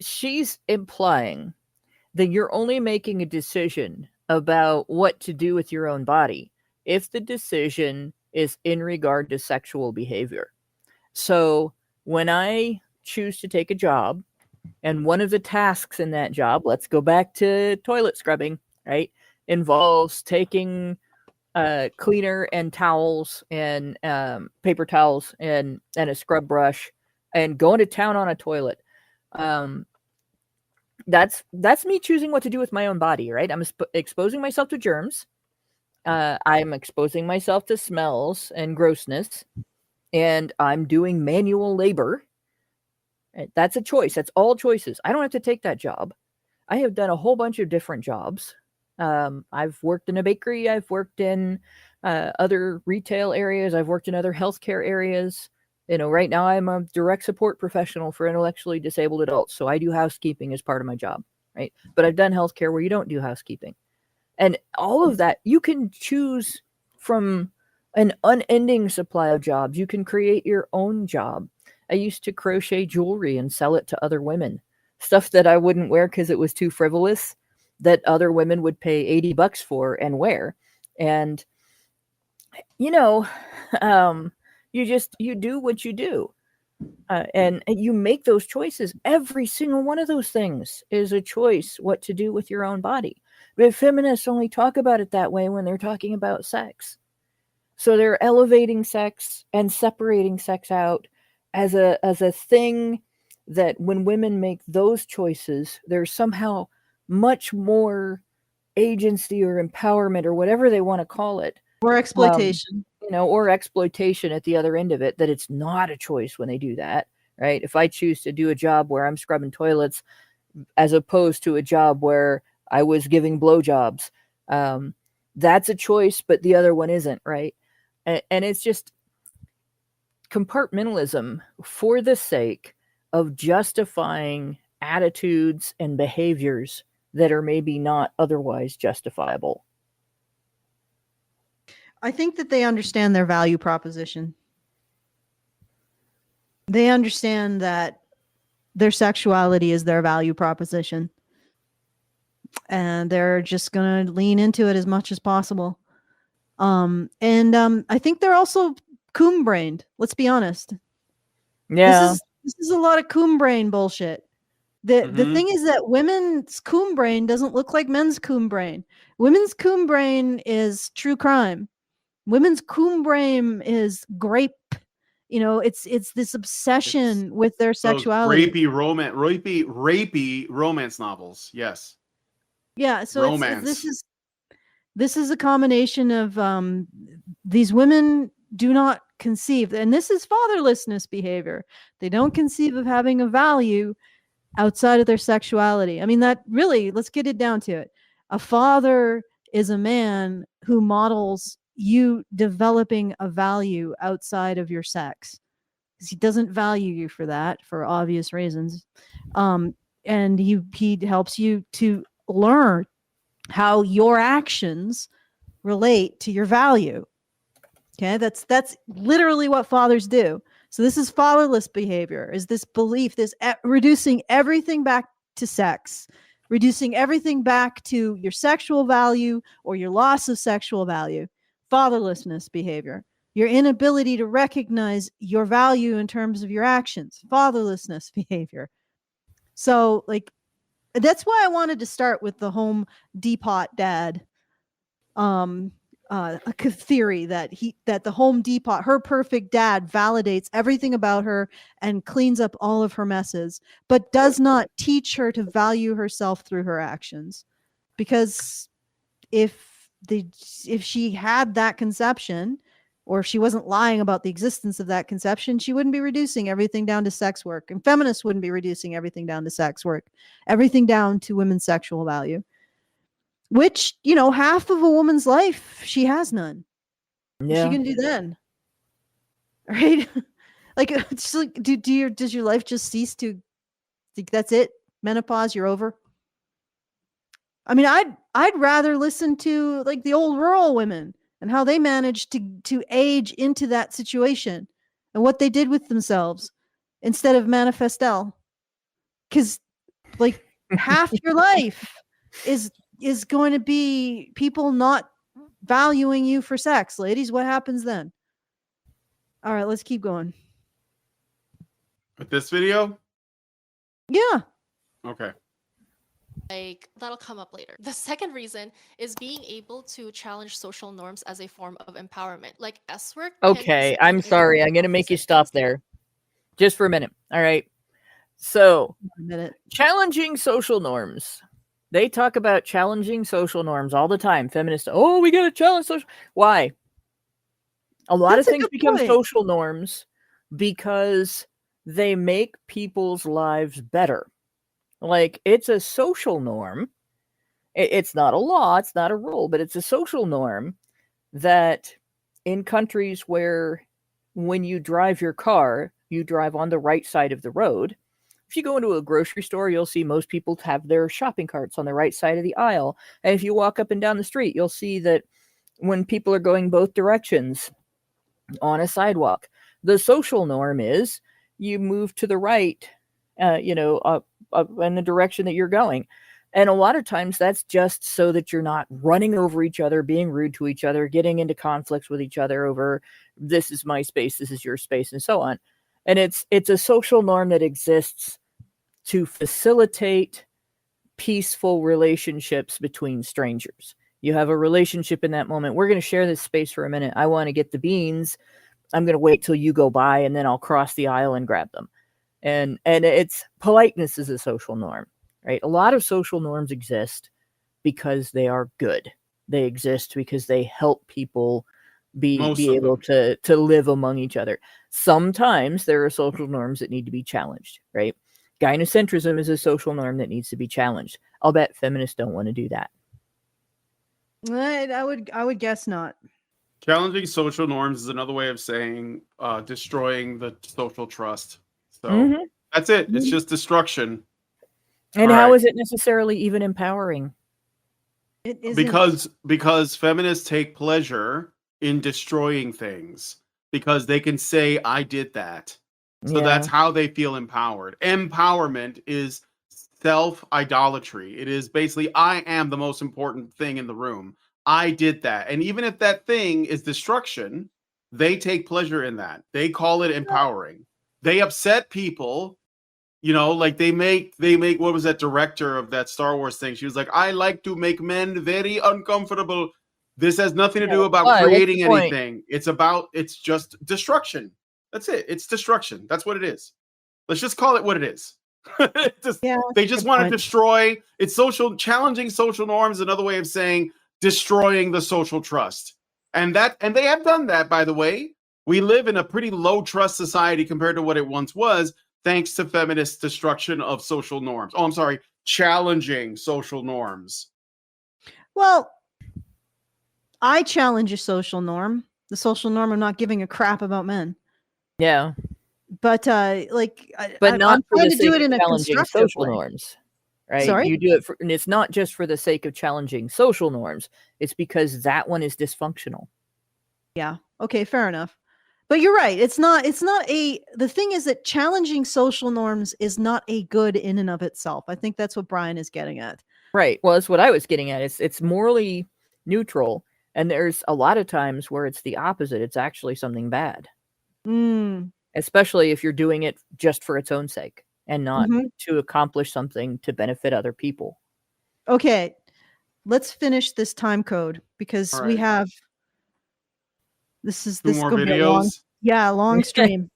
she's implying that you're only making a decision about what to do with your own body if the decision is in regard to sexual behavior. So when I choose to take a job, and one of the tasks in that job, let's go back to toilet scrubbing, right, involves taking cleaner and towels and paper towels and a scrub brush and going to town on a toilet. That's me choosing what to do with my own body, right? I'm exposing myself to germs. I'm exposing myself to smells and grossness, and I'm doing manual labor. That's a choice. That's all choices. I don't have to take that job. I have done a whole bunch of different jobs. I've worked in a bakery. I've worked in other retail areas. I've worked in other healthcare areas. Right now I'm a direct support professional for intellectually disabled adults. So I do housekeeping as part of my job, right? But I've done healthcare where you don't do housekeeping. And all of that, you can choose from an unending supply of jobs. You can create your own job. I used to crochet jewelry and sell it to other women. Stuff that I wouldn't wear because it was too frivolous, that other women would pay $80 for and wear. And, you do what you do. And you make those choices. Every single one of those things is a choice what to do with your own body. But feminists only talk about it that way when they're talking about sex. So they're elevating sex and separating sex out as a thing that when women make those choices, there's somehow much more agency or empowerment or whatever they want to call it. Or exploitation. Or exploitation at the other end of it, that it's not a choice when they do that, right? If I choose to do a job where I'm scrubbing toilets as opposed to a job where I was giving blowjobs, that's a choice, but the other one isn't, right? And it's just compartmentalism for the sake of justifying attitudes and behaviors that are maybe not otherwise justifiable. I think that they understand their value proposition. They understand that their sexuality is their value proposition. And they're just going to lean into it as much as possible. I think they're also coon-brained. Let's be honest. Yeah. This is a lot of coon-brain bullshit. The thing is that women's coon brain doesn't look like men's coon brain. Women's coon brain is true crime. Women's coon brain is grape. It's this obsession with their sexuality. Rapey romance novels. Yes. Yeah. So this is a combination of these women do not conceive, and this is fatherlessness behavior. They don't conceive of having a value. outside of their sexuality. I mean, that really, let's get it down to it. A father is a man who models you developing a value outside of your sex, because he doesn't value you for that, for obvious reasons. And he helps you to learn how your actions relate to your value. Okay, that's literally what fathers do. So this is fatherless behavior, is this belief, this reducing everything back to sex, reducing everything back to your sexual value or your loss of sexual value. Fatherlessness behavior, your inability to recognize your value in terms of your actions. Fatherlessness behavior. So, like, that's why I wanted to start with the Home Depot dad theory, that the Home Depot, her perfect dad, validates everything about her and cleans up all of her messes, but does not teach her to value herself through her actions. Because if she had that conception, or if she wasn't lying about the existence of that conception, she wouldn't be reducing everything down to sex work, and feminists wouldn't be reducing everything down to sex work, everything down to women's sexual value. Which, half of a woman's life, she has none. What's she Yeah. gonna do then? Right? Like, it's like, does your life just cease to, like, that's it? Menopause, you're over? I mean, I'd rather listen to, like, the old rural women and how they managed to age into that situation and what they did with themselves instead of Manifestelle. Because, like, half your life is going to be people not valuing you for sex. Ladies, what happens then? All right, let's keep going. With this video? Yeah. Okay. Like, that'll come up later. The second reason is being able to challenge social norms as a form of empowerment. Like, S work. Okay, I'm sorry. I'm going to make you stop there just for a minute. All right. So, challenging social norms. They talk about challenging social norms all the time. Feminists, we got to challenge social. Why? A lot of things become social norms because they make people's lives better. Like, it's a social norm. It's not a law, it's not a rule, but it's a social norm that in countries where when you drive your car, you drive on the right side of the road. If you go into a grocery store, you'll see most people have their shopping carts on the right side of the aisle. And if you walk up and down the street, you'll see that when people are going both directions on a sidewalk, the social norm is you move to the right, up in the direction that you're going. And a lot of times that's just so that you're not running over each other, being rude to each other, getting into conflicts with each other over this is my space, this is your space, and so on. And it's a social norm that exists to facilitate peaceful relationships between strangers. You have a relationship in that moment. We're going to share this space for a minute. I want to get the beans. I'm going to wait till you go by, and then I'll cross the aisle and grab them. And it's politeness is a social norm, right? A lot of social norms exist because they are good. They exist because they help people be able to live among each other. Sometimes there are social norms that need to be challenged, right? Gynocentrism is a social norm that needs to be challenged. I'll bet feminists don't want to do that. I would guess not. Challenging social norms is another way of saying destroying the social trust. So that's it. It's just destruction. And how is it necessarily even empowering? It isn't. Because feminists take pleasure in destroying things because they can say, I did that. So that's how they feel empowered. Empowerment is self-idolatry. It is basically, I am the most important thing in the room. I did that. And even if that thing is destruction, they take pleasure in that. They call it empowering. They upset people, like they make, what was that director of that Star Wars thing? She was like, I like to make men very uncomfortable. This has nothing to do about creating anything. It's just destruction. That's it. It's destruction. That's what it is. Let's just call it what it is. They just want to destroy. It's challenging social norms. Another way of saying destroying the social trust. And they have done that, by the way. We live in a pretty low trust society compared to what it once was. thanks to feminist destruction of social norms. Oh, I'm sorry, challenging social norms. Well, I challenge a social norm. The social norm of not giving a crap about men. Yeah, But but not I'm for trying the to do sake it of in a challenging constructive social way. norms, right? Sorry? You do it for, and it's not just for the sake of challenging social norms. It's because that one is dysfunctional. Yeah. Okay, fair enough. But you're right. It's not the thing is that challenging social norms is not a good in and of itself. I think that's what Brian is getting at. Right. Well, that's what I was getting at. It's morally neutral, and there's a lot of times where it's the opposite. It's actually something bad, especially if you're doing it just for its own sake and not to accomplish something to benefit other people. Okay. Let's finish this time code because All we right. have this is Two more going to be a long videos. long stream.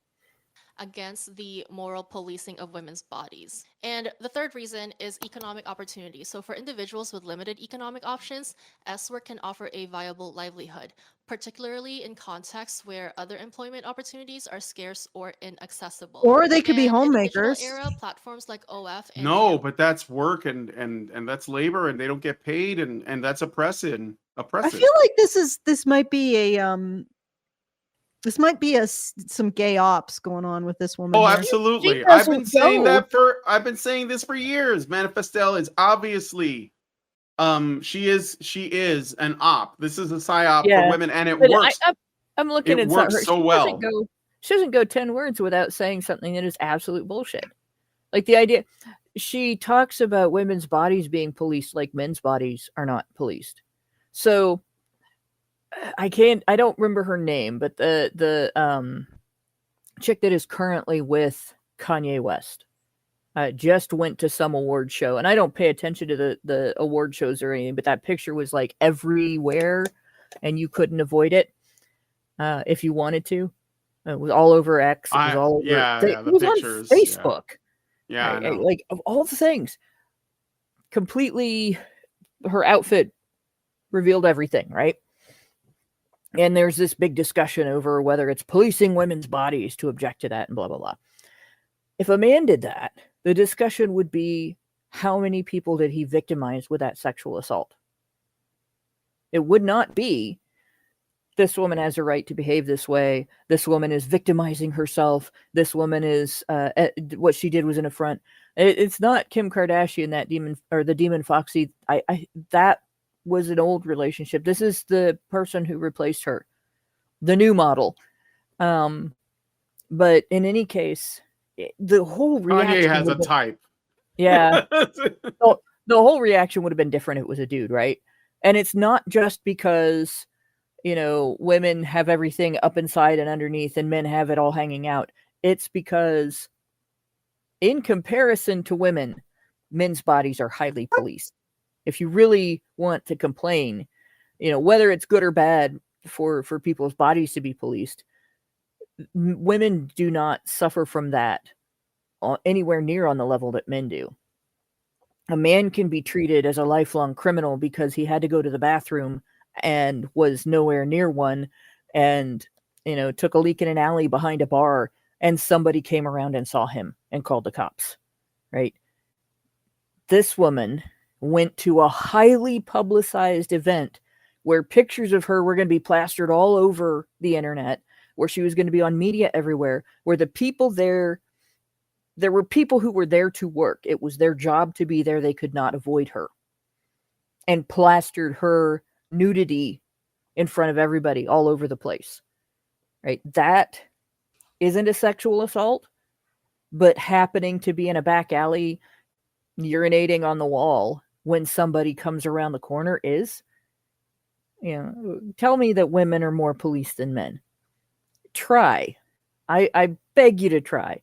Against the moral policing of women's bodies. And the third reason is economic opportunity. So for individuals with limited economic options, S-work can offer a viable livelihood, particularly in contexts where other employment opportunities are scarce or inaccessible. Or they could be And in the homemakers. digital era, platforms like OF and No, but that's work and that's labor, and they don't get paid, and that's oppressive. I feel like this might be some gay ops going on with this woman. Oh, here. absolutely. She I've been doesn't saying go. I've been saying this for years. Manifestelle is obviously she is an op. This is a psyop for women, and it But works. I'm looking It at works her. so well. She doesn't go 10 words without saying something that is absolute bullshit. Like the idea, she talks about women's bodies being policed like men's bodies are not policed. So I don't remember her name, but the chick that is currently with Kanye West just went to some award show, and I don't pay attention to the award shows or anything, but that picture was like everywhere, and you couldn't avoid it if you wanted to. It was all over X. It was all over. The it was pictures. on Facebook. Yeah, I know. Like of all the things, completely, her outfit revealed everything, right? And there's this big discussion over whether it's policing women's bodies to object to that and blah, blah, blah. If a man did that, the discussion would be how many people did he victimize with that sexual assault? It would not be this woman has a right to behave this way. This woman is victimizing herself. This woman is what she did was an affront. It's not Kim Kardashian, that demon or the demon Foxy. That was an old relationship. This is the person who replaced her, the new model. But in any case, the whole reaction Kanye has a type. Yeah. The whole reaction would have been different if it was a dude, right? And it's not just because, women have everything up inside and underneath and men have it all hanging out. It's because in comparison to women, men's bodies are highly policed. If you really want to complain, whether it's good or bad for people's bodies to be policed, women do not suffer from that anywhere near on the level that men do. A man can be treated as a lifelong criminal because he had to go to the bathroom and was nowhere near one and, took a leak in an alley behind a bar and somebody came around and saw him and called the cops, right? This woman went to a highly publicized event where pictures of her were going to be plastered all over the internet, where she was going to be on media everywhere, where the people there were people who were there to work. It was their job to be there. They could not avoid her. And plastered her nudity in front of everybody all over the place. Right? That isn't a sexual assault, but happening to be in a back alley urinating on the wall when somebody comes around the corner is. Tell me that women are more policed than men. Try. I beg you to try.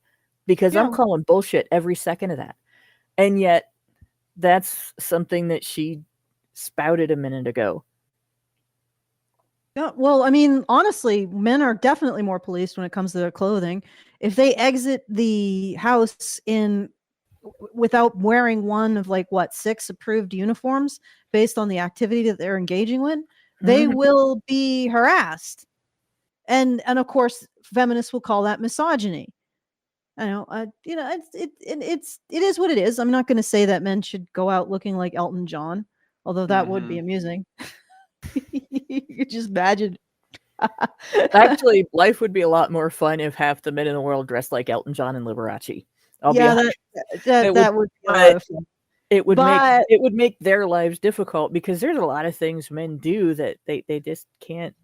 Because I'm calling bullshit every second of that. And yet, that's something that she spouted a minute ago. Yeah, well, I mean, honestly, men are definitely more policed when it comes to their clothing. If they exit the house without wearing one of 6 approved uniforms based on the activity that they're engaging with, they will be harassed. And of course, feminists will call that misogyny. I know, it is what it is. I'm not going to say that men should go out looking like Elton John, although that would be amusing. You could just imagine. Actually, life would be a lot more fun if half the men in the world dressed like Elton John and Liberace. That would be a lot of fun. It would make their lives difficult because there's a lot of things men do that they just can't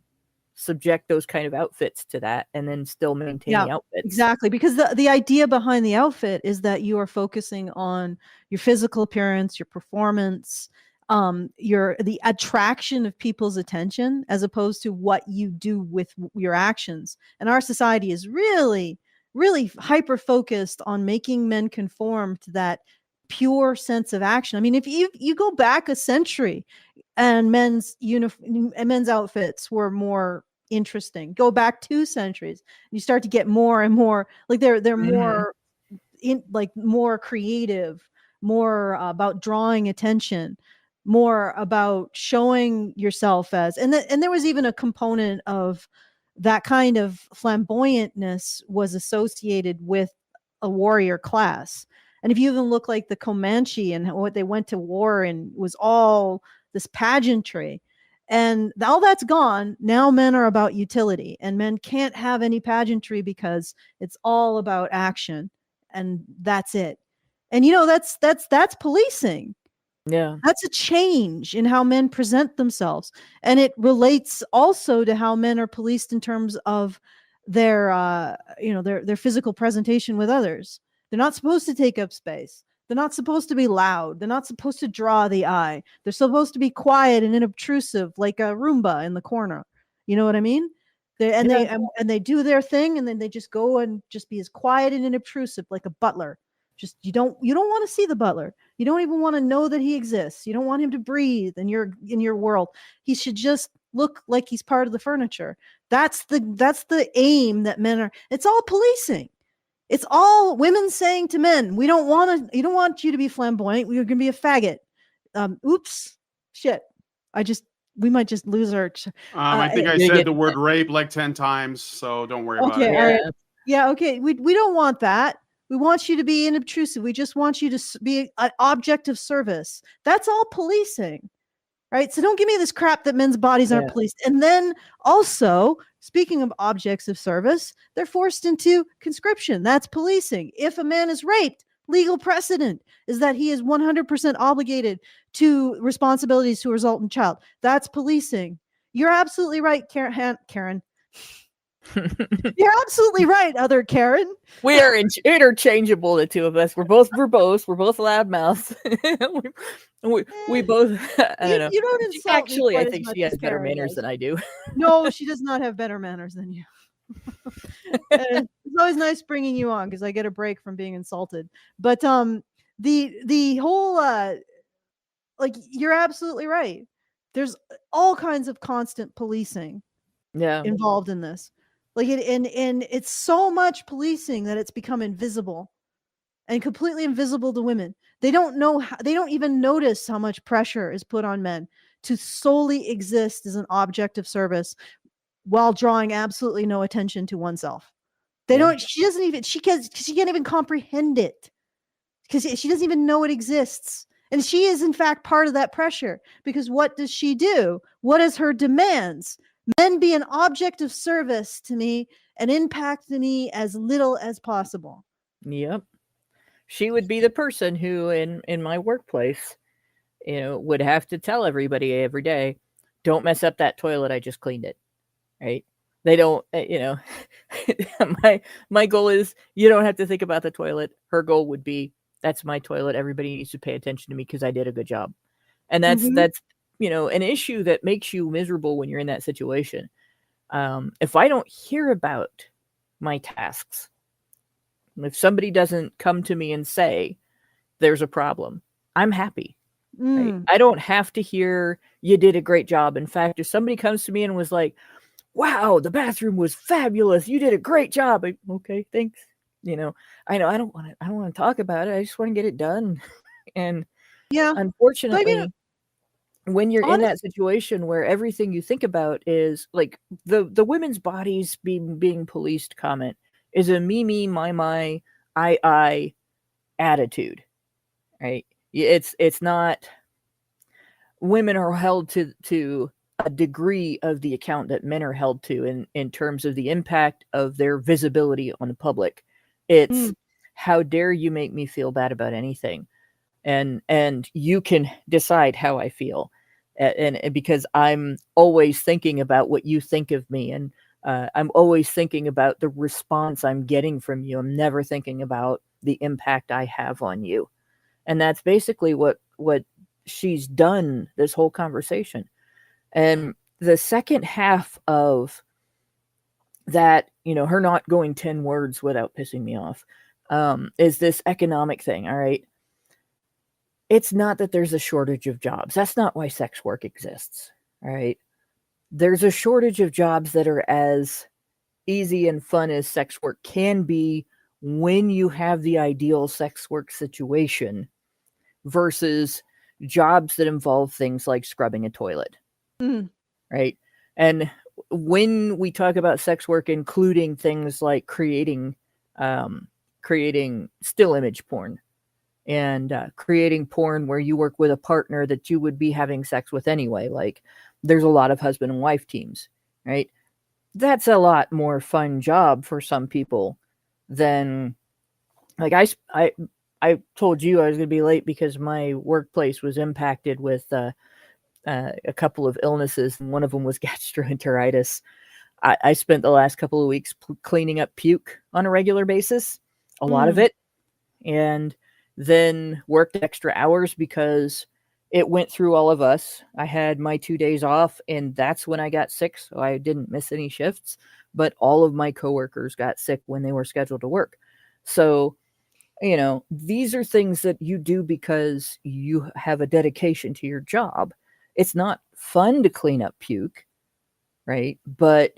subject those kind of outfits to that and then still maintain the outfits. Exactly, because the idea behind the outfit is that you are focusing on your physical appearance, your performance, the attraction of people's attention, as opposed to what you do with your actions. And our society is really, really hyper focused on making men conform to that pure sense of action. I mean, if you go back a century and men's outfits were more interesting. Go back 2 centuries, you start to get more and more like they're more more creative, more about drawing attention, more about showing yourself as, and there was even a component of that kind of flamboyantness was associated with a warrior class. And if you even look like the Comanche and what they went to war in, was all this pageantry. And all that's gone. Now men are about utility, and men can't have any pageantry because it's all about action, and that's it. And that's policing. Yeah. That's a change in how men present themselves. And it relates also to how men are policed in terms of their their physical presentation with others. They're not supposed to take up space. They're not supposed to be loud. They're not supposed to draw the eye. They're supposed to be quiet and unobtrusive, like a Roomba in the corner. You know what I mean? They do their thing, and then they just go and just be as quiet and unobtrusive, like a butler. Just you don't want to see the butler. You don't even want to know that he exists. You don't want him to breathe in your world. He should just look like he's part of the furniture. That's the aim that men are. It's all policing. It's all women saying to men, you don't want you to be flamboyant. We're going to be a faggot. Oops, shit. We might just lose our. I think I said the word rape like 10 times, so don't worry about it. All right. Yeah. Okay. We don't want that. We want you to be inobtrusive. We just want you to be an object of service. That's all policing. Right. So don't give me this crap that men's bodies aren't policed. And then also, speaking of objects of service, they're forced into conscription. That's policing. If a man is raped, legal precedent is that he is 100% obligated to responsibilities to result in child. That's policing. You're absolutely right, Karen. You're absolutely right, other Karen. We are interchangeable, the two of us. We're both verbose. We're both loudmouths. we both. I don't know. You don't insult Actually, me I think she has better manners than I do. No, she does not have better manners than you. It's always nice bringing you on because I get a break from being insulted. But the whole you're absolutely right. There's all kinds of constant policing involved in this. And it's so much policing that it's become invisible and completely invisible to women. They don't know they don't even notice how much pressure is put on men to solely exist as an object of service while drawing absolutely no attention to oneself. She can't even comprehend it because she doesn't even know it exists. And she is in fact part of that pressure, because what does she do? What is her demands? Men be an object of service to me and impact me as little as possible. Yep. She would be the person who in my workplace, would have to tell everybody every day, don't mess up that toilet. I just cleaned it. Right. They don't, my goal is you don't have to think about the toilet. Her goal would be, that's my toilet. Everybody needs to pay attention to me because I did a good job. And that's an issue that makes you miserable when you're in that situation. If I don't hear about my tasks, if somebody doesn't come to me and say there's a problem, I'm happy. Right? I don't have to hear you did a great job. In fact, if somebody comes to me and was like, wow, the bathroom was fabulous, you did a great job. Okay, thanks. I know I don't want to talk about it. I just want to get it done. And unfortunately, when you're in that situation where everything you think about is like the women's bodies being policed comment is a me, my, I attitude, right? It's not, women are held to a degree of the account that men are held to in terms of the impact of their visibility on the public. It's how dare you make me feel bad about anything, and you can decide how I feel, and because I'm always thinking about what you think of me, and I'm always thinking about the response I'm getting from you. I'm never thinking about the impact I have on you. And that's basically what she's done this whole conversation. And the second half of that, her not going 10 words without pissing me off, is this economic thing. All right. It's not that there's a shortage of jobs. That's not why sex work exists. All right. There's a shortage of jobs that are as easy and fun as sex work can be when you have the ideal sex work situation versus jobs that involve things like scrubbing a toilet. Right. And when we talk about sex work, including things like creating still image porn and creating porn where you work with a partner that you would be having sex with anyway, like there's a lot of husband and wife teams, right? That's a lot more fun job for some people than, like, I told you I was going to be late because my workplace was impacted with a couple of illnesses, and one of them was gastroenteritis. I spent the last couple of weeks cleaning up puke on a regular basis, a lot of it, and then worked extra hours because it went through all of us. I had my 2 days off, and that's when I got sick, so I didn't miss any shifts, but all of my coworkers got sick when they were scheduled to work. So, these are things that you do because you have a dedication to your job. It's not fun to clean up puke, right? But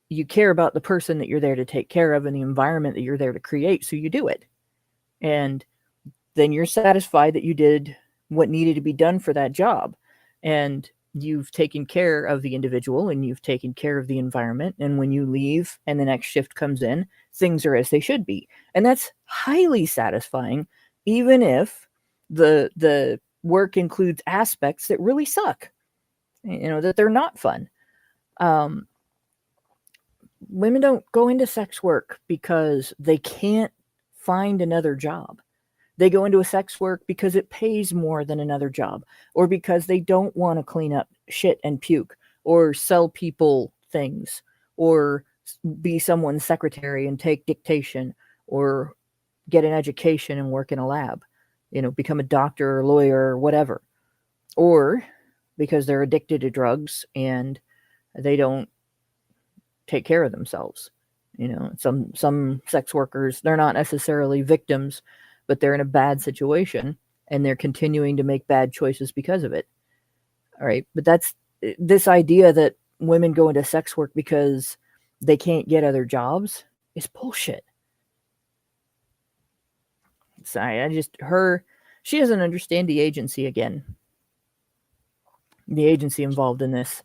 you care about the person that you're there to take care of and the environment that you're there to create, so you do it. And then you're satisfied that you did what needed to be done for that job. And you've taken care of the individual and you've taken care of the environment. And when you leave and the next shift comes in, things are as they should be. And that's highly satisfying, even if the work includes aspects that really suck, that they're not fun. Women don't go into sex work because they can't find another job. They go into a sex work because it pays more than another job, or because they don't want to clean up shit and puke, or sell people things, or be someone's secretary and take dictation, or get an education and work in a lab, become a doctor or lawyer or whatever, or because they're addicted to drugs and they don't take care of themselves. Some sex workers, they're not necessarily victims, but they're in a bad situation and they're continuing to make bad choices because of it. All right. But that's this idea that women go into sex work because they can't get other jobs is bullshit. Sorry, she doesn't understand the agency again. The agency involved in this.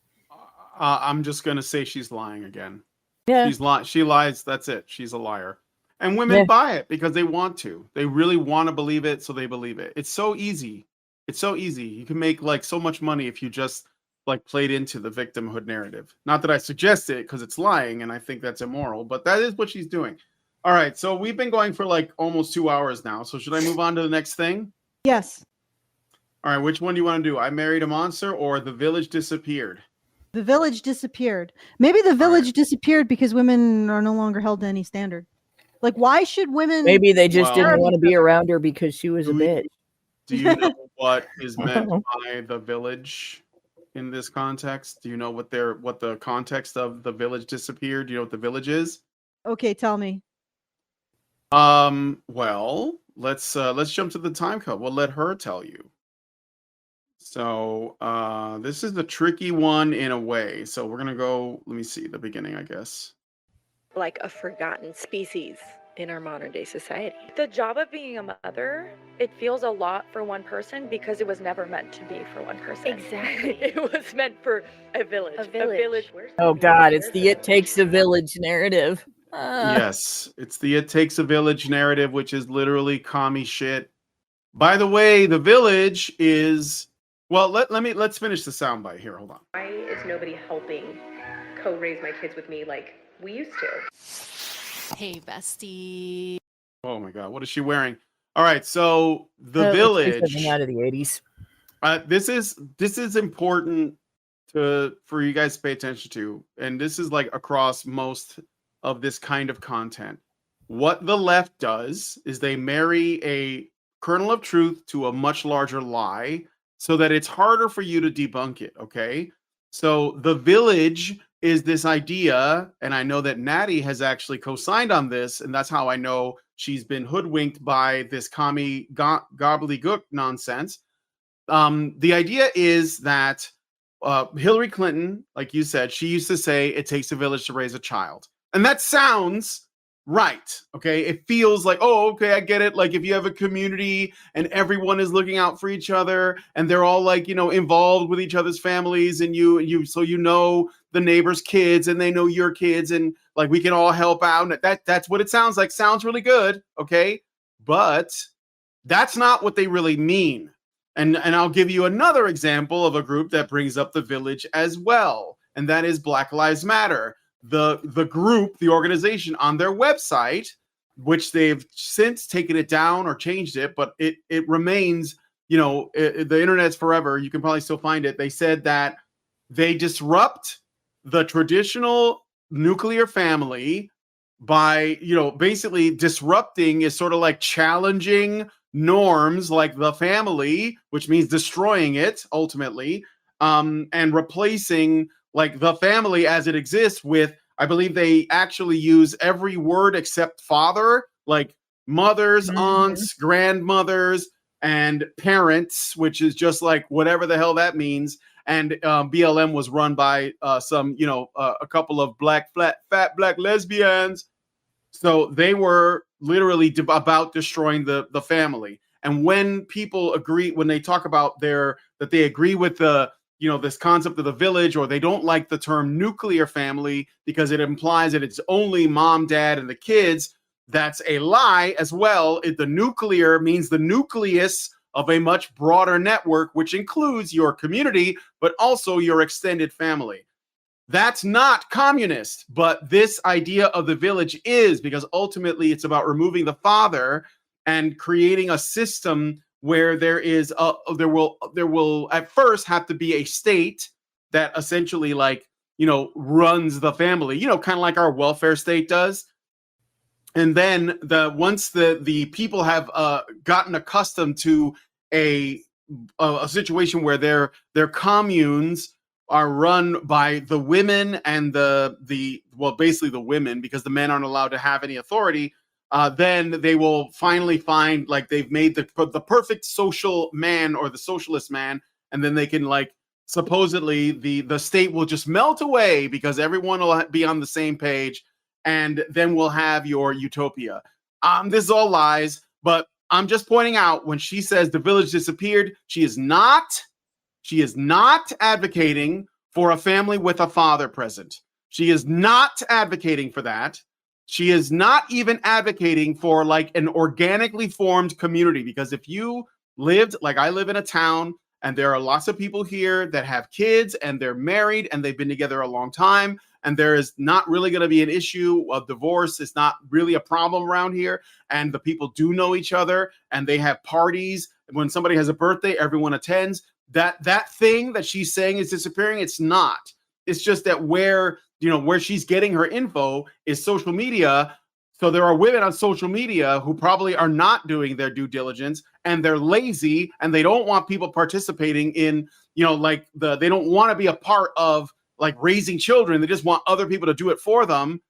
I'm just going to say she's lying again. Yeah. She lies. That's it. She's a liar. And women buy it because they want to. They really want to believe it, so they believe it. It's so easy. It's so easy. You can make so much money if you just played into the victimhood narrative. Not that I suggest it, because it's lying and I think that's immoral, but that is what she's doing. All right, so we've been going for almost 2 hours now. So should I move on to the next thing? Yes. All right, which one do you want to do? I Married a Monster or The Village Disappeared? The Village disappeared. Maybe the Village disappeared because women are no longer held to any standard. Why should women? Maybe they just didn't want to be around her because she was a bitch. Do you know what is meant by the village in this context? Do you know what the context of The Village Disappeared? Do you know what the village is? Okay, tell me. Well, let's jump to the time code. We'll let her tell you. So, this is the tricky one in a way. So we're gonna go. Let me see the beginning, I guess. Like a forgotten species in our modern day society. The job of being a mother, it feels a lot for one person because it was never meant to be for one person. Exactly. It was meant for a village. A village. Oh God, it's the "it takes a village" narrative. Yes, it's the "it takes a village" narrative, which is literally commie shit. By the way, the village is well. Let's finish the soundbite here. Hold on. Why is nobody helping co-raise my kids with me like we used to? Hey, bestie. Oh my god, what is she wearing? All right, so the Let's say village. something out of the 80s. This is important for you guys to pay attention to, and this is like across most of this kind of content. What the left does is they marry a kernel of truth to a much larger lie so that it's harder for you to debunk it, okay? So the village is this idea, and I know that Natty has actually co-signed on this, and that's how I know she's been hoodwinked by this commie gobbledygook nonsense. The idea is that Hillary Clinton, like you said, she used to say it takes a village to raise a child. And that sounds right. Okay. It feels like, oh, okay, I get it. Like if you have a community and everyone is looking out for each other and they're all like, involved with each other's families and so the neighbors' kids and they know your kids and like we can all help out. That's what it sounds like. Sounds really good. Okay. But that's not what they really mean. And I'll give you another example of a group that brings up the village as well. And that is Black Lives Matter. The group, the organization on their website, which they've since taken it down or changed it, but it remains, the internet's forever. You can probably still find it. They said that they disrupt the traditional nuclear family by, basically disrupting is sort of like challenging norms like the family, which means destroying it ultimately, and replacing like the family as it exists with, I believe they actually use every word except father, like mothers, aunts, grandmothers, and parents, which is just like whatever the hell that means. And BLM was run by a couple of fat black lesbians. So they were literally about destroying the family. And when people agree, when they talk about that they agree with this concept of the village, or they don't like the term nuclear family because it implies that it's only mom, dad, and the kids, that's a lie as well. The nuclear means the nucleus of a much broader network, which includes your community, but also your extended family. That's not communist, but this idea of the village is, because ultimately it's about removing the father and creating a system where there will at first have to be a state that essentially runs the family, kind of like our welfare state does. And then once the people have gotten accustomed to a situation where their communes are run by the women and basically the women, because the men aren't allowed to have any authority, then they will finally find like they've made the perfect social man or the socialist man, and then they can supposedly the state will just melt away because everyone will be on the same page, and then we'll have your utopia. This is all lies, but I'm just pointing out, when she says the village disappeared, she is not advocating for a family with a father present. She is not advocating for that. She is not even advocating for an organically formed community, because if you lived like I live in a town and there are lots of people here that have kids and they're married and they've been together a long time, and there is not really going to be an issue of divorce. It's not really a problem around here. And the people do know each other and they have parties. When somebody has a birthday, everyone attends. That thing that she's saying is disappearing. It's not. It's just that where she's getting her info is social media. So there are women on social media who probably are not doing their due diligence, and they're lazy, and they don't want people participating in, they don't want to be a part of raising children. They just want other people to do it for them.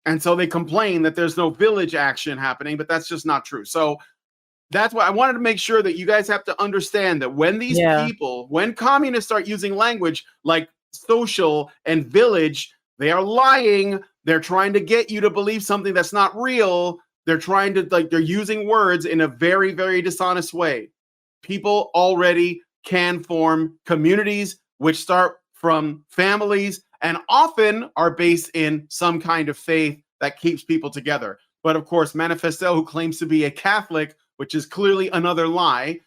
And so they complain that there's no village action happening, but that's just not true. So that's why I wanted to make sure that you guys have to understand that when these people, when communists start using language like social and village, they are lying. They're trying to get you to believe something that's not real. They're trying to they're using words in a very, very dishonest way. People already can form communities which start from families and often are based in some kind of faith that keeps people together. But of course, Manifestelle, who claims to be a Catholic, which is clearly another lie,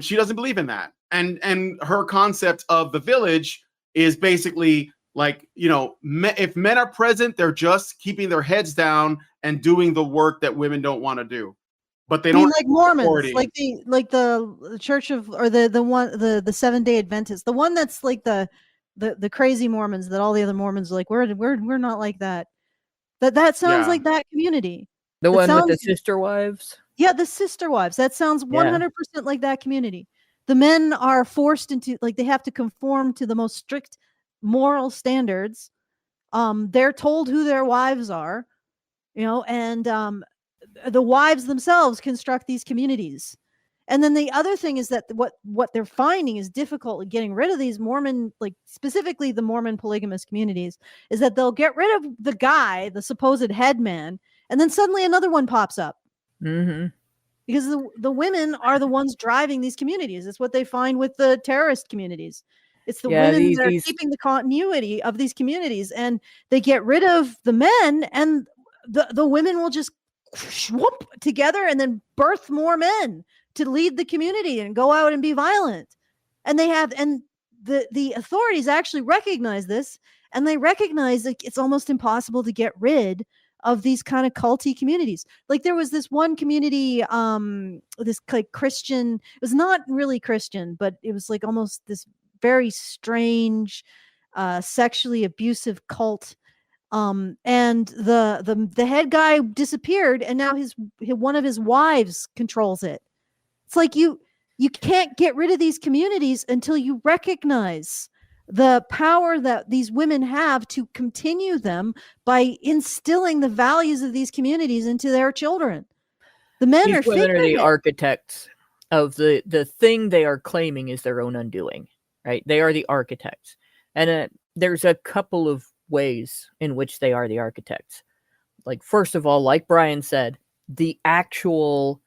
she doesn't believe in that. And her concept of the village is basically like, you know, if men are present, they're just keeping their heads down and doing the work that women don't want to do. But they I mean, don't like Mormons, authority. like the Church of, or the 7-day Adventists, the one that's like the crazy Mormons that all the other Mormons are like, we're not like that. That sounds Yeah. like that community. The It one with the sounds- sister wives. Yeah, the sister wives. That sounds 100% like that community. The men are forced into, like, they have to conform to the most strict moral standards. They're told who their wives are, you know, and the wives themselves construct these communities. And then the other thing is that what they're finding is difficult getting rid of these Mormon, like specifically the Mormon polygamous communities, is that they'll get rid of the guy, the supposed head man, and then suddenly another one pops up. Mm-hmm. Because the women are the ones driving these communities. It's what they find with the terrorist communianities. It's the women that are keeping the continuity of these communities, and they get rid of the men, and the women will just whoop together and then birth more men to lead the community and go out and be violent. And the authorities actually recognize this, and they recognize that it's almost impossible to get rid of these kind of culty communities. Like there was this one community, this like Christian, it was not really Christian, but it was like almost this very strange, sexually abusive cult. And the head guy disappeared, and now one of his wives controls it. It's like you can't get rid of these communities until you recognize the power that these women have to continue them by instilling the values of these communities into their children. The men These are women are the figuring it. architects of the thing they are claiming is their own undoing, right? They are the architects. And there's a couple of ways in which they are the architects. Like, first of all, like Brian said, the actual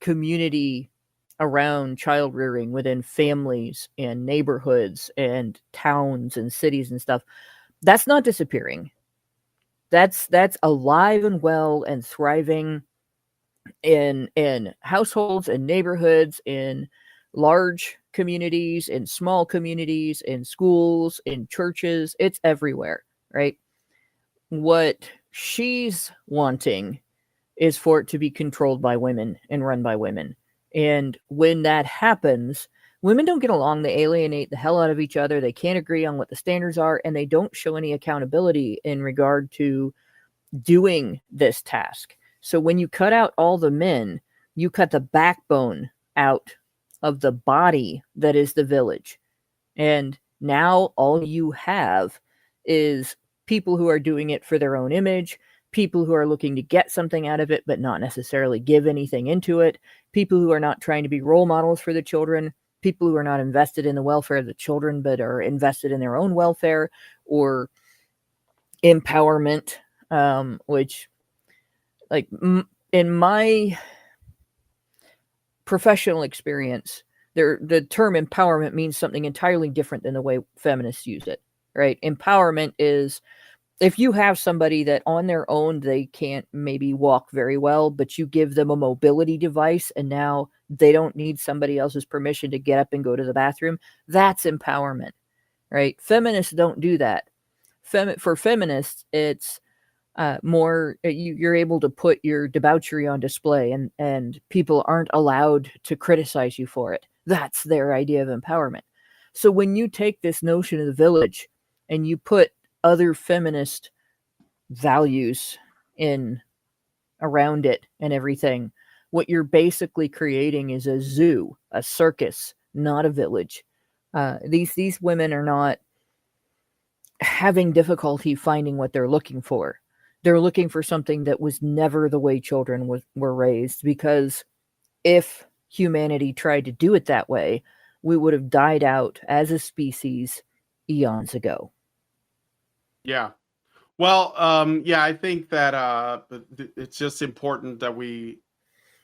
community around child rearing within families and neighborhoods and towns and cities and stuff, that's not disappearing. That's alive and well and thriving in households and neighborhoods, in large communities, in small communities, in schools, in churches. It's everywhere, right? What she's wanting is for it to be controlled by women and run by women. And when that happens, women don't get along. They alienate the hell out of each other. They can't agree on what the standards are, and they don't show any accountability in regard to doing this task. So when you cut out all the men, you cut the backbone out of the body that is the village. And now all you have is people who are doing it for their own image, people who are looking to get something out of it but not necessarily give anything into it, people who are not trying to be role models for the children, people who are not invested in the welfare of the children but are invested in their own welfare or empowerment, which, like, in my professional experience, the term empowerment means something entirely different than the way feminists use it, right? Empowerment is if you have somebody that on their own, they can't maybe walk very well, but you give them a mobility device and now they don't need somebody else's permission to get up and go to the bathroom. That's empowerment, right? Feminists don't do that. For feminists, it's more you're able to put your debauchery on display and people aren't allowed to criticize you for it. That's their idea of empowerment. So when you take this notion of the village and you put other feminist values in around it and everything, what you're basically creating is a zoo, a circus, not a village. These women are not having difficulty finding what they're looking for. They're looking for something that was never the way children were raised, because if humanity tried to do it that way, we would have died out as a species eons ago. Yeah. Well, yeah, I think that it's just important that we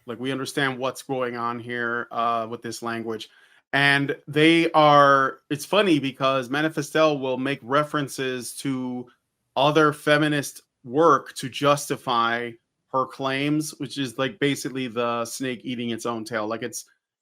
understand what's going on here with this language. And it's funny because Manifestelle will make references to other feminist work to justify her claims, which is like basically the snake eating its own tail. Like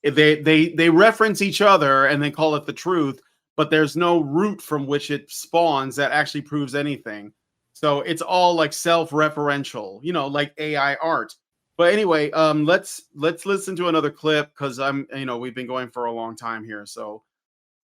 they reference each other and they call it the truth, but there's no root from which it spawns that actually proves anything. So it's all like self-referential, like AI art. But anyway, let's listen to another clip because we've been going for a long time here. So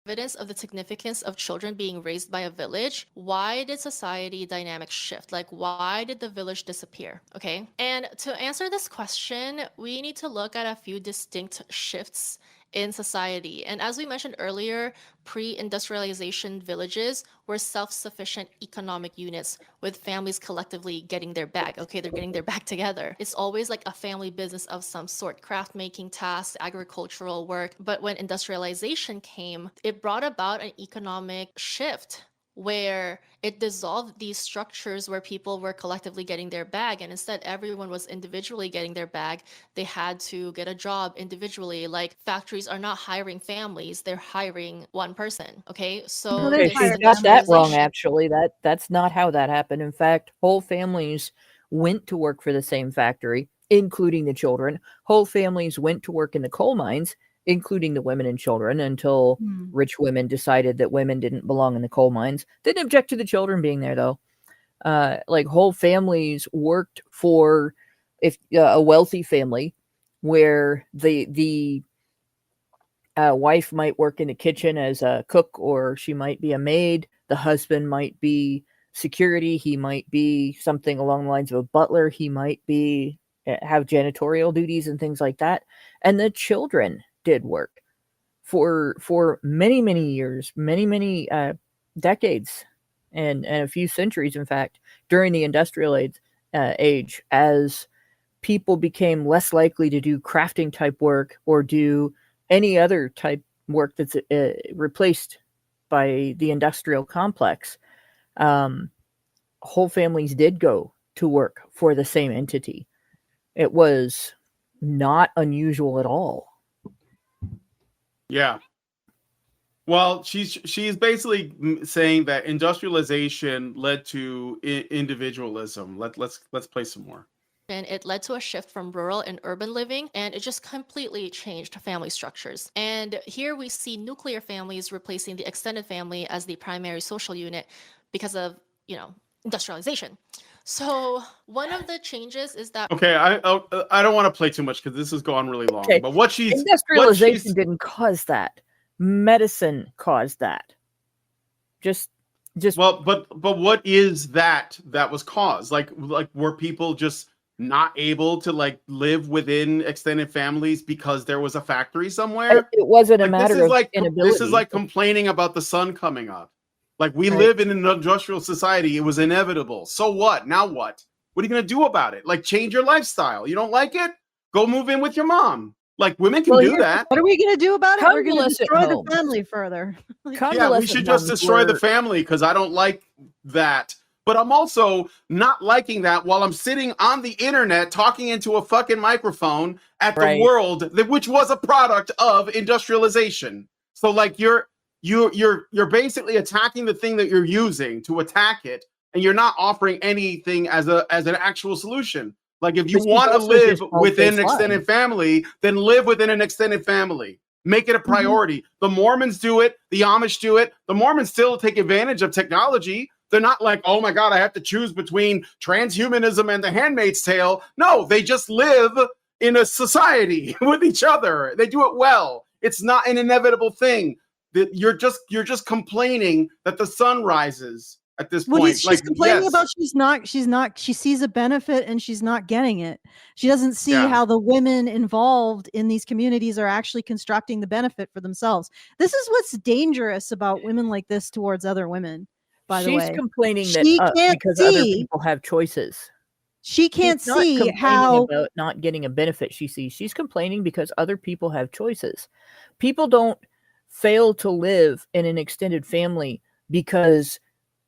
evidence of the significance of children being raised by a village. Why did society dynamics shift? Like, why did the village disappear? Okay. And to answer this question, we need to look at a few distinct shifts in society. And as we mentioned earlier, pre-industrialization villages were self-sufficient economic units with families collectively getting their bag. Okay, they're getting their bag together. It's always like a family business of some sort, craft making tasks, agricultural work. But when industrialization came, it brought about an economic shift where it dissolved these structures where people were collectively getting their bag, and instead everyone was individually getting their bag. They had to get a job individually. Like, factories are not hiring families, they're hiring one person. Okay, so Well, they Okay, hire she's got that wrong. industrialization- Actually, that's not how that happened. In fact, whole families went to work for the same factory, including the children. Whole families went to work in the coal mines, including the women and children, until rich women decided that women didn't belong in the coal mines. Didn't object to the children being there, though. Like, whole families worked for a wealthy family where the wife might work in the kitchen as a cook, or she might be a maid. The husband might be security. He might be something along the lines of a butler. He might be have janitorial duties and things like that. And the children did work for many years, many decades, and a few centuries, in fact, during the industrial age, as people became less likely to do crafting type work or do any other type work that's replaced by the industrial complex. Whole families did go to work for the same entity. It was not unusual at all. yeah. Well, she's basically saying that industrialization led to individualism. Let's play some more. And it led to a shift from rural and urban living, and it just completely changed family structures. And here we see nuclear families replacing the extended family as the primary social unit because of, industrialization. So one of the changes is that Okay, I don't want to play too much because this has gone really long. Okay. But what Industrialization didn't cause that. Medicine caused that. Just well, but what is that was caused? Like were people just not able to like live within extended families because there was a factory somewhere? it wasn't a Like, matter of inability. This is like complaining about the sun coming up. Like, we Right. live in an industrial society. It was inevitable. So what? Now what? What are you going to do about it? Like, change your lifestyle. You don't like it? Go move in with your mom. Like, women can do that. What are we going to do about it? We're going to Convalescent destroy the homes. family further. Yeah, we Convalescent should just homes destroy the were- family because I don't like that. But I'm also not liking that while I'm sitting on the internet talking into a fucking microphone at the Right. world, which was a product of industrialization. So like you're basically attacking the thing that you're using to attack it, and you're not offering anything as an actual solution. Like, if you But she's want to also live just called within an baseline. extended family, then live within an extended family. Make it a priority. The Mormons do it. The Amish do it. The Mormons still take advantage of technology. They're not like, oh my God, I have to choose between transhumanism and the Handmaid's Tale. No, they just live in a society with each other. They do it well. It's not an inevitable thing. That you're just complaining that the sun rises at this Well, point. she's complaining about she sees a benefit and she's not getting it. She doesn't see Yeah. how the women involved in these communities are actually constructing the benefit for themselves. This is what's dangerous about women like this towards other women, by the way. She's complaining She that can't because other see- people have choices. She can't She's not see complaining how about not getting a benefit she sees. She's complaining because other people have choices. People don't fail to live in an extended family because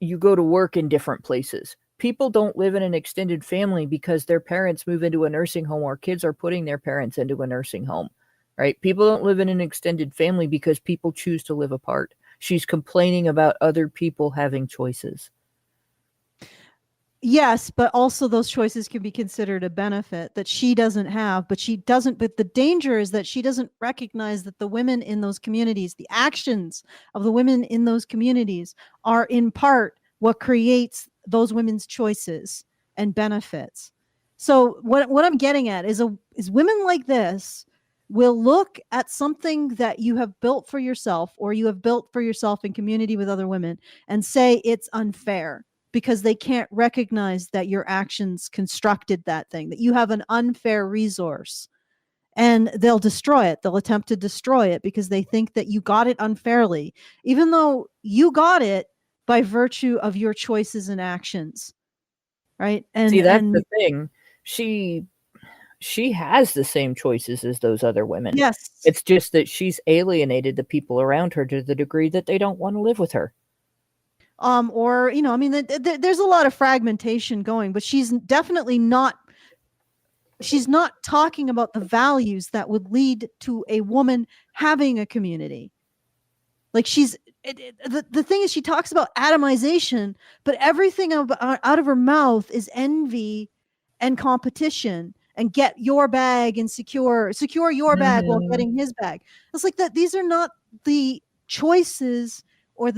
you go to work in different places. People don't live in an extended family because their parents move into a nursing home or kids are putting their parents into a nursing home, right? People don't live in an extended family because people choose to live apart. She's complaining about other people having choices. Yes, but also those choices can be considered a benefit that she doesn't have, but the danger is that she doesn't recognize that the women in those communities, the actions of the women in those communities are in part what creates those women's choices and benefits. So what I'm getting at is women like this will look at something that you have built for yourself or you have built for yourself in community with other women and say it's unfair, because they can't recognize that your actions constructed that thing, that you have an unfair resource, and they'll destroy it. They'll attempt to destroy it because they think that you got it unfairly, even though you got it by virtue of your choices and actions. Right. See, that's the thing. She has the same choices as those other women. Yes. It's just that she's alienated the people around her to the degree that they don't want to live with her. Or, I mean, there's a lot of fragmentation going, but she's definitely not talking about the values that would lead to a woman having a community. Like the thing is, she talks about atomization, but everything out of her mouth is envy and competition and get your bag and secure your bag while getting his bag. It's like that. These are not the choices or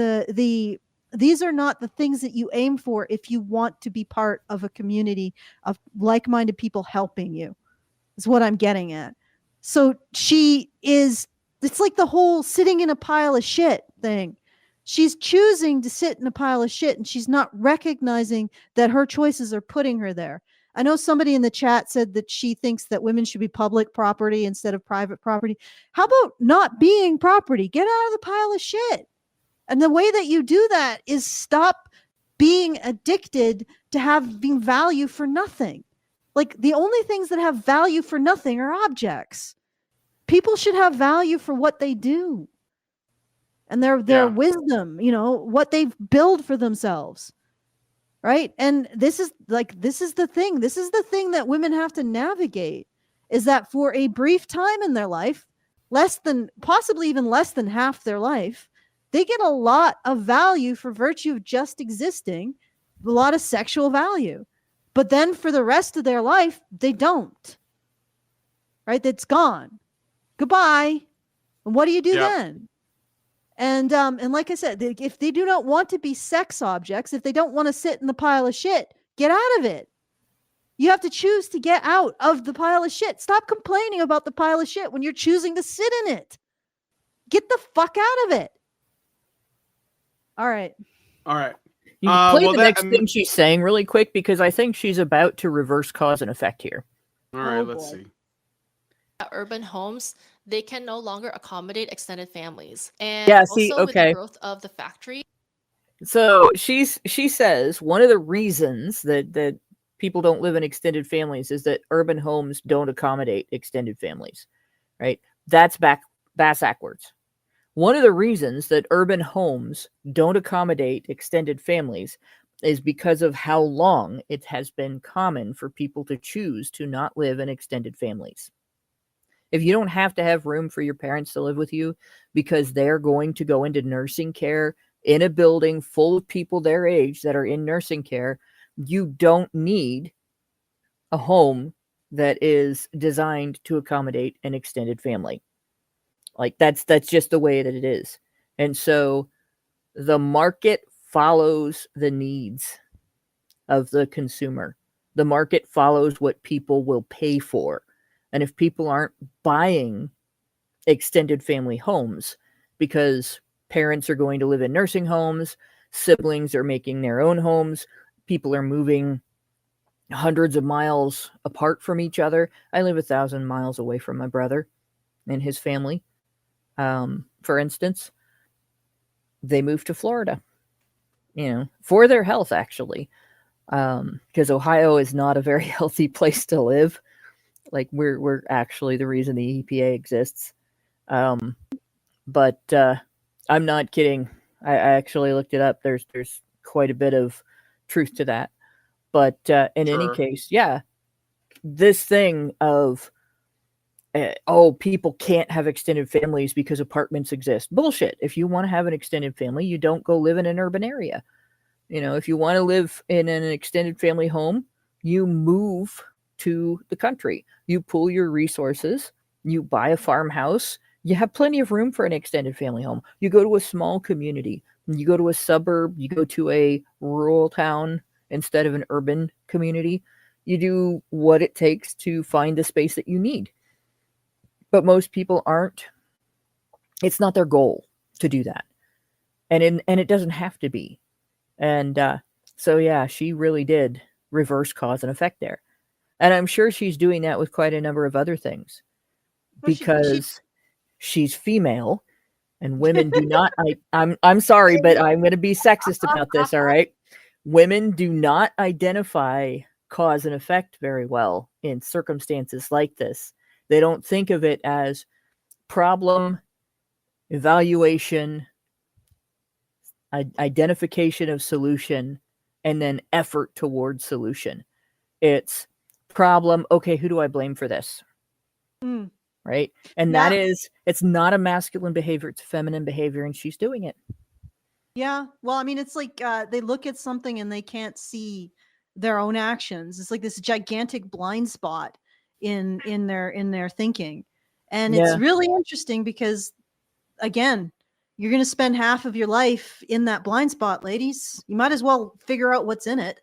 these are not the things that you aim for if you want to be part of a community of like-minded people helping you, is what I'm getting at. So it's like the whole sitting in a pile of shit thing. She's choosing to sit in a pile of shit and she's not recognizing that her choices are putting her there. I know somebody in the chat said that she thinks that women should be public property instead of private property. How about not being property? Get out of the pile of shit. And the way that you do that is stop being addicted to having value for nothing. Like, the only things that have value for nothing are objects. People should have value for what they do and their wisdom, what they build for themselves. Right. And this is the thing that women have to navigate, is that for a brief time in their life, possibly even less than half their life, they get a lot of value for virtue of just existing, a lot of sexual value. But then for the rest of their life, they don't. Right? That's gone. Goodbye. And what do you do then? And like I said, if they do not want to be sex objects, if they don't want to sit in the pile of shit, get out of it. You have to choose to get out of the pile of shit. Stop complaining about the pile of shit when you're choosing to sit in it. Get the fuck out of it. All right. You can play the next thing she's saying really quick, because I think she's about to reverse cause and effect here. All right, let's see. Urban homes, they can no longer accommodate extended families. And with the growth of the factory. So she says one of the reasons that people don't live in extended families is that urban homes don't accommodate extended families, right? That's backwards. One of the reasons that urban homes don't accommodate extended families is because of how long it has been common for people to choose to not live in extended families. If you don't have to have room for your parents to live with you because they're going to go into nursing care in a building full of people their age that are in nursing care, you don't need a home that is designed to accommodate an extended family. Like, that's just the way that it is. And so the market follows the needs of the consumer. The market follows what people will pay for. And if people aren't buying extended family homes because parents are going to live in nursing homes, siblings are making their own homes, people are moving hundreds of miles apart from each other. I live 1,000 miles away from my brother and his family. For instance, they moved to Florida, for their health, actually, because Ohio is not a very healthy place to live. Like, we're actually the reason the EPA exists. But I'm not kidding. I actually looked it up. There's quite a bit of truth to that. But in any case, this thing of people can't have extended families because apartments exist. Bullshit. If you want to have an extended family, you don't go live in an urban area. If you want to live in an extended family home, you move to the country. You pool your resources, you buy a farmhouse, you have plenty of room for an extended family home. You go to a small community, you go to a suburb, you go to a rural town instead of an urban community. You do what it takes to find the space that you need. But most people aren't. It's not their goal to do that. And it doesn't have to be. And so, yeah, she really did reverse cause and effect there. And I'm sure she's doing that with quite a number of other things. Well, Because she's female and women do not I'm sorry, but I'm going to be sexist about this, all right? Women do not identify cause and effect very well in circumstances like this. They don't think of it as problem, evaluation, identification of solution, and then effort towards solution. It's problem, okay, who do I blame for this? Right? And Yeah. it's not a masculine behavior, it's feminine behavior, and she's doing it. Yeah. Well, I mean, it's like they look at something and they can't see their own actions. It's like this gigantic blind spot in their thinking. And it's Yeah. really interesting because, again, you're going to spend half of your life in that blind spot, ladies. You might as well figure out what's in it.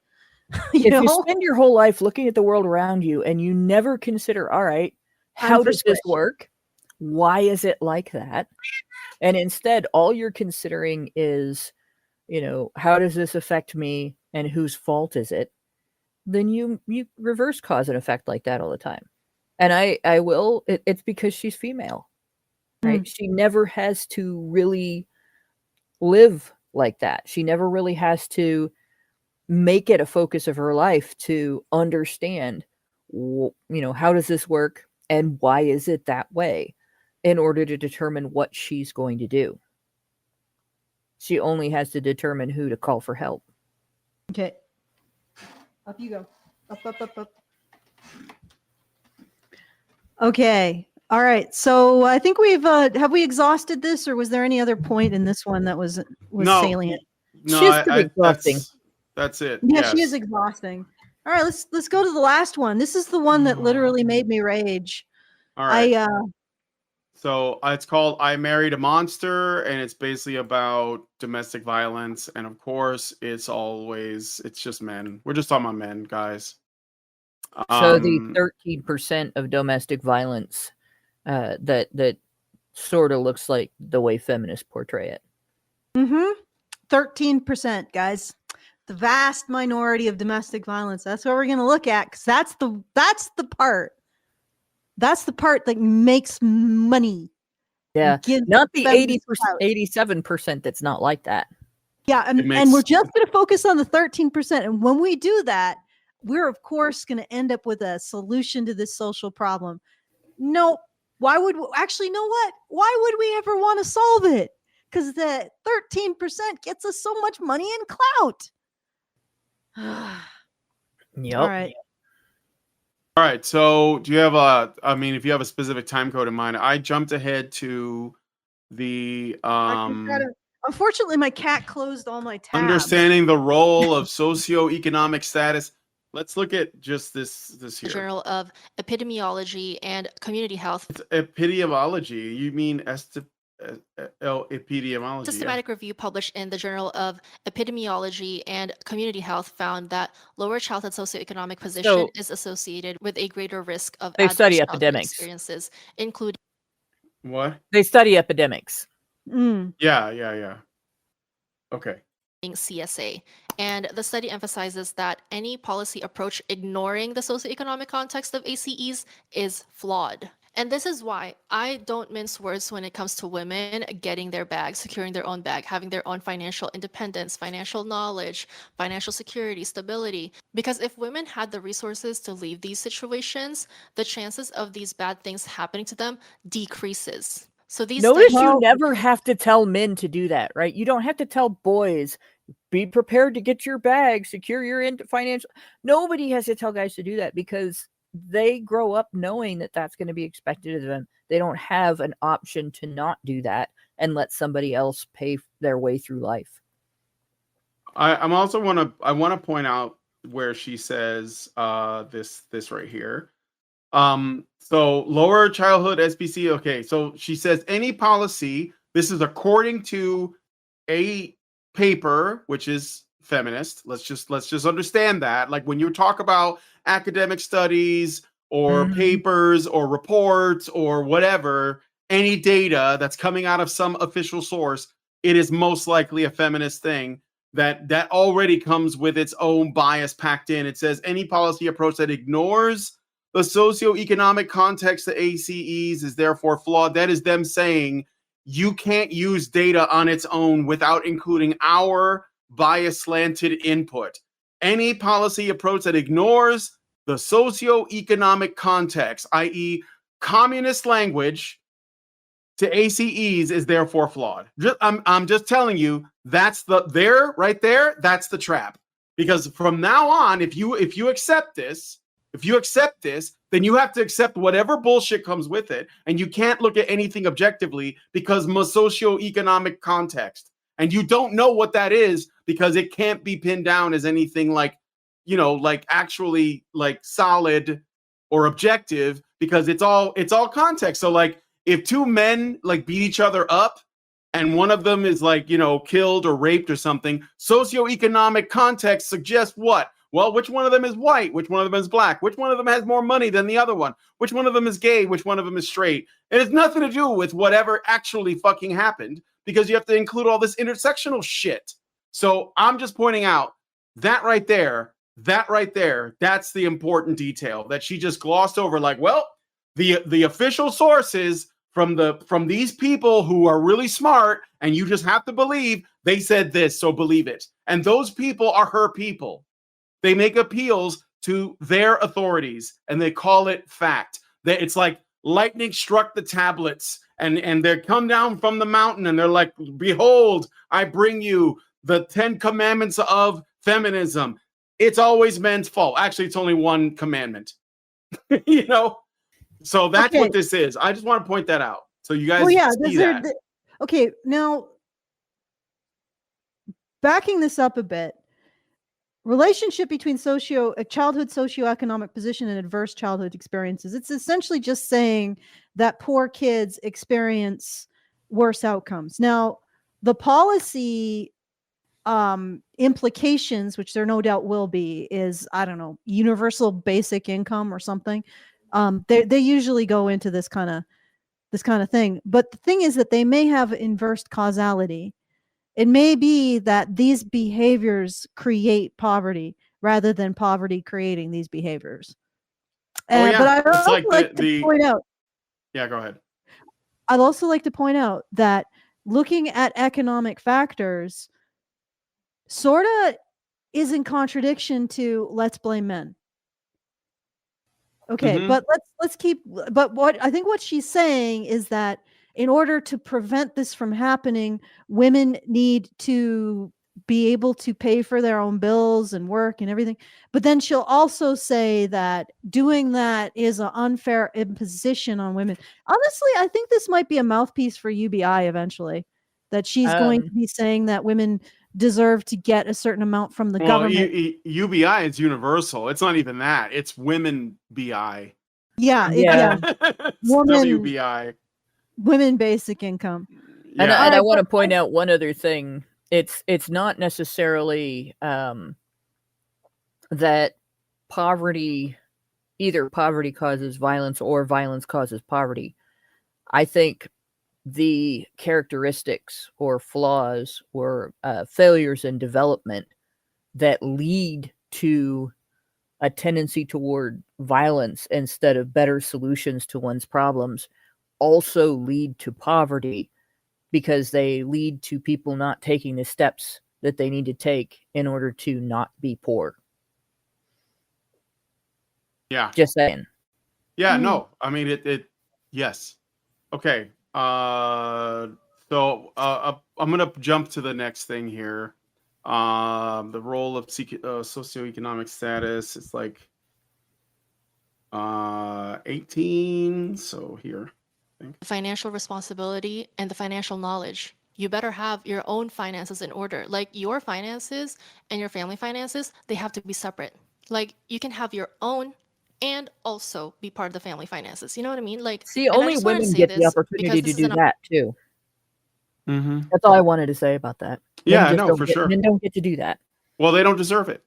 If you spend your whole life looking at the world around you and you never consider, all right, how does this work? Why is it like that? And instead, all you're considering is, how does this affect me and whose fault is it? Then you reverse cause and effect like that all the time. And I will, it's because she's female, right? She never has to really live like that. She never really has to make it a focus of her life to understand, how does this work and why is it that way in order to determine what she's going to do. She only has to determine who to call for help. Okay. Up you go. Up. Okay. All right. So I think we've have we exhausted this, or was there any other point in this one that was No. salient? No, She's pretty exhausting. that's it. Yeah, yes. she is exhausting. All right, let's go to the last one. This is the one that literally made me rage. All right. I So it's called I Married a Monster, and it's basically about domestic violence. And of course, it's just men. We're just talking about men, guys. So the 13% of domestic violence that sort of looks like the way feminists portray it. 13%, guys. The vast minority of domestic violence. That's what we're going to look at, because that's the part. That's the part that makes money. Yeah, Gives not the 80%, clout. 87% that's not like that. Yeah, and we're just going to focus on the 13%. And when we do that, we're of course going to end up with a solution to this social problem. No, why would actually? Know what? Why would we ever want to solve it? Because the 13% gets us so much money and clout. Yep. All right. So do you have if you have a specific time code in mind, I jumped ahead to the Unfortunately, my cat closed all my tabs. understanding the role of socioeconomic status. Let's look at just this here. Journal of Epidemiology and Community Health. It's epidemiology. You mean epidemiology? Systematic review published in the Journal of Epidemiology and Community Health found that lower childhood socioeconomic position is associated with a greater risk of they study adverse childhood epidemics. experiences, including What? They study epidemics. Yeah. Okay. CSA. And the study emphasizes that any policy approach ignoring the socioeconomic context of ACEs is flawed. And this is why I don't mince words when it comes to women getting their bag, securing their own bag, having their own financial independence, financial knowledge, financial security, stability. Because if women had the resources to leave these situations, the chances of these bad things happening to them decreases. So Notice you never have to tell men to do that, right? You don't have to tell boys, be prepared to get your bag, secure your financial. Nobody has to tell guys to do that because they grow up knowing that that's going to be expected of them. They don't have an option to not do that and let somebody else pay their way through life. I'm also I want to point out where she says this right here. So lower childhood SBC. Okay, so she says any policy. This is according to a paper which is feminist. Let's just understand that. Like when you talk about academic studies or papers or reports or whatever, any data that's coming out of some official source, it is most likely a feminist thing that already comes with its own bias packed in. It says any policy approach that ignores the socioeconomic context of ACEs is therefore flawed. That is them saying you can't use data on its own without including our bias slanted input. Any policy approach that ignores the socioeconomic context, i.e., communist language, to ACEs is therefore flawed. I'm just telling you, that's right there, that's the trap. Because from now on, if you accept this, then you have to accept whatever bullshit comes with it, and you can't look at anything objectively because of socioeconomic context. And you don't know what that is because it can't be pinned down as anything like, like actually like solid or objective because it's all context. So like if two men like beat each other up and one of them is like, killed or raped or something, socioeconomic context suggests what? Well, which one of them is white? Which one of them is black? Which one of them has more money than the other one? Which one of them is gay? Which one of them is straight? It has nothing to do with whatever actually fucking happened because you have to include all this intersectional shit. So I'm just pointing out that right there, that's the important detail that she just glossed over. Like, well, the official sources from these people who are really smart, and you just have to believe they said this, so believe it. And those people are her people. They make appeals to their authorities, and they call it fact. It's like lightning struck the tablets, and they come down from the mountain, and they're like, behold, I bring you the 10 commandments of feminism. It's always men's fault. Actually, it's only one commandment. So that's what this is. I just want to point that out. So you guys see that. Okay, now backing this up a bit, relationship between childhood socioeconomic position and adverse childhood experiences. It's essentially just saying that poor kids experience worse outcomes. Now, the policy implications, which there no doubt will be, is, I don't know, universal basic income or something. They usually go into this kind of thing. But the thing is that they may have inverse causality. It may be that these behaviors create poverty rather than poverty creating these behaviors. But I'd also like to point out. Yeah, go ahead. I'd also like to point out that looking at economic factors sort of is in contradiction to let's blame men. Okay, but what I think what she's saying is that in order to prevent this from happening, women need to be able to pay for their own bills and work and everything. But then she'll also say that doing that is an unfair imposition on women. Honestly, I think this might be a mouthpiece for UBI eventually, that she's going to be saying that women deserve to get a certain amount from the government. UBI is universal. It's not even that. It's women BI. Yeah. WBI. Women basic income. Yeah. And I want to point out one other thing. It's not necessarily that either poverty causes violence or violence causes poverty. I think the characteristics or flaws or failures in development that lead to a tendency toward violence instead of better solutions to one's problems also lead to poverty, because they lead to people not taking the steps that they need to take in order to not be poor. Yeah. Just saying. Yeah, no. I mean, yes. Okay. So I'm going to jump to the next thing here. The role of socioeconomic status is like 18. So here. Financial responsibility and the financial knowledge. You better have your own finances in order. Like your finances and your family finances, they have to be separate. Like you can have your own and also be part of the family finances. You know what I mean? Like, See, and I only just wanted to women say get the this because opportunity to this is do an that too. Mm-hmm. That's all I wanted to say about that. Yeah, just no, don't for get, sure. Men don't get to do that. Well, they don't deserve it.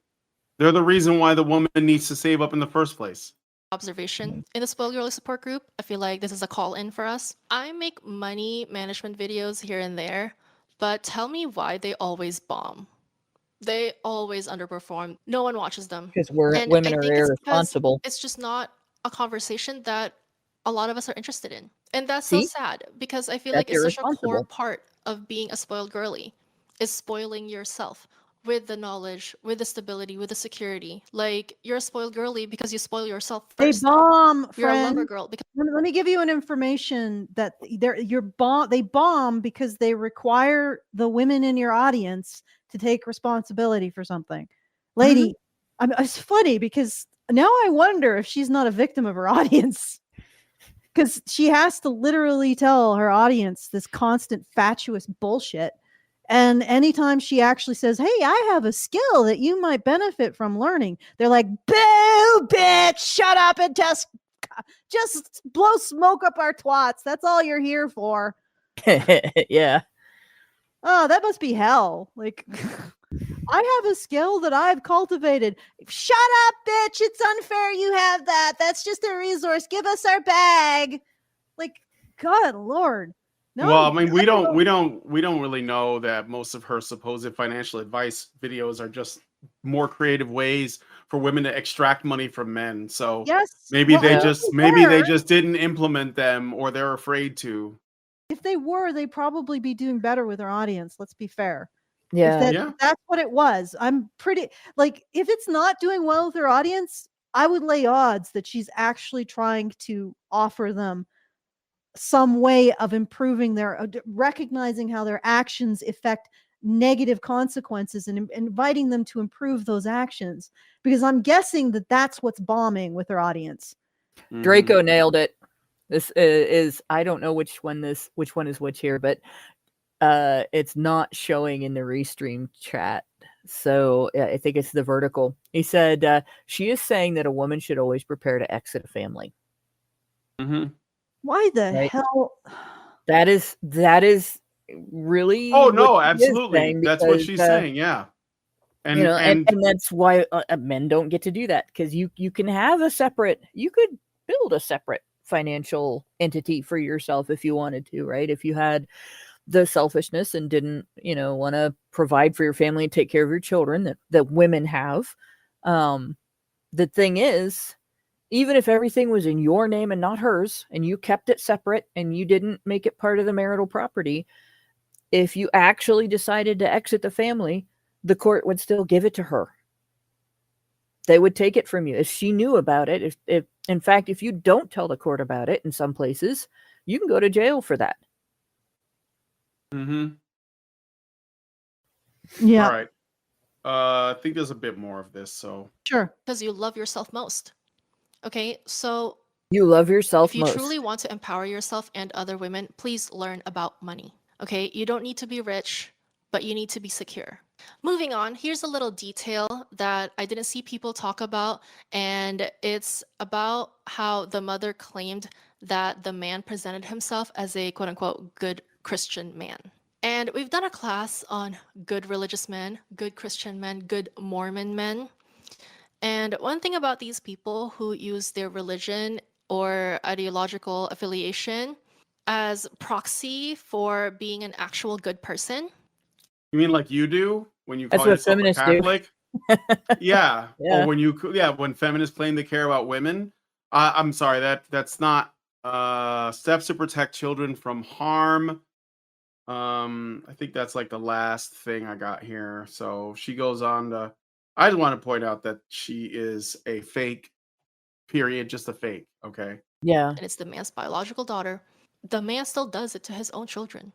They're the reason why the woman needs to save up in the first place. observation in the Spoiled Girly support group. I feel like this is a call in for us. I make money management videos here and there, but tell me why they always bomb. They always underperform. No one watches them. Because And women I are think it's because irresponsible. it's just not a conversation that a lot of us are interested in. And that's so See? sad because I feel That's like it's such a core irresponsible. part of being a spoiled girly is spoiling yourself with the knowledge, with the stability, with the security. Like you're a spoiled girly because you spoil yourself They first. bomb, You're a friend. lumber girl because Let me give you an information that they bomb because they require the women in your audience to take responsibility for something. Lady, it's funny because now I wonder if she's not a victim of her audience. Because she has to literally tell her audience this constant fatuous bullshit. And anytime she actually says, hey, I have a skill that you might benefit from learning, they're like, boo, bitch, shut up and just blow smoke up our twats. That's all you're here for. Yeah. Oh, that must be hell. Like, I have a skill that I've cultivated. Shut up, bitch. It's unfair you have that. That's just a resource. Give us our bag. Like, God, Lord. No, Well, I mean, we don't really know that most of her supposed financial advice videos are just more creative ways for women to extract money from men. So yes. maybe well, they if just didn't implement them, or they're afraid to. If they were, they'd probably be doing better with their audience. Let's be fair. Yeah. If that's what it was. I'm pretty like if it's not doing well with her audience, I would lay odds that she's actually trying to offer them some way of improving their recognizing how their actions affect negative consequences and inviting them to improve those actions, because I'm guessing that that's what's bombing with their audience. Draco nailed it. This is I don't know which one is which here, but it's not showing in the restream chat. So I think it's the vertical. He said she is saying that a woman should always prepare to exit a family. Why the hell? That is really. Oh no, absolutely. That's what she's saying. Yeah. And that's why men don't get to do that, because you can have you could build a separate financial entity for yourself if you wanted to, right? If you had the selfishness and didn't, want to provide for your family and take care of your children that women have. The thing is, even if everything was in your name and not hers, and you kept it separate and you didn't make it part of the marital property, if you actually decided to exit the family, the court would still give it to her. They would take it from you if she knew about it. If in fact, if you don't tell the court about it in some places, you can go to jail for that. Yeah. All right. I think there's a bit more of this. So sure. Because you love yourself most. Okay, so you love yourself if you most. truly want to empower yourself and other women, please learn about money. Okay, you don't need to be rich, but you need to be secure. Moving on, here's a little detail that I didn't see people talk about, and it's about how the mother claimed that the man presented himself as a quote-unquote good Christian man. And we've done a class on good religious men, good Christian men, good Mormon men. And one thing about these people who use their religion or ideological affiliation as proxy for being an actual good person. You mean like you do when you That's call what yourself a feminists Catholic? Yeah. Yeah. Or when feminists claim to care about women. I'm sorry, that's not steps to protect children from harm. I think that's like the last thing I got here. So she goes on to, I just want to point out that she is a fake, period, just a fake. Okay. Yeah. And it's the man's biological daughter. The man still does it to his own children.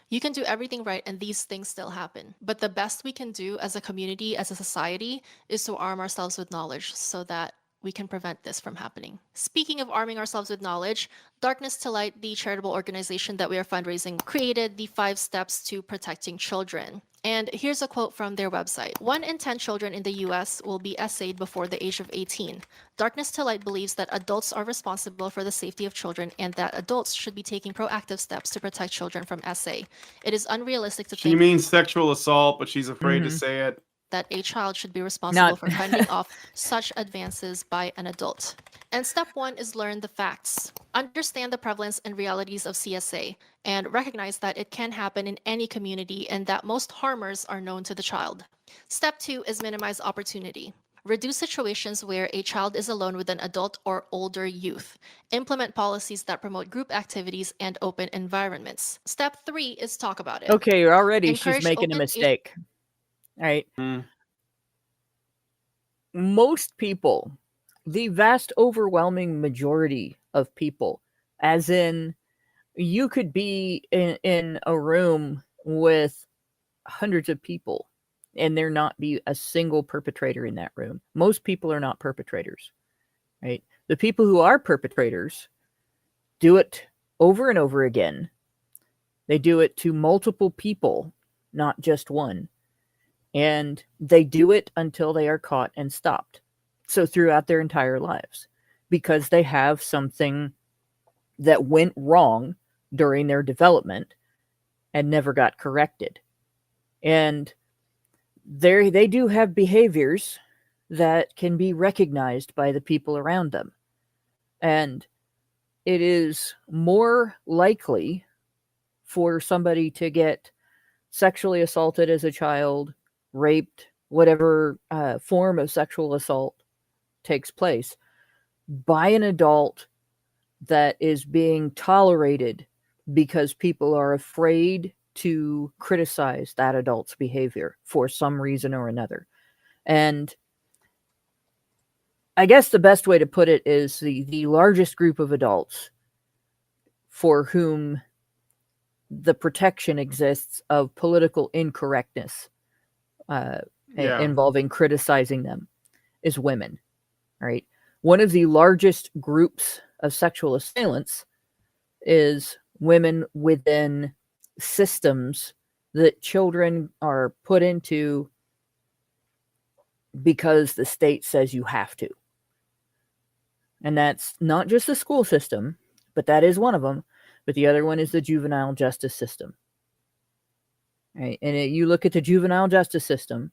You can do everything right and these things still happen. But the best we can do as a community, as a society, is to arm ourselves with knowledge so that we can prevent this from happening. Speaking of arming ourselves with knowledge, Darkness to Light, the charitable organization that we are fundraising, created the 5 steps to protecting children. And here's a quote from their website. 1 in 10 children in the US will be essayed before the age of 18. Darkness to Light believes that adults are responsible for the safety of children and that adults should be taking proactive steps to protect children from essay. It is unrealistic to She think means sexual assault, but she's afraid to say it. that a child should be responsible Not- for fending off such advances by an adult. And step 1 is learn the facts. Understand the prevalence and realities of CSA and recognize that it can happen in any community and that most harmers are known to the child. Step 2 is minimize opportunity. Reduce situations where a child is alone with an adult or older youth. Implement policies that promote group activities and open environments. Step 3 is talk about it. Okay, already she's Encourage making a open mistake. All right. Mm. Most people, the vast overwhelming majority of people, as in you could be in a room with hundreds of people and there not be a single perpetrator in that room. Most people are not perpetrators, right? The people who are perpetrators do it over and over again. They do it to multiple people, not just one. And they do it until they are caught and stopped. So throughout their entire lives, because they have something that went wrong during their development and never got corrected. And they do have behaviors that can be recognized by the people around them. And it is more likely for somebody to get sexually assaulted as a child, raped, whatever form of sexual assault takes place, by an adult that is being tolerated because people are afraid to criticize that adult's behavior for some reason or another. And I guess the best way to put it is the largest group of adults for whom the protection exists of political incorrectness involving criticizing them is women, right? One of the largest groups of sexual assailants is women within systems that children are put into because the state says you have to. And that's not just the school system, but that is one of them. But the other one is the juvenile justice system. Right? And you look at the juvenile justice system,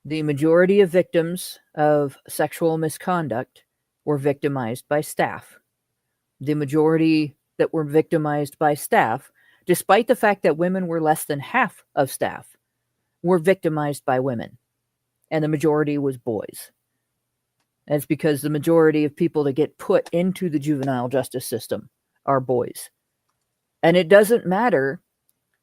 the majority of victims of sexual misconduct were victimized by staff. The majority that were victimized by staff, despite the fact that women were less than half of staff, were victimized by women. And the majority was boys. That's because the majority of people that get put into the juvenile justice system are boys. And it doesn't matter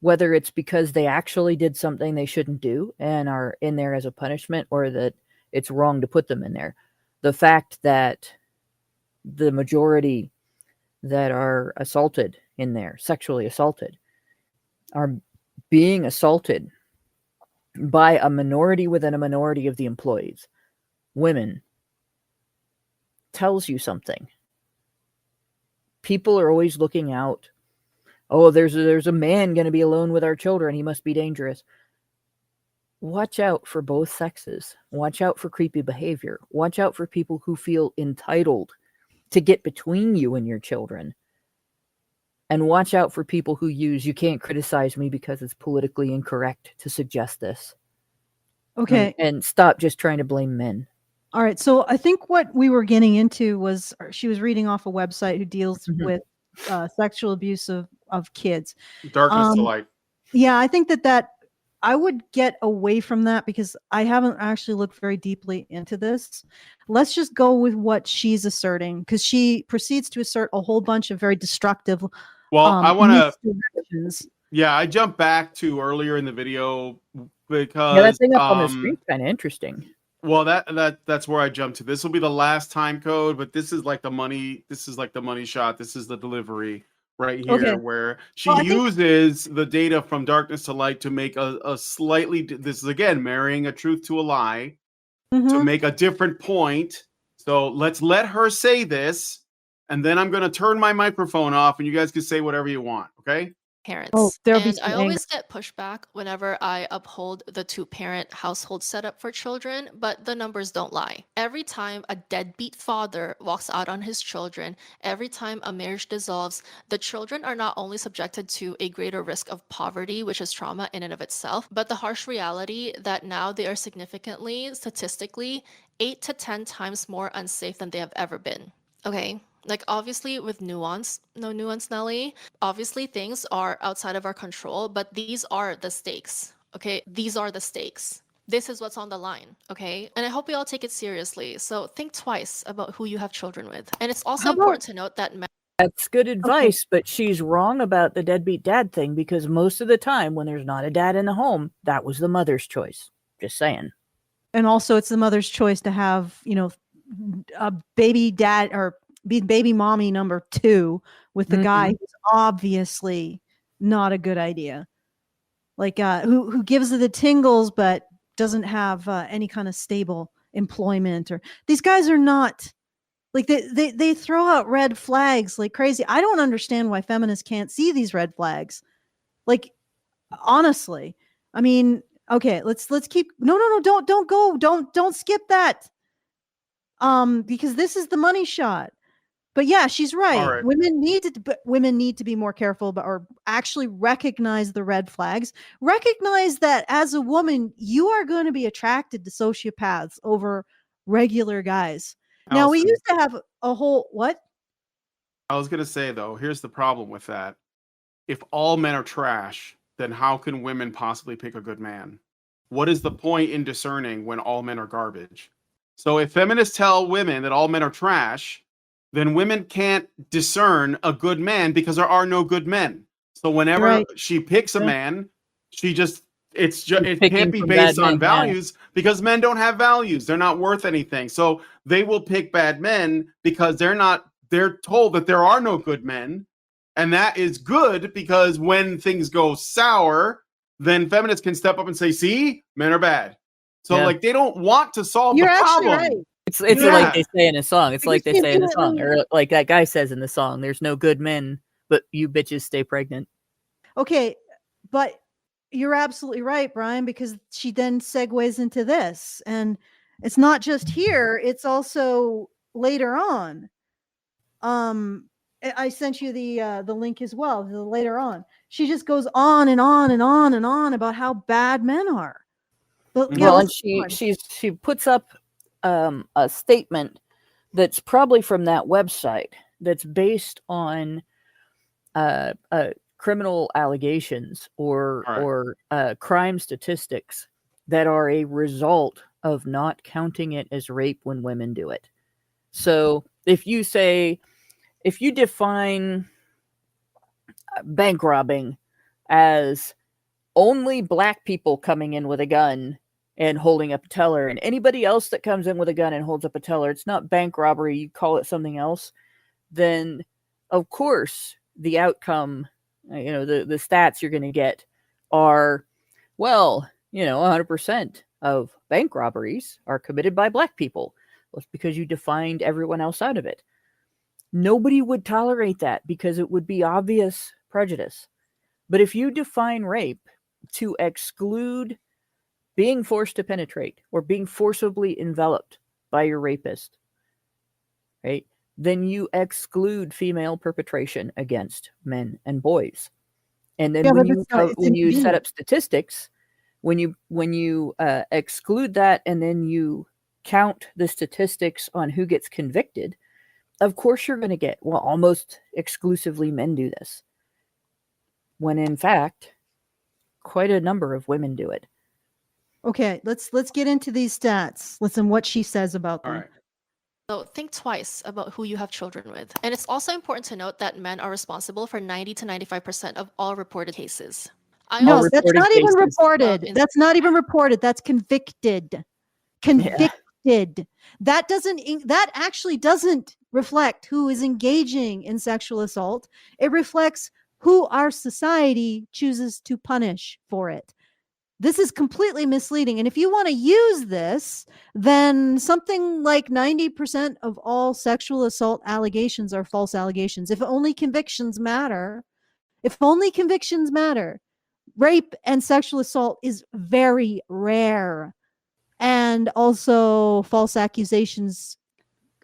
whether it's because they actually did something they shouldn't do and are in there as a punishment, or that it's wrong to put them in there. The fact that the majority that are assaulted in there, sexually assaulted, are being assaulted by a minority within a minority of the employees, women, tells you something. People are always looking out. Oh, there's a man going to be alone with our children. He must be dangerous. Watch out for both sexes. Watch out for creepy behavior. Watch out for people who feel entitled to get between you and your children. And watch out for people who use, you can't criticize me because it's politically incorrect to suggest this. Okay. And stop just trying to blame men. All right. So I think what we were getting into was she was reading off a website who deals with sexual abuse of kids. Darkness to Light. Yeah, I think that I would get away from that because I haven't actually looked very deeply into this. Let's just go with what she's asserting, because she proceeds to assert a whole bunch of very destructive. Well, I want to. misdirections. Yeah, I jumped back to earlier in the video because Yeah, that thing up on the screen kind of interesting. Well, that's where I jumped to. This will be the last time code, but this is like the money. This is like the money shot. This is the delivery right here, where she uses the data from Darkness to Light to make a slightly. This is again marrying a truth to a lie to make a different point. So let's let her say this, and then I'm going to turn my microphone off, and you guys can say whatever you want. Okay? Parents. there'll be And some I anger. always get pushback whenever I uphold the 2-parent household setup for children, but the numbers don't lie. Every time a deadbeat father walks out on his children, every time a marriage dissolves, the children are not only subjected to a greater risk of poverty, which is trauma in and of itself, but the harsh reality that now they are significantly, statistically, 8 to 10 times more unsafe than they have ever been. Okay? Like, obviously, with nuance, no nuance, Nelly. Obviously, things are outside of our control, but these are the stakes. Okay? These are the stakes. This is what's on the line. Okay? And I hope we all take it seriously. So think twice about who you have children with. And it's also How about- important to note that That's good advice, but she's wrong about the deadbeat dad thing because most of the time when there's not a dad in the home, that was the mother's choice. Just saying. And also it's the mother's choice to have, a baby dad or be baby mommy number 2 with the guy who's obviously not a good idea. Like who gives her the tingles but doesn't have any kind of stable employment, or these guys are not like they throw out red flags like crazy. I don't understand why feminists can't see these red flags. Like, honestly, I mean, okay, let's keep no, don't go, don't skip that. Because this is the money shot. But yeah, she's right. right. Women need to be more careful, or actually recognize the red flags. Recognize that as a woman, you are going to be attracted to sociopaths over regular guys. Now, we Allison, used to have a whole what? I was going to say, though, here's the problem with that. If all men are trash, then how can women possibly pick a good man? What is the point in discerning when all men are garbage? So if feminists tell women that all men are trash, then women can't discern a good man because there are no good men. So whenever Right. she picks a Yeah. man, it She's can't picking be from based bad on men, yeah. values because men don't have values. They're not worth anything. So they will pick bad men because they're told that there are no good men. And that is good because when things go sour, then feminists can step up and say, see, men are bad. So Yeah. like they don't want to solve You're the actually problem. right. It's Yeah. like they say in a song. It's like they Because say in a song, infinitely- or like that guy says in the song. There's no good men, but you bitches stay pregnant. Okay, but you're absolutely right, Brian, because she then segues into this. And it's not just here, it's also later on. I sent you the link as well, later on. She just goes on and on and on and on about how bad men are. But yeah, Well, and let's keep going. she puts up a statement that's probably from that website that's based on criminal allegations All right. or crime statistics that are a result of not counting it as rape when women do it. So if you define bank robbing as only black people coming in with a gun and holding up a teller, and anybody else that comes in with a gun and holds up a teller, it's not bank robbery, you call it something else, then of course the outcome, the stats you're going to get are, 100% of bank robberies are committed by black people. Well, it's because you defined everyone else out of it. Nobody would tolerate that because it would be obvious prejudice. But if you define rape to exclude being forced to penetrate or being forcibly enveloped by your rapist, right, then you exclude female perpetration against men and boys. And then Yeah, when but you it's not- it's when you set inconvenient. up statistics, when you exclude that and then you count the statistics on who gets convicted, of course you're going to get, almost exclusively men do this, when in fact quite a number of women do it. Okay, let's get into these stats. Listen what she says about All them. right. So think twice about who you have children with. And it's also important to note that men are responsible for 90 to 95% of all reported cases. No, All that's reported not even cases. reported. In- That's not even reported. That's convicted. Convicted. That actually doesn't reflect who is engaging in sexual assault. It reflects who our society chooses to punish for it. This is completely misleading. And if you want to use this, then something like 90% of all sexual assault allegations are false allegations. If only convictions matter, rape and sexual assault is very rare. And also false accusations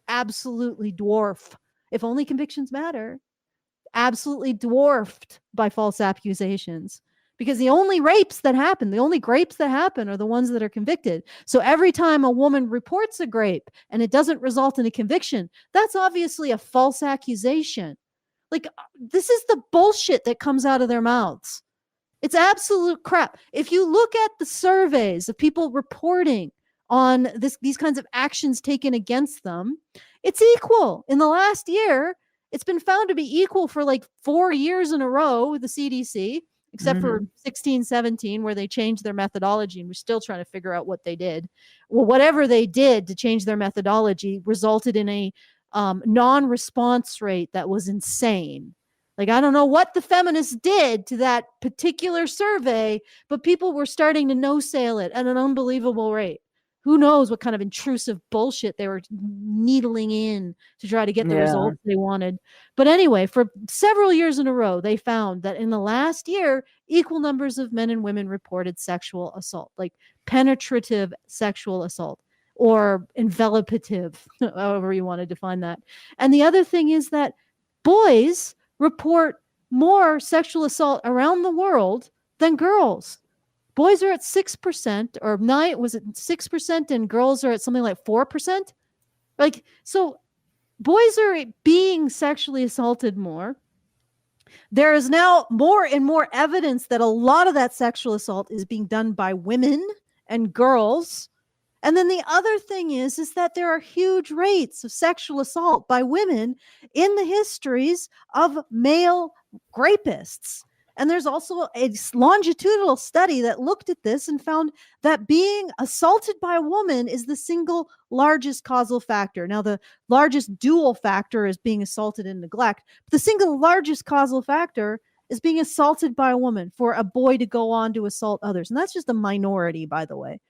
absolutely dwarf. If only convictions matter, absolutely dwarfed by false accusations. Because the only grapes that happen are the ones that are convicted. So every time a woman reports a grape and it doesn't result in a conviction, that's obviously a false accusation. Like, this is the bullshit that comes out of their mouths. It's absolute crap. If you look at the surveys of people reporting on these kinds of actions taken against them, it's equal. In the last year, it's been found to be equal for like 4 years in a row with the CDC, except for 16, 17, where they changed their methodology, and we're still trying to figure out what they did. Well, whatever they did to change their methodology resulted in a non-response rate that was insane. Like, I don't know what the feminists did to that particular survey, but people were starting to no-sale it at an unbelievable rate. Who knows what kind of intrusive bullshit they were needling in to try to get the results they wanted. But anyway, for several years in a row, they found that in the last year, equal numbers of men and women reported sexual assault, like penetrative sexual assault or envelopative, however you want to define that. And the other thing is that boys report more sexual assault around the world than girls. Boys are at 6%, or 6%, and girls are at something like 4%. Like, so boys are being sexually assaulted more. There is now more and more evidence that a lot of that sexual assault is being done by women and girls. And then the other thing is that there are huge rates of sexual assault by women in the histories of male rapists. And there's also a longitudinal study that looked at this and found that being assaulted by a woman is the single largest causal factor. Now, the largest dual factor is being assaulted and neglect. But the single largest causal factor is being assaulted by a woman, for a boy to go on to assault others. And that's just a minority, by the way.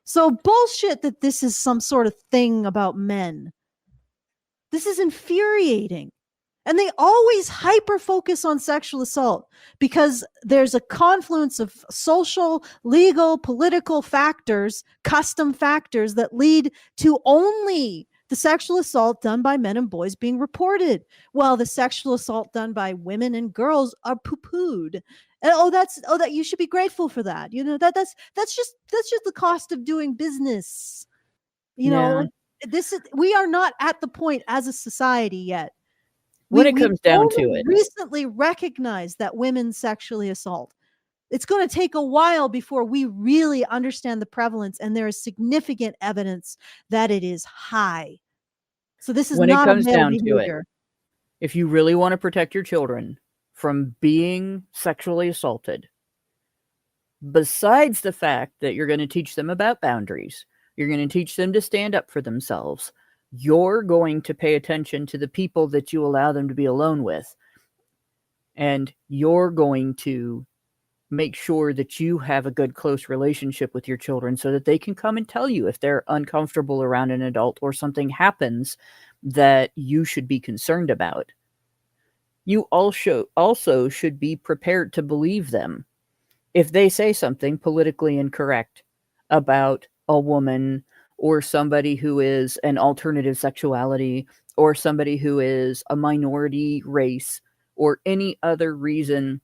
So bullshit that this is some sort of thing about men. This is infuriating. And they always hyper-focus on sexual assault because there's a confluence of social, legal, political factors, custom factors that lead to only the sexual assault done by men and boys being reported, while the sexual assault done by women and girls are poo-pooed. And that you should be grateful for that. You know, that's just the cost of doing business. You know, we are not at the point as a society yet. When it comes down to it, recently recognized that women sexually assault. It's going to take a while before we really understand the prevalence, and there is significant evidence that it is high. So this is when not it comes a male down behavior. to it, if you really want to protect your children from being sexually assaulted, besides the fact that you're going to teach them about boundaries, you're going to teach them to stand up for themselves, you're going to pay attention to the people that you allow them to be alone with. And you're going to make sure that you have a good, close relationship with your children so that they can come and tell you if they're uncomfortable around an adult or something happens that you should be concerned about. You also should be prepared to believe them. If they say something politically incorrect about a woman or somebody who is an alternative sexuality or somebody who is a minority race or any other reason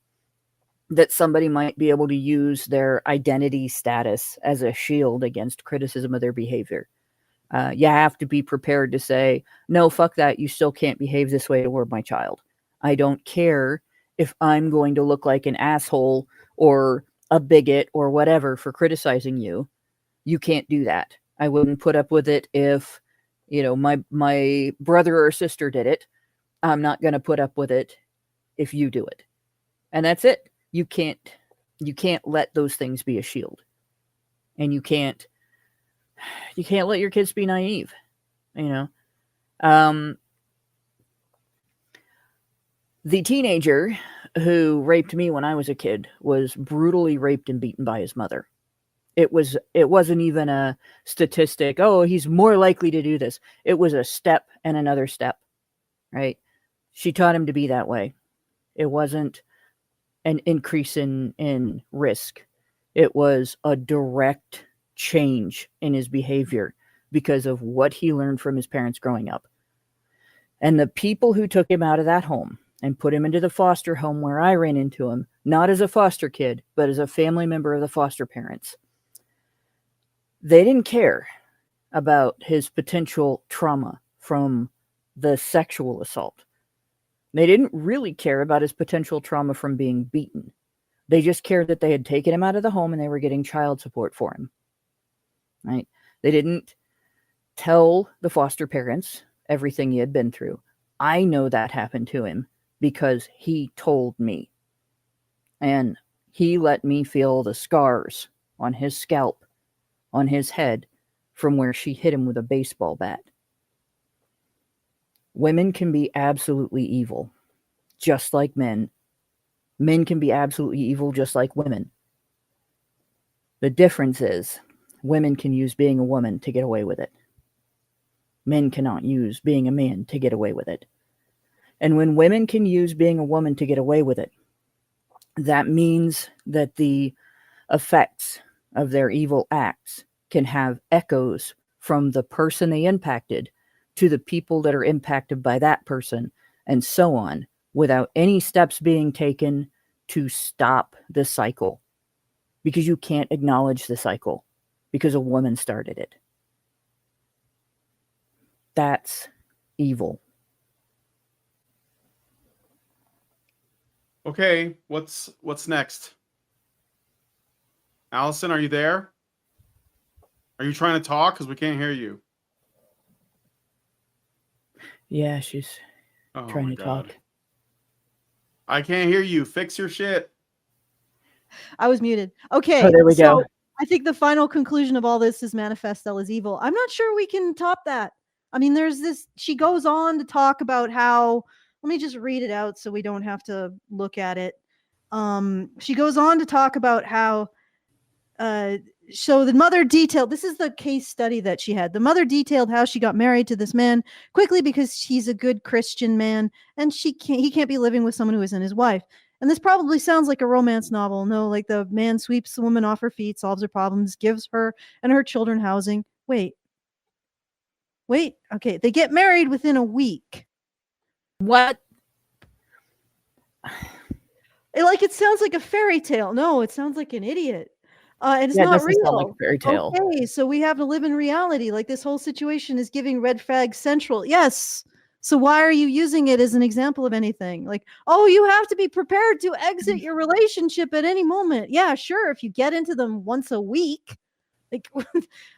that somebody might be able to use their identity status as a shield against criticism of their behavior. You have to be prepared to say, no, fuck that. You still can't behave this way toward my child. I don't care if I'm going to look like an asshole or a bigot or whatever for criticizing you. You can't do that. I wouldn't put up with it if, my brother or sister did it. I'm not going to put up with it if you do it. And that's it. You can't let those things be a shield. And you can't let your kids be naive, The teenager who raped me when I was a kid was brutally raped and beaten by his mother. It wasn't even a statistic. Oh, he's more likely to do this. It was a step and another step, right? She taught him to be that way. It wasn't an increase in risk. It was a direct change in his behavior because of what he learned from his parents growing up. And the people who took him out of that home and put him into the foster home where I ran into him, not as a foster kid, but as a family member of the foster parents, they didn't care about his potential trauma from the sexual assault. They didn't really care about his potential trauma from being beaten. They just cared that they had taken him out of the home and they were getting child support for him. Right? They didn't tell the foster parents everything he had been through. I know that happened to him because he told me. And he let me feel the scars on his scalp, on his head, from where she hit him with a baseball bat. Women can be absolutely evil, just like men. Men can be absolutely evil, just like women. The difference is, women can use being a woman to get away with it. Men cannot use being a man to get away with it. And when women can use being a woman to get away with it, that means that the effects of their evil acts can have echoes from the person they impacted to the people that are impacted by that person, and so on, without any steps being taken to stop the cycle. Because you can't acknowledge the cycle because a woman started it. That's evil. Okay, what's next? Allison, are you there? Are you trying to talk? Because we can't hear you. Yeah, she's trying my to talk. I can't hear you. Fix your shit. I was muted. Okay. Oh, there we go. I think the final conclusion of all this is Manifestelle is evil. I'm not sure we can top that. I mean, there's this, she goes on to talk about how, let me just read it out so we don't have to look at it. She goes on to talk about how, so the mother detailed, this is the case study that she had. The mother detailed how she got married to this man quickly because he's a good Christian man and he can't be living with someone who isn't his wife. And this probably sounds like a romance novel. No, like the man sweeps the woman off her feet, solves her problems, gives her and her children housing. Wait. Okay. They get married within a week. What? It sounds like a fairy tale. No, it sounds like an idiot. And it's Yeah, it not doesn't real. sound like a fairy tale. Okay, so we have to live in reality. Like this whole situation is giving red flag central. Yes. So why are you using it as an example of anything? Like, oh, you have to be prepared to exit your relationship at any moment. Yeah, sure. If you get into them once a week,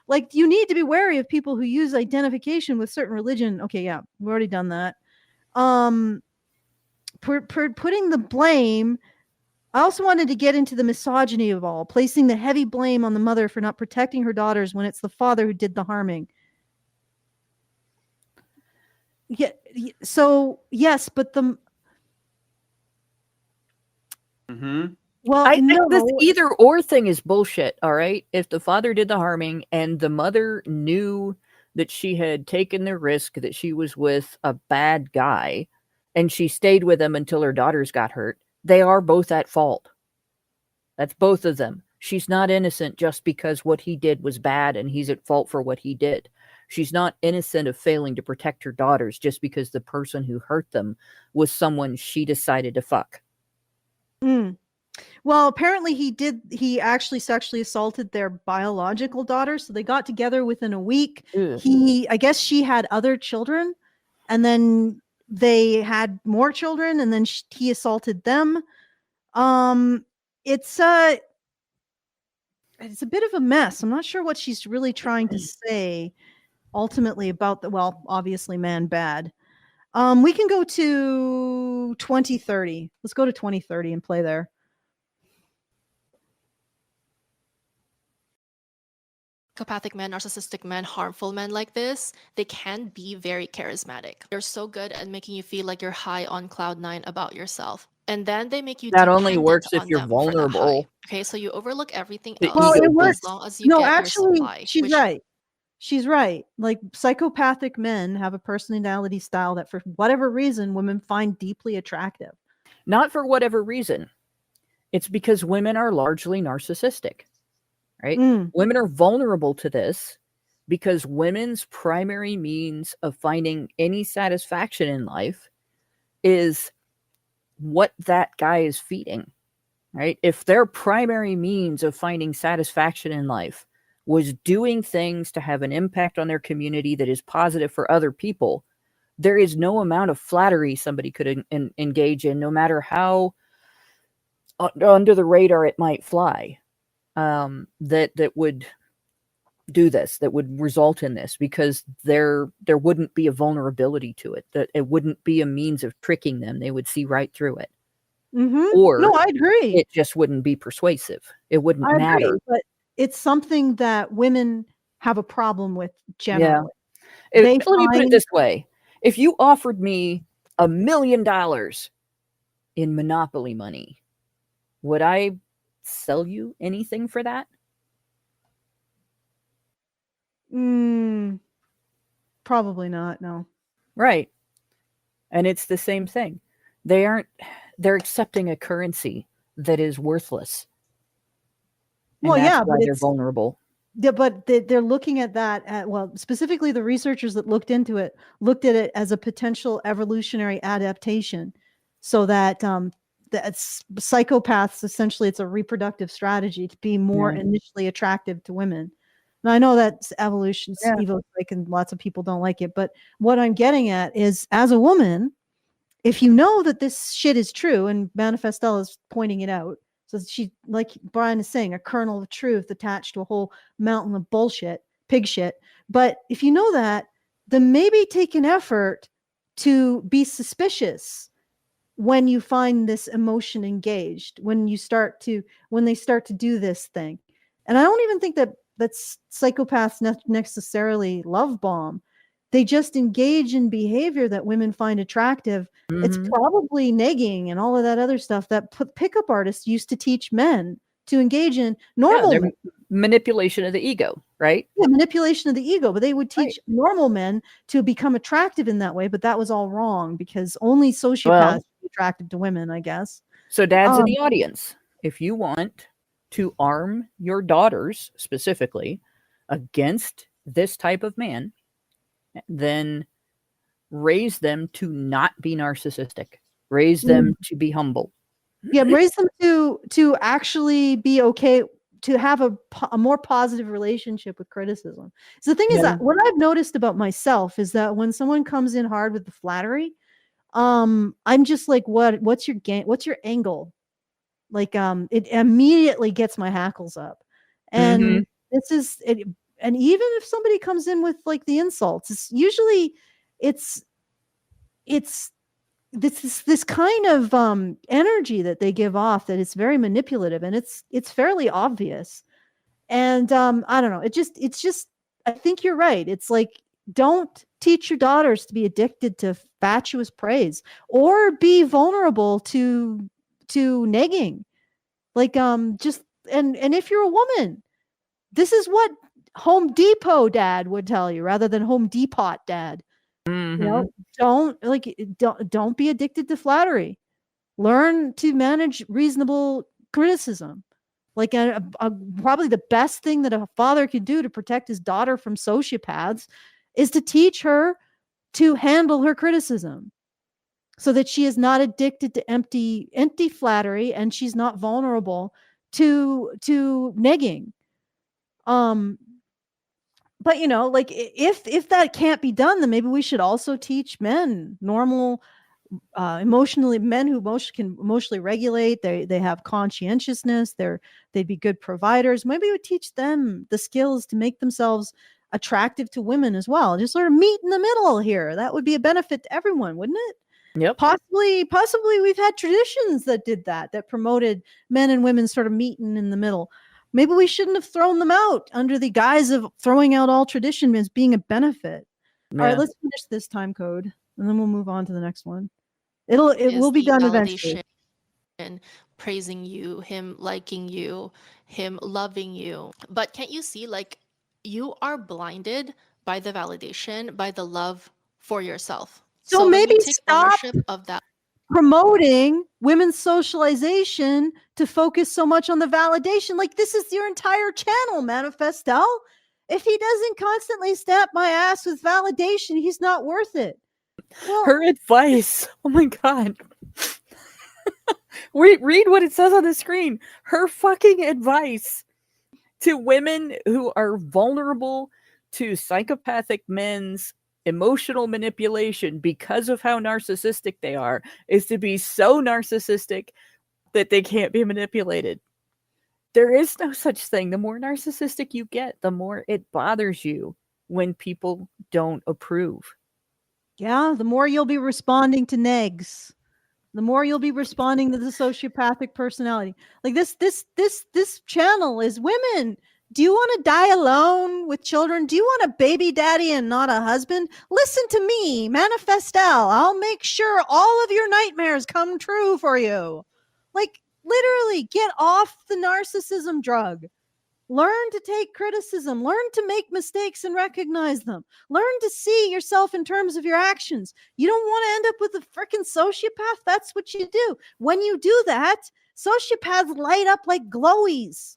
like you need to be wary of people who use identification with certain religion. Okay, yeah, we've already done that. Putting the blame. I also wanted to get into the misogyny of all, placing the heavy blame on the mother for not protecting her daughters when it's the father who did the harming. Yeah. So yes, but the. Well, I think this either or thing is bullshit. All right. If the father did the harming and the mother knew that she had taken the risk that she was with a bad guy and she stayed with him until her daughters got hurt, they are both at fault. That's both of them. She's not innocent just because what he did was bad and he's at fault for what he did. She's not innocent of failing to protect her daughters just because the person who hurt them was someone she decided to fuck. Well, apparently he actually sexually assaulted their biological daughter. So they got together within a week. Ugh. I guess she had other children and then they had more children and then he assaulted them. It's a bit of a mess. I'm not sure what she's really trying to say ultimately about obviously man bad. We can go to 2030. Let's go to 2030 and play there. Psychopathic men, narcissistic men, harmful men like this, they can be very charismatic. They're so good at making you feel like you're high on cloud 9 about yourself. and then they make you That only dependent works if on you're them for the high. vulnerable. Okay, so you overlook everything The else Well, ego it as works. long as you No, get actually, your supply. she's which right. She's right. Like psychopathic men have a personality style that for whatever reason women find deeply attractive. Not for whatever reason. It's because women are largely narcissistic, right? Mm. Women are vulnerable to this because women's primary means of finding any satisfaction in life is what that guy is feeding, right? If their primary means of finding satisfaction in life was doing things to have an impact on their community that is positive for other people, there is no amount of flattery somebody could engage in, no matter how under the radar it might fly, that would do this, that would result in this, because there wouldn't be a vulnerability to it, that it wouldn't be a means of tricking them. They would see right through it. Mm-hmm. Or no, I agree. it just wouldn't be persuasive. It wouldn't I matter. agree, but it's something that women have a problem with generally. Let They me put it find this way. If you offered me $1 million in Monopoly money, would I sell you anything for that? Probably not. No. Right. And it's the same thing. They're accepting a currency that is worthless. And Well, that's yeah, why but they're vulnerable. Yeah, but they're looking at that well, specifically the researchers that looked into it looked at it as a potential evolutionary adaptation, so that psychopaths, essentially it's a reproductive strategy to be more initially attractive to women. And I know that's evolution's evil, like, and lots of people don't like it, but what I'm getting at is, as a woman, if you know that this shit is true, and Manifestelle is pointing it out, so she, like Brian is saying, a kernel of truth attached to a whole mountain of bullshit, pig shit. But if you know that, then maybe take an effort to be suspicious when you find this emotion engaged, when they start to do this thing. And I don't even think that's psychopaths necessarily love bomb. They just engage in behavior that women find attractive. It's probably negging and all of that other stuff that pickup artists used to teach men to engage in. Normal men. Manipulation of the ego, right? Yeah, manipulation of the ego. But they would teach normal men to become attractive in that way. But that was all wrong, because only sociopaths are attracted to women, I guess. So dads in the audience, if you want to arm your daughters specifically against this type of man, then raise them to not be narcissistic. Raise them to be humble. Yeah, raise them to actually be okay, to have a more positive relationship with criticism. So the thing is that what I've noticed about myself is that when someone comes in hard with the flattery, I'm just like, what's your game? What's your angle? Like, it immediately gets my hackles up. And this is it. And even if somebody comes in with like the insults, it's usually it's this kind of energy that they give off, that it's very manipulative, and it's fairly obvious. And I don't know, it's just I think you're right. It's like, don't teach your daughters to be addicted to fatuous praise or be vulnerable to negging. Like, just and if you're a woman, this is what Home Depot dad would tell you, rather than Home Depot dad. You know, don't be addicted to flattery. Learn to manage reasonable criticism. Like, probably the best thing that a father could do to protect his daughter from sociopaths is to teach her to handle her criticism, so that she is not addicted to empty flattery, and she's not vulnerable to negging. But like, if that can't be done, then maybe we should also teach men normal, men who can emotionally regulate. They have conscientiousness. They'd be good providers. Maybe we would teach them the skills to make themselves attractive to women as well. Just sort of meet in the middle here. That would be a benefit to everyone, wouldn't it? Yep. Possibly we've had traditions that did that promoted men and women sort of meeting in the middle. Maybe we shouldn't have thrown them out under the guise of throwing out all tradition as being a benefit. All right, let's finish this time code, and then we'll move on to the next one. It will be done eventually. praising you, him liking you, him loving you. But can't you see, like, you are blinded by the validation, by the love for yourself. So when maybe you take stop ownership of that, promoting women's socialization to focus so much on the validation. Like, this is your entire channel, Manifestelle. If he doesn't constantly stamp my ass with validation, he's not worth it. Well, Her advice. Oh my god. Read what it says on the screen. Her fucking advice to women who are vulnerable to psychopathic men's emotional manipulation because of how narcissistic they are is to be so narcissistic that they can't be manipulated. There is no such thing. The more narcissistic you get, the more it bothers you when people don't approve. yeah, the more you'll be responding to negs, the more you'll be responding to the sociopathic personality. Like this channel is women. Do you want to die alone with children? Do you want a baby daddy and not a husband? Listen to me, Manifestelle. I'll make sure all of your nightmares come true for you. Like, literally, get off the narcissism drug. Learn to take criticism. Learn to make mistakes and recognize them. Learn to see yourself in terms of your actions. You don't want to end up with a freaking sociopath. That's what you do. When you do that, sociopaths light up like glowies.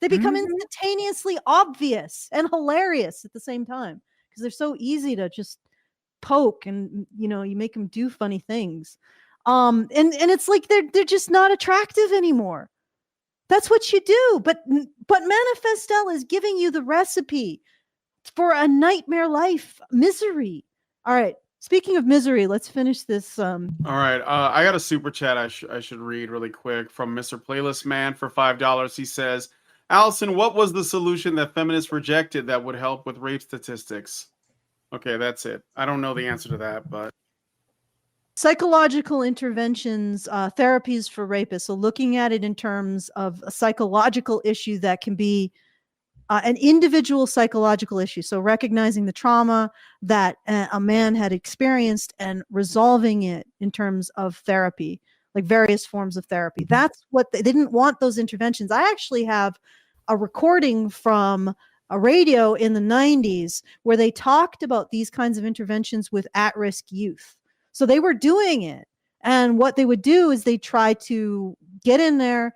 They become instantaneously obvious and hilarious at the same time because they're so easy to just poke, and you make them do funny things. And it's like they're just not attractive anymore. That's what you do. But Manifestelle is giving you the recipe for a nightmare life, misery. All right. Speaking of misery, let's finish this. All right. I got a super chat I should read really quick from Mr. Playlist Man for $5. He says, Allison, what was the solution that feminists rejected that would help with rape statistics? Okay, that's it. I don't know the answer to that, but psychological interventions, therapies for rapists. So looking at it in terms of a psychological issue that can be an individual psychological issue. So recognizing the trauma that a man had experienced and resolving it in terms of therapy, like various forms of therapy. That's what they didn't want, those interventions. I actually have a recording from a radio in the 90s where they talked about these kinds of interventions with at-risk youth. So they were doing it. And what they would do is they try to get in there,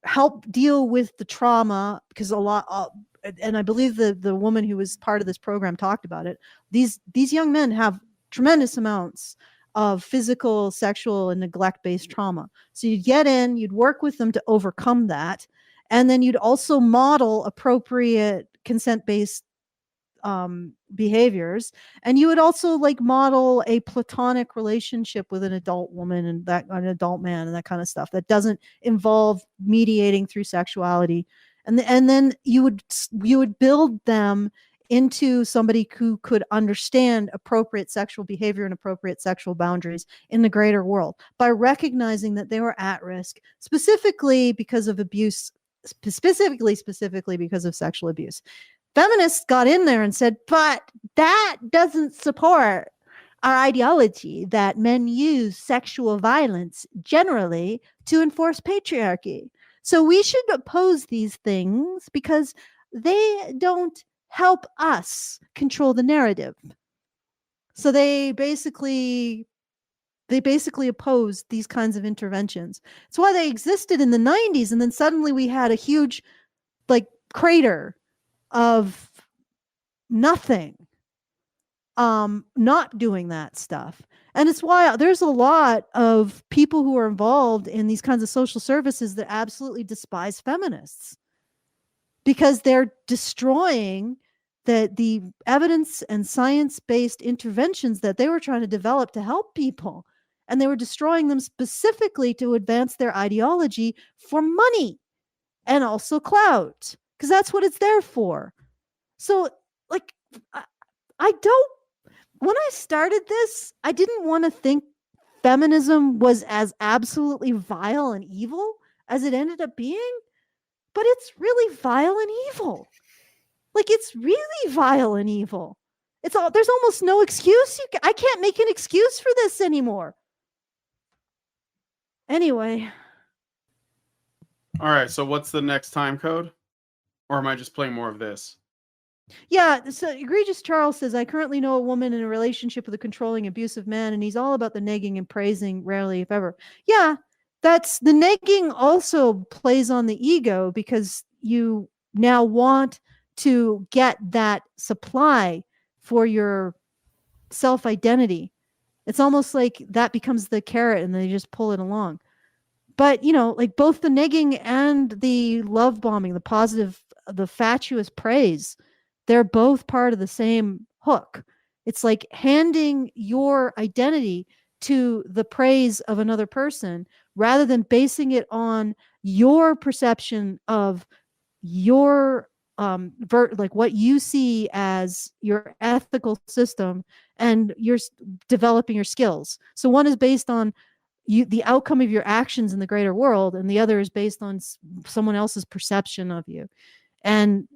help deal with the trauma, because a lot, and I believe the woman who was part of this program talked about it. These young men have tremendous amounts of physical, sexual, and neglect-based trauma. So you'd get in, you'd work with them to overcome that. And then you'd also model appropriate consent-based behaviors, and you would also like model a platonic relationship with an adult woman and that an adult man and that kind of stuff that doesn't involve mediating through sexuality, and then you would build them into somebody who could understand appropriate sexual behavior and appropriate sexual boundaries in the greater world by recognizing that they were at risk, specifically because of abuse, specifically because of sexual abuse. Feminists got in there and said, but that doesn't support our ideology that men use sexual violence generally to enforce patriarchy. So we should oppose these things because they don't help us control the narrative. So they basically opposed these kinds of interventions. It's why they existed in the 90s, and then suddenly we had a huge crater of nothing, not doing that stuff. And it's why there's a lot of people who are involved in these kinds of social services that absolutely despise feminists because they're destroying the evidence and science-based interventions that they were trying to develop to help people. And they were destroying them specifically to advance their ideology for money and also clout, because that's what it's there for. So, I don't, when I started this, I didn't want to think feminism was as absolutely vile and evil as it ended up being, but it's really vile and evil. It's really vile and evil. There's almost no excuse. I can't make an excuse for this anymore. Anyway, All right. So what's the next time code? Or am I just playing more of this? yeah, so Egregious Charles says, I currently know a woman in a relationship with a controlling, abusive man, and he's all about the negging and praising, rarely, if ever. Yeah, that's the negging also plays on the ego because you now want to get that supply for your self identity. It's almost like that becomes the carrot and they just pull it along. But, like both the negging and the love bombing, the positive, the fatuous praise, they're both part of the same hook. It's like handing your identity to the praise of another person rather than basing it on your perception of your like what you see as your ethical system and you're developing your skills. So one is based on the outcome of your actions in the greater world, and the other is based on someone else's perception of you. And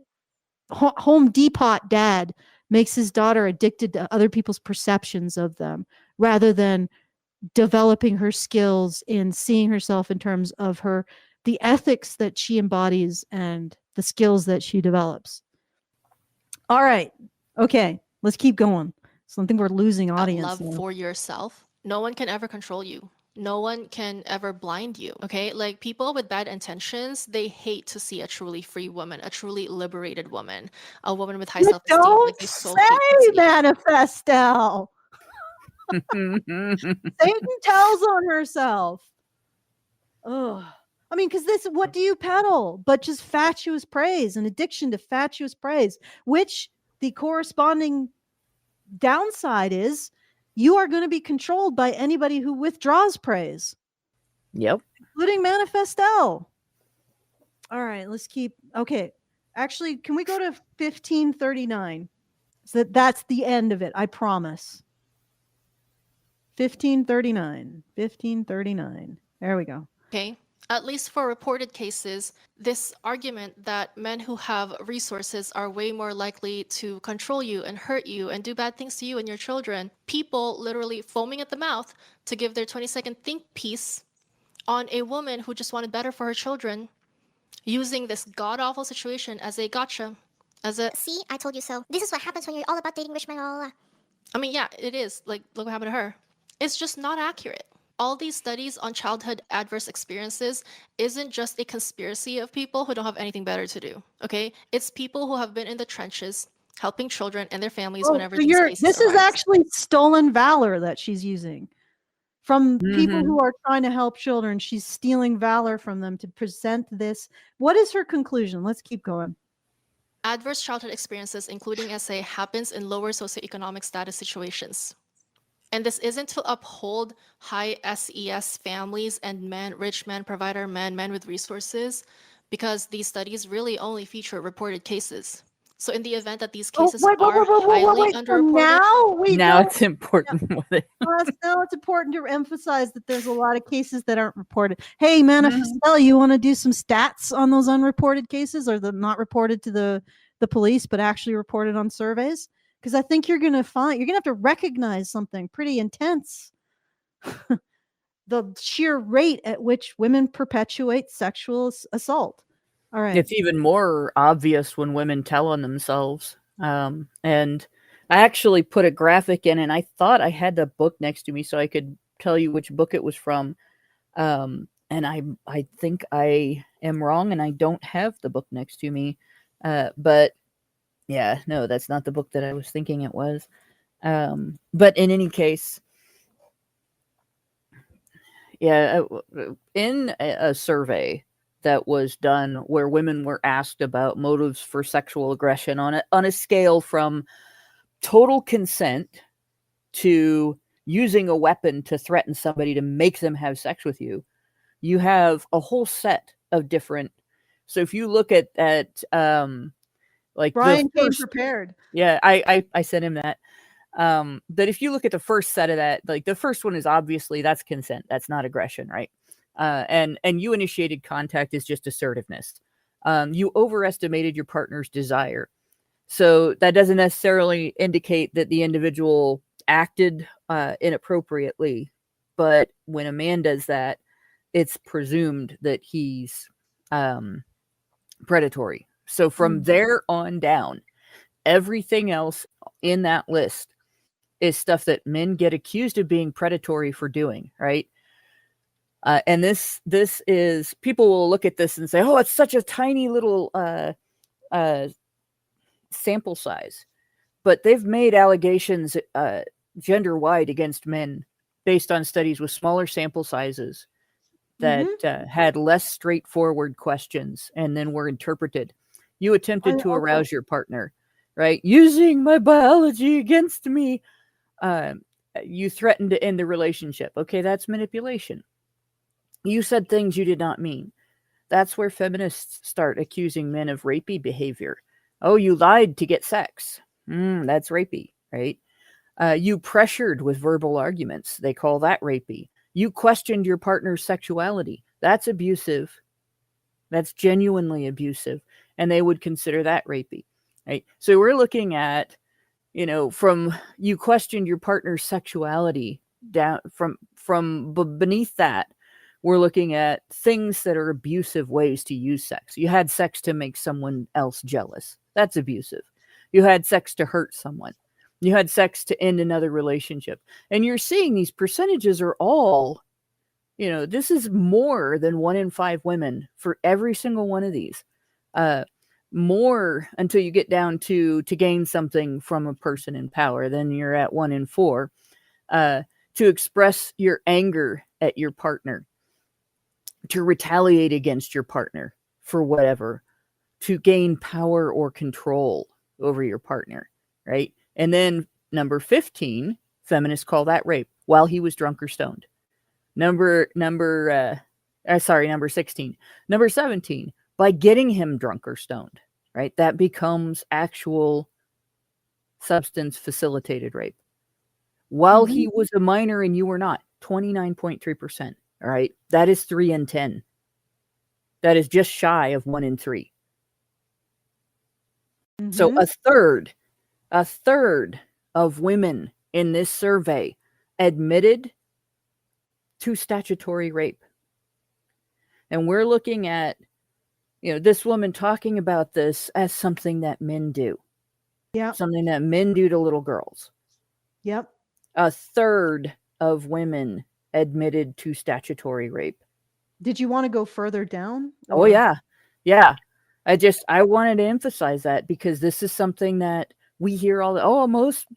Home Depot dad makes his daughter addicted to other people's perceptions of them rather than developing her skills in seeing herself in terms of the ethics that she embodies and the skills that she develops. All right. Okay. Let's keep going. So I think we're losing audience. Love for yourself. No one can ever control you. No one can ever blind you. Okay. Like people with bad intentions, they hate to see a truly free woman, a truly liberated woman, a woman with high self-esteem. Don't Like they so hate to see it. Manifestelle. Satan tells on herself. Oh, I mean, because what do you peddle but just fatuous praise, an addiction to fatuous praise, which the corresponding downside is you are going to be controlled by anybody who withdraws praise. Yep. Including Manifestelle. All right, let's keep. Okay, actually, can we go to 1539? So that's the end of it, I promise. 1539. 1539. There we go. Okay. At least for reported cases, this argument that men who have resources are way more likely to control you and hurt you and do bad things to you and your children, people literally foaming at the mouth to give their 20-second think piece on a woman who just wanted better for her children, using this god-awful situation as a gotcha, as a, see, I told you so. This is what happens when you're all about dating rich men, blah, blah, blah. I mean, yeah, it is. Like, look what happened to her. It's just not accurate. All these studies on childhood adverse experiences isn't just a conspiracy of people who don't have anything better to do, okay? It's people who have been in the trenches helping children and their families whenever these cases this is arise. actually stolen valor that she's using. From people who are trying to help children, she's stealing valor from them to present this. What is her conclusion? Let's keep going. Adverse childhood experiences, including SA, happens in lower socioeconomic status situations. And this isn't to uphold high SES families and men, rich men, provider men, men with resources, because these studies really only feature reported cases. So in the event that these cases are highly underreported, now it's important. Now it's important to emphasize that there's a lot of cases that aren't reported. Hey, Manifestelle, you want to do some stats on those unreported cases, or the not reported to the police, but actually reported on surveys? Because I think you're going to have to recognize something pretty intense. The sheer rate at which women perpetuate sexual assault. All right. It's even more obvious when women tell on themselves. And I actually put a graphic in, and I thought I had the book next to me so I could tell you which book it was from. And I think I am wrong, and I don't have the book next to me. But yeah, no, that's not the book that I was thinking it was. But in any case, yeah, in a survey that was done where women were asked about motives for sexual aggression on a scale from total consent to using a weapon to threaten somebody to make them have sex with you, you have a whole set of different. So if you look at like Brian came prepared. Yeah, I sent him that. That if you look at the first set of that, like the first one is obviously that's consent, that's not aggression, right? And you initiated contact is just assertiveness. You overestimated your partner's desire. So that doesn't necessarily indicate that the individual acted inappropriately. But when a man does that, it's presumed that he's predatory. So from there on down, everything else in that list is stuff that men get accused of being predatory for doing, right? And this is, people will look at this and say, oh, it's such a tiny little sample size. But they've made allegations gender wide against men based on studies with smaller sample sizes that had less straightforward questions and then were interpreted. You attempted to arouse your partner, right? Using my biology against me. You threatened to end the relationship. Okay, that's manipulation. You said things you did not mean. That's where feminists start accusing men of rapey behavior. Oh, you lied to get sex. That's rapey, right? You pressured with verbal arguments. They call that rapey. You questioned your partner's sexuality. That's abusive. That's genuinely abusive. And they would consider that rapey, right? So we're looking at, from you questioned your partner's sexuality down from beneath that, we're looking at things that are abusive ways to use sex. You had sex to make someone else jealous. That's abusive. You had sex to hurt someone. You had sex to end another relationship. And you're seeing these percentages are all, this is more than 1 in 5 women for every single one of these. More until you get down to gain something from a person in power. Then you're at 1 in 4. To express your anger at your partner. To retaliate against your partner for whatever. To gain power or control over your partner, right? And then number 15, feminists call that rape while he was drunk or stoned. Number 16. Number 17, by getting him drunk or stoned, right? That becomes actual substance facilitated rape. While he was a minor and you were not, 29.3%, all right? That is 3 in 10. That is just shy of 1 in 3. So a third of women in this survey admitted to statutory rape. And we're looking at, this woman talking about this as something that men do. Yeah. Something that men do to little girls. Yep. A third of women admitted to statutory rape. Did you want to go further down? Oh, yeah. Yeah. I wanted to emphasize that because this is something that we hear most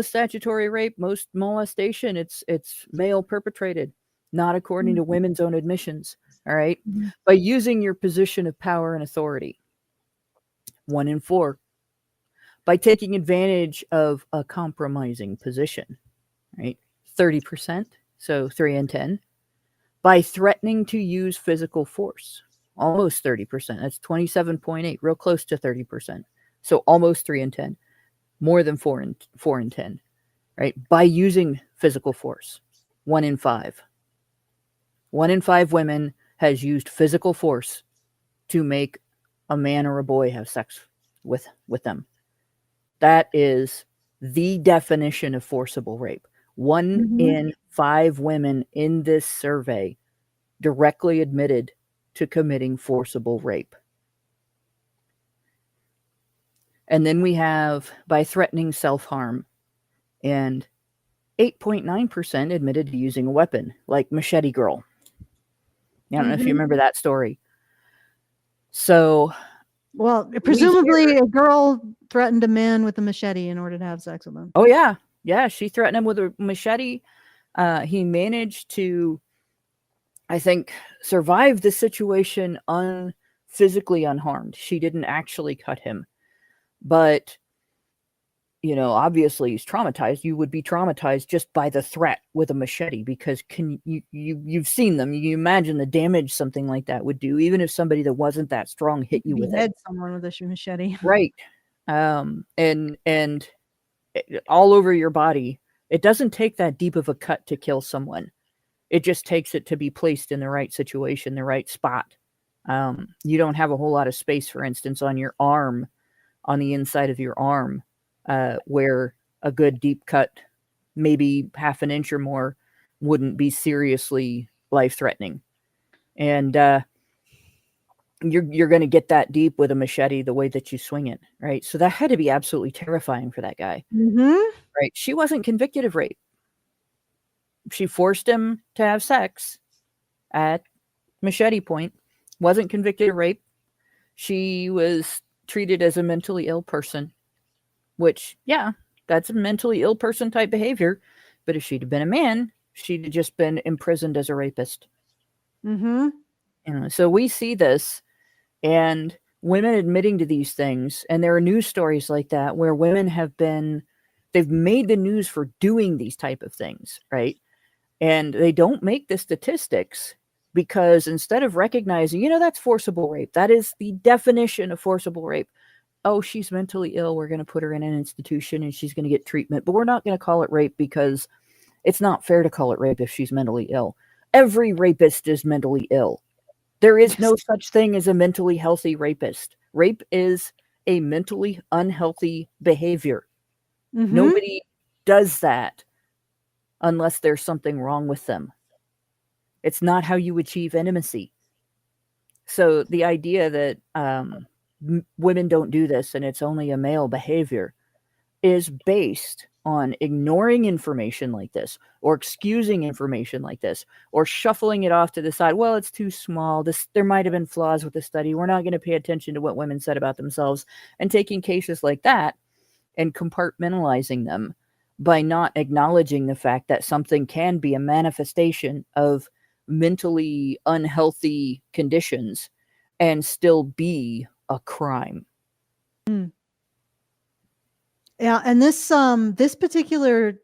statutory rape, most molestation, it's male perpetrated, not according to women's own admissions. All right. By using your position of power and authority. 1 in 4. By taking advantage of a compromising position, right? 30%. So 3 in 10. By threatening to use physical force. Almost 30%. That's 27.8, real close to 30%. So almost 3 in 10. More than 4 in 10. Right? By using physical force. 1 in 5. 1 in 5 women has used physical force to make a man or a boy have sex with them. That is the definition of forcible rape. 1 in 5 women in this survey directly admitted to committing forcible rape. And then we have by threatening self-harm, and 8.9% admitted to using a weapon, like Machete Girl. I don't know if you remember that story. So, well, presumably a girl threatened a man with a machete in order to have sex with him. Oh, yeah. Yeah, she threatened him with a machete. He managed to, I think, survive the situation physically unharmed. She didn't actually cut him. But, obviously he's traumatized. You would be traumatized just by the threat with a machete because you've seen them. You imagine the damage something like that would do, even if somebody that wasn't that strong hit you with it. Someone with a machete. Right. And all over your body. It doesn't take that deep of a cut to kill someone. It just takes it to be placed in the right situation, the right spot. You don't have a whole lot of space, for instance, on your arm, on the inside of your arm, where a good deep cut, maybe half an inch or more, wouldn't be seriously life-threatening. And you're going to get that deep with a machete the way that you swing it, right? So that had to be absolutely terrifying for that guy. Right? She wasn't convicted of rape. She forced him to have sex at machete point. Wasn't convicted of rape. She was treated as a mentally ill person, which, yeah, that's a mentally ill person type behavior. But if she'd have been a man, she'd have just been imprisoned as a rapist. So we see this, and women admitting to these things, and there are news stories like that where women they've made the news for doing these type of things, right? And they don't make the statistics because instead of recognizing, that's forcible rape. That is the definition of forcible rape. Oh, she's mentally ill. We're going to put her in an institution and she's going to get treatment, but we're not going to call it rape because it's not fair to call it rape if she's mentally ill. Every rapist is mentally ill. There is no such thing as a mentally healthy rapist. Rape is a mentally unhealthy behavior. Nobody does that unless there's something wrong with them. It's not how you achieve intimacy. So the idea that women don't do this and it's only a male behavior is based on ignoring information like this, or excusing information like this, or shuffling it off to the side. Well, it's too small. There might have been flaws with the study. We're not going to pay attention to what women said about themselves, and taking cases like that and compartmentalizing them by not acknowledging the fact that something can be a manifestation of mentally unhealthy conditions and still be a crime. Yeah, and this particular,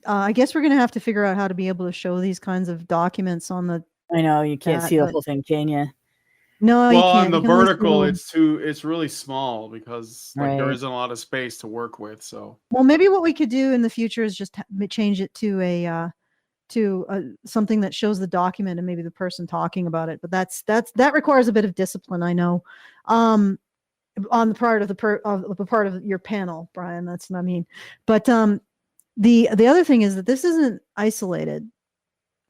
I guess we're going to have to figure out how to be able to show these kinds of documents on the. I know you can't see the whole thing, can you? No, you can't. On the vertical, it's really small because there isn't a lot of space to work with. So, well, maybe what we could do in the future is just change it to something that shows the document and maybe the person talking about it. But that requires a bit of discipline, I know. On the part of the part of your panel, Brian. That's what I mean. But the other thing is that this isn't isolated.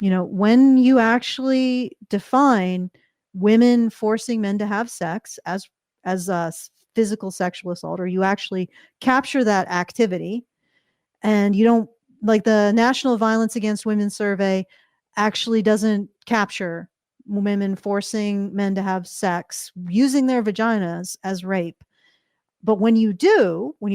When you actually define women forcing men to have sex as physical sexual assault, or you actually capture that activity, and you don't, like the National Violence Against Women survey actually doesn't capture women forcing men to have sex using their vaginas as rape. But when you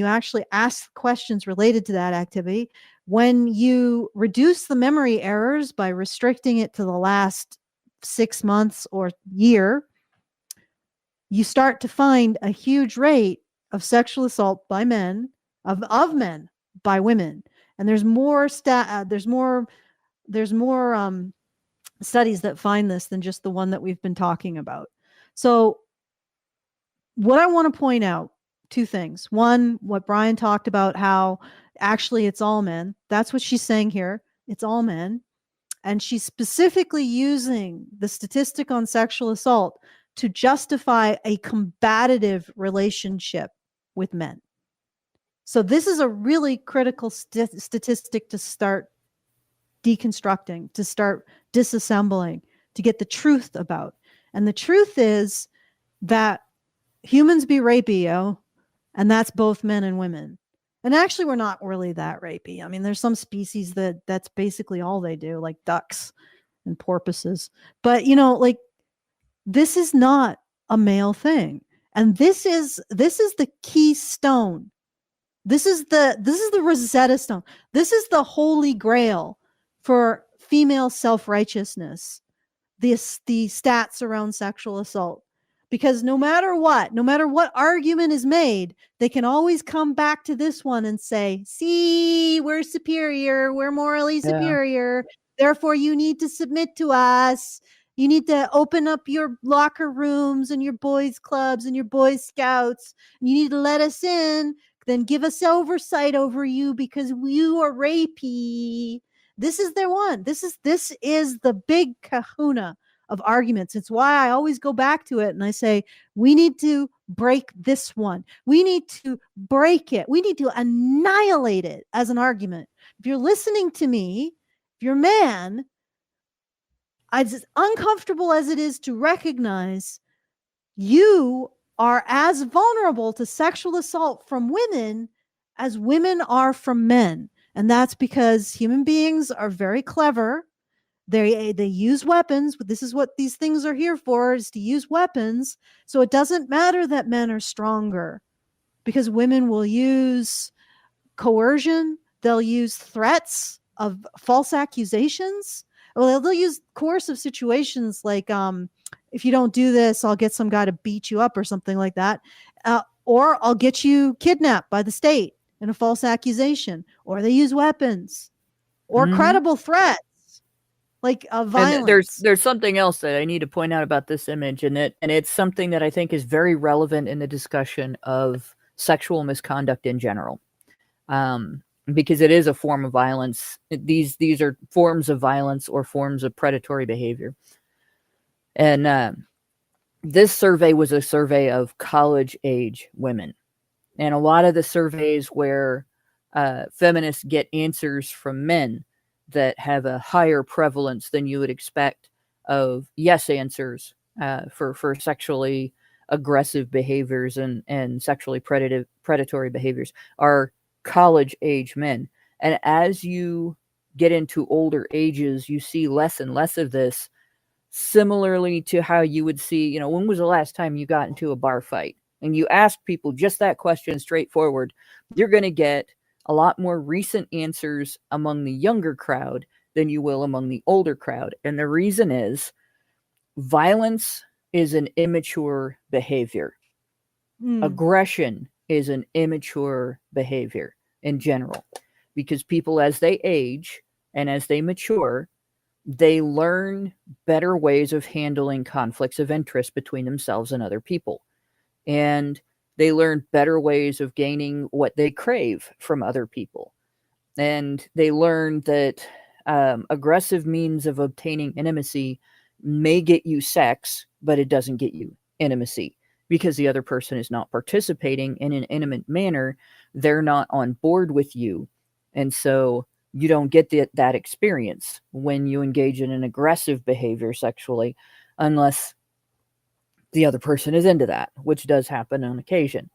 actually ask questions related to that activity, when you reduce the memory errors by restricting it to the last 6 months or year, you start to find a huge rate of sexual assault by men, of men by women. And there's more studies that find this than just the one that we've been talking about. So what I want to point out, two things. One, what Brian talked about, how actually it's all men. That's what she's saying here. It's all men. And she's specifically using the statistic on sexual assault to justify a combative relationship with men. So this is a really critical statistic to start deconstructing, to start disassembling, to get the truth about. And the truth is that humans be rapey, and that's both men and women. And actually, we're not really that rapey. I mean, there's some species that's basically all they do, like ducks and porpoises. But this is not a male thing, and this is the keystone. This is the Rosetta Stone. This is the holy grail for female self-righteousness. The stats around sexual assault. Because no matter what argument is made, they can always come back to this one and say, see, we're superior. We're morally superior. Therefore, you need to submit to us. You need to open up your locker rooms and your boys' clubs and your boys' scouts. You need to let us in, then give us oversight over you because you are rapey. This is their one. This is the big kahuna of arguments. It's why I always go back to it and I say, we need to break this one. We need to break it. We need to annihilate it as an argument. If you're listening to me, if you're a man, as uncomfortable as it is to recognize, you are as vulnerable to sexual assault from women as women are from men. And that's because human beings are very clever. They use weapons. This is what these things are here for, is to use weapons. So it doesn't matter that men are stronger, because women will use coercion. They'll use threats of false accusations. Well, they'll use coercive situations like, if you don't do this, I'll get some guy to beat you up or something like that. Or I'll get you kidnapped by the state in a false accusation. Or they use weapons or credible threats like violence. And there's something else that I need to point out about this image, and it's something that I think is very relevant in the discussion of sexual misconduct in general. Because it is a form of violence. These are forms of violence or forms of predatory behavior. And this survey was a survey of college-age women. And a lot of the surveys where feminists get answers from men that have a higher prevalence than you would expect of yes answers for sexually aggressive behaviors and sexually predatory behaviors are college age men. And as you get into older ages, you see less and less of this, similarly to how you would see, when was the last time you got into a bar fight? And you ask people just that question straightforward, you're going to get a lot more recent answers among the younger crowd than you will among the older crowd. And the reason is violence is an immature behavior. Aggression is an immature behavior in general, because people, as they age and as they mature, they learn better ways of handling conflicts of interest between themselves and other people. And they learn better ways of gaining what they crave from other people. And they learn that aggressive means of obtaining intimacy may get you sex, but it doesn't get you intimacy, because the other person is not participating in an intimate manner. They're not on board with you. And so you don't get that experience when you engage in an aggressive behavior sexually, unless the other person is into that, which does happen on occasion.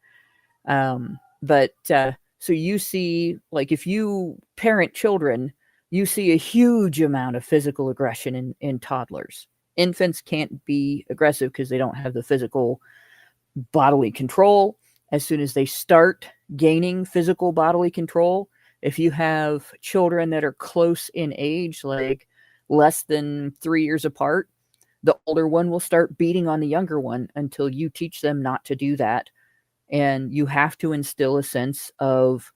So you see, like, if you parent children, you see a huge amount of physical aggression in toddlers. Infants can't be aggressive because they don't have the physical bodily control. As soon as they start gaining physical bodily control, if you have children that are close in age, like less than 3 years apart, the older one will start beating on the younger one until you teach them not to do that. And you have to instill a sense of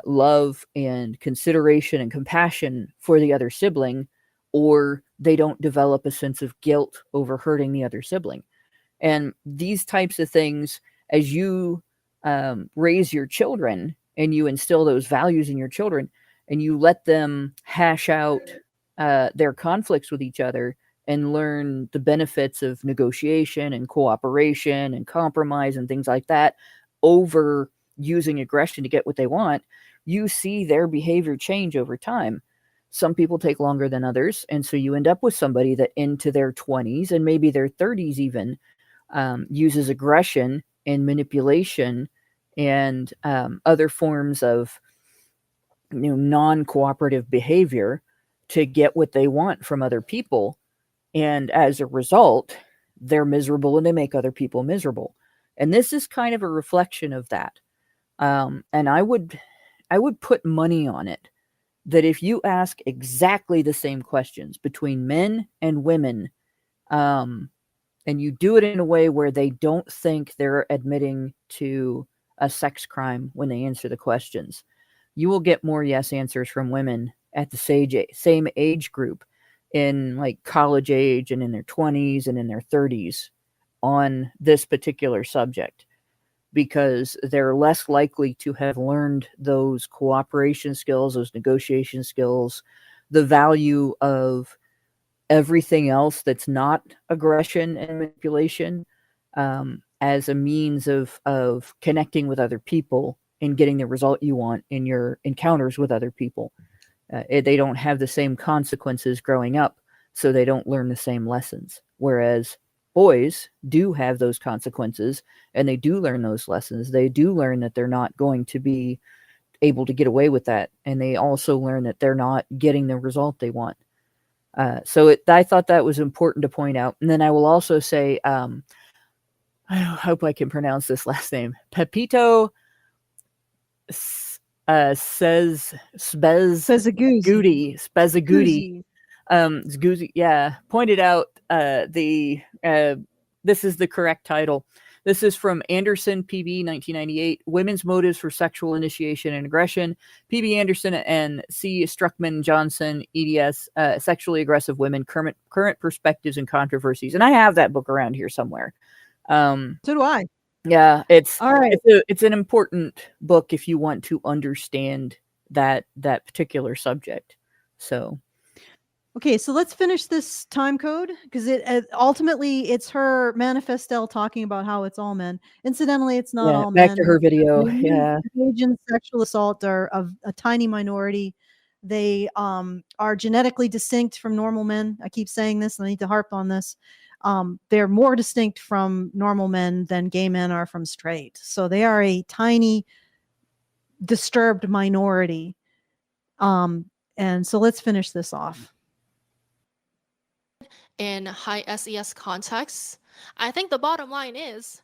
love and consideration and compassion for the other sibling, or they don't develop a sense of guilt over hurting the other sibling. And these types of things, as you raise your children and you instill those values in your children and you let them hash out their conflicts with each other and learn the benefits of negotiation and cooperation and compromise and things like that over using aggression to get what they want, you see their behavior change over time. Some people take longer than others, and so you end up with somebody that into their 20s and maybe their 30s even uses aggression and manipulation and other forms of non-cooperative behavior to get what they want from other people. And as a result, they're miserable and they make other people miserable. And this is kind of a reflection of that. And I would put money on it that if you ask exactly the same questions between men and women, and you do it in a way where they don't think they're admitting to a sex crime when they answer the questions, you will get more yes answers from women at the same age group, in like college age and in their 20s and in their 30s, on this particular subject, because they're less likely to have learned those cooperation skills, those negotiation skills, the value of everything else that's not aggression and manipulation, as a means of connecting with other people and getting the result you want in your encounters with other people. They don't have the same consequences growing up. so they don't learn the same lessons. Whereas boys do have those consequences, and they do learn those lessons. They do learn that they're not going to be able to get away with that, and they also learn that they're not getting the result they want. I thought that was important to point out. And then I will also say, I hope I can pronounce this last name, Pepito says Spezagudi, pointed out this is the correct title. This is from Anderson, PB, 1998, Women's Motives for Sexual Initiation and Aggression, PB Anderson and C. Struckman Johnson, eds, Sexually Aggressive Women, Current Perspectives and Controversies. And I have that book around here somewhere. So do I. Yeah, All right. It's an important book if you want to understand that particular subject. So, okay, so let's finish this time code, because ultimately it's her Manifestelle talking about how it's all men. Incidentally, it's not all men. Back to her video. Yeah, engaged in sexual assault are of a tiny minority. They are genetically distinct from normal men. I keep saying this, and I need to harp on this. They're more distinct from normal men than gay men are from straight. So they are a tiny, disturbed minority. And so let's finish this off. In high SES contexts, I think the bottom line is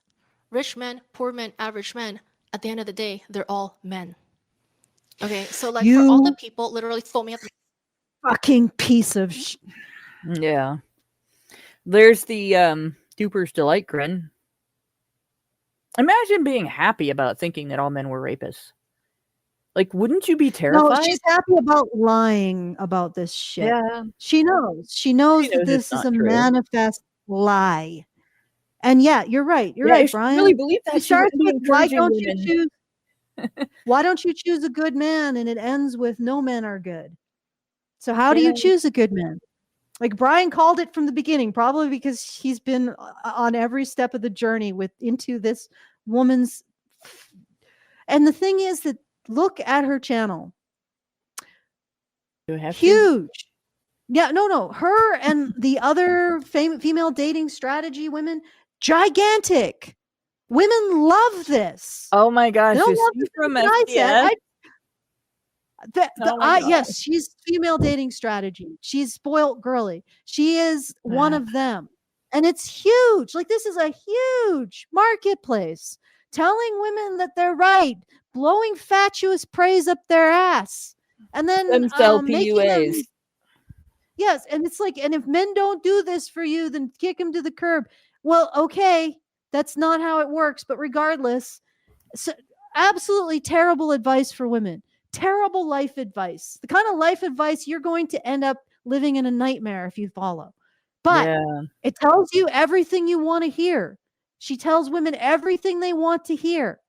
rich men, poor men, average men, at the end of the day, they're all men. Okay, so like for all the people literally foaming at the fucking piece of yeah. There's the Duper's Delight grin. Imagine being happy about thinking that all men were rapists. Like, wouldn't you be terrified? No, she's happy about lying about this shit. Yeah. She knows that this is a manifest lie. And yeah, you're right. You're right, Brian. I really believe that. It starts with why don't you choose a good man, and it ends with no men are good. So how do you choose a good man? Like Brian called it from the beginning, probably because he's been on every step of the journey into this woman's. And the thing is that look at her channel. Do I have huge. To? Yeah, no. Her and the other female dating strategy women, gigantic. Women love this. Oh my gosh! They don't love this from yes, she's female dating strategy. She's spoiled girly. She is one of them. And it's huge. Like, this is a huge marketplace. Telling women that they're right, blowing fatuous praise up their ass. And then PUAs. Yes, and it's like, and if men don't do this for you, then kick them to the curb. Well, okay, that's not how it works. But regardless, so absolutely terrible advice for women. Terrible life advice. The kind of life advice you're going to end up living in a nightmare if you follow. But it tells you everything you want to hear. She tells women everything they want to hear.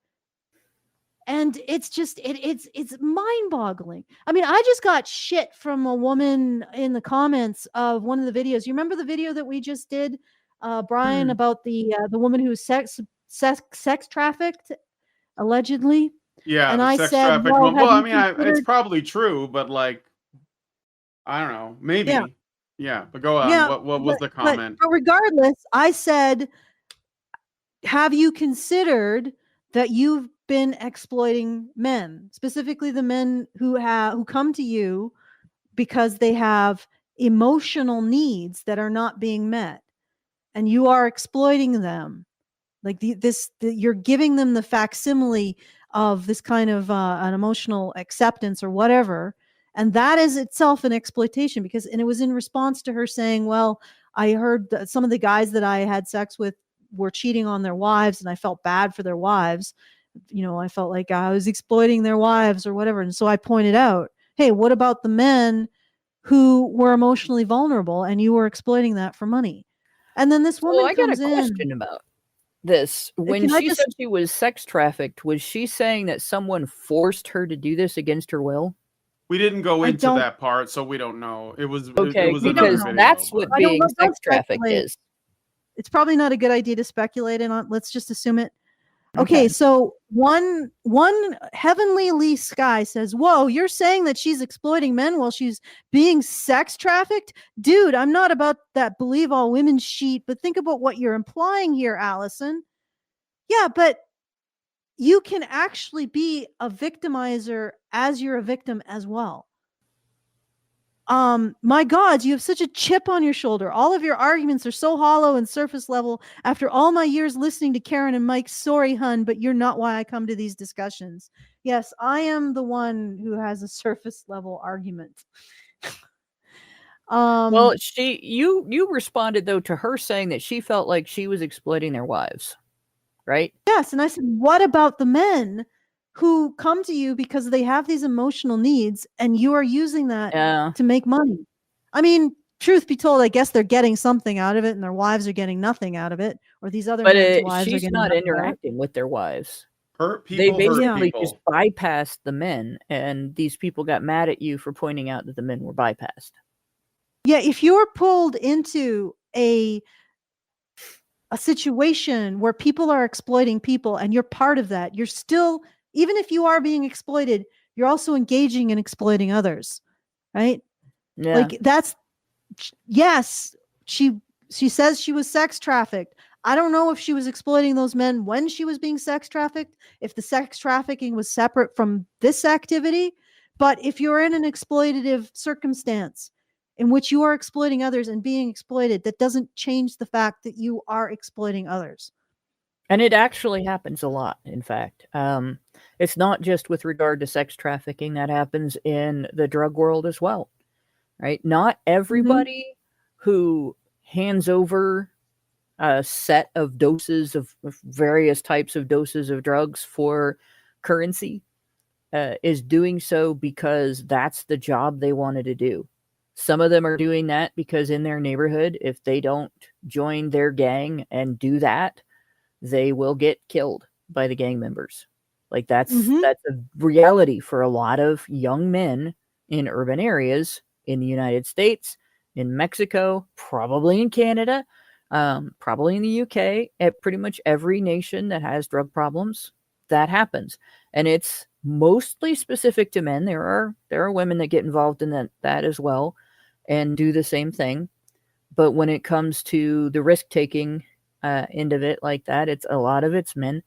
And it's just, it's mind-boggling. I mean, I just got shit from a woman in the comments of one of the videos. You remember the video that we just did, Brian, about the woman who was sex trafficked, allegedly? Yeah, and I sex said, trafficked. well, I mean, it's probably true, but like, I don't know, maybe. Yeah, but go on. Yeah, what was the comment? But regardless, I said, have you considered that you've been exploiting men, specifically the men who come to you because they have emotional needs that are not being met, and you are exploiting them? Like you're giving them the facsimile of this kind of an emotional acceptance or whatever. And that is itself an exploitation, and it was in response to her saying, well, I heard that some of the guys that I had sex with were cheating on their wives, and I felt bad for their wives. I felt like I was exploiting their wives or whatever. And so I pointed out, hey, what about the men who were emotionally vulnerable and you were exploiting that for money? And then this woman comes in. I got a question about this. When she said she was sex trafficked, was she saying that someone forced her to do this against her will? We didn't go into that part, so we don't know. It was okay, it was because that's what being sex trafficked is. It's probably not a good idea to speculate on. Let's just assume it. Okay, so one heavenly Lee Sky says, "Whoa, you're saying that she's exploiting men while she's being sex trafficked? Dude, I'm not about that believe all women sheet, but think about what you're implying here, Allison." Yeah, but you can actually be a victimizer as you're a victim as well. My God, you have such a chip on your shoulder. All of your arguments are so hollow and surface level. After all my years listening to Karen and Mike, sorry, hun, but you're not why I come to these discussions. Yes, I am the one who has a surface level argument. Well, you responded though to her saying that she felt like she was exploiting their wives, right? Yes, and I said, what about the men who come to you because they have these emotional needs and you are using that Yeah. to make money? I mean, truth be told, I guess they're getting something out of it and their wives are getting nothing out of it, or these other men's wives are She's getting not nothing out of it. interacting with their wives. Hurt They people hurt basically people. just bypassed the men, and these people got mad at you for pointing out that the men were bypassed. Yeah, if you're pulled into a situation where people are exploiting people and you're part of that, you're still, even if you are being exploited, you're also engaging in exploiting others, right? Yeah. Like that's, yes, she says she was sex trafficked. I don't know if she was exploiting those men when she was being sex trafficked, if the sex trafficking was separate from this activity, but if you're in an exploitative circumstance in which you are exploiting others and being exploited, that doesn't change the fact that you are exploiting others. And it actually happens a lot, in fact. It's not just with regard to sex trafficking. That happens in the drug world as well, right? Not everybody who hands over a set of doses of various types of doses of drugs for currency is doing so because that's the job they wanted to do. Some of them are doing that because in their neighborhood, if they don't join their gang and do that, they will get killed by the gang members. Like that's a reality for a lot of young men in urban areas in the United States, in Mexico, probably in Canada, probably in the UK, at pretty much every nation that has drug problems, that happens. And it's mostly specific to men. There are women that get involved in that as well and do the same thing. But when it comes to the risk taking end of it like that, it's a lot of it's men.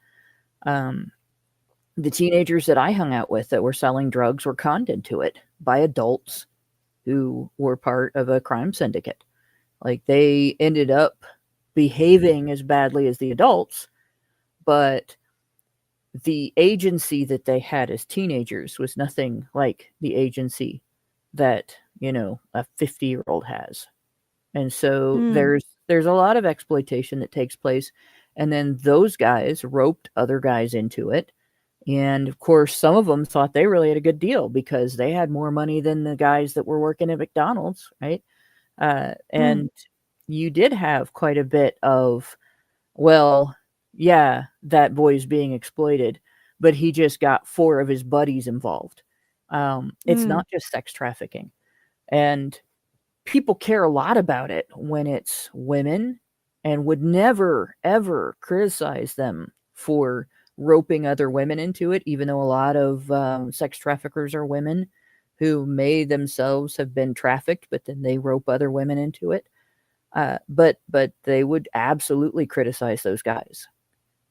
The teenagers that I hung out with that were selling drugs were conned into it by adults who were part of a crime syndicate. Like they ended up behaving as badly as the adults, but the agency that they had as teenagers was nothing like the agency that, a 50-year-old has. And so there's a lot of exploitation that takes place. And then those guys roped other guys into it. And of course, some of them thought they really had a good deal because they had more money than the guys that were working at McDonald's, right? And you did have quite a bit of, well, yeah, that boy's being exploited, but he just got 4 of his buddies involved. It's not just sex trafficking. And people care a lot about it when it's women and would never, ever criticize them for roping other women into it, even though a lot of sex traffickers are women who may themselves have been trafficked, but then they rope other women into it. But they would absolutely criticize those guys.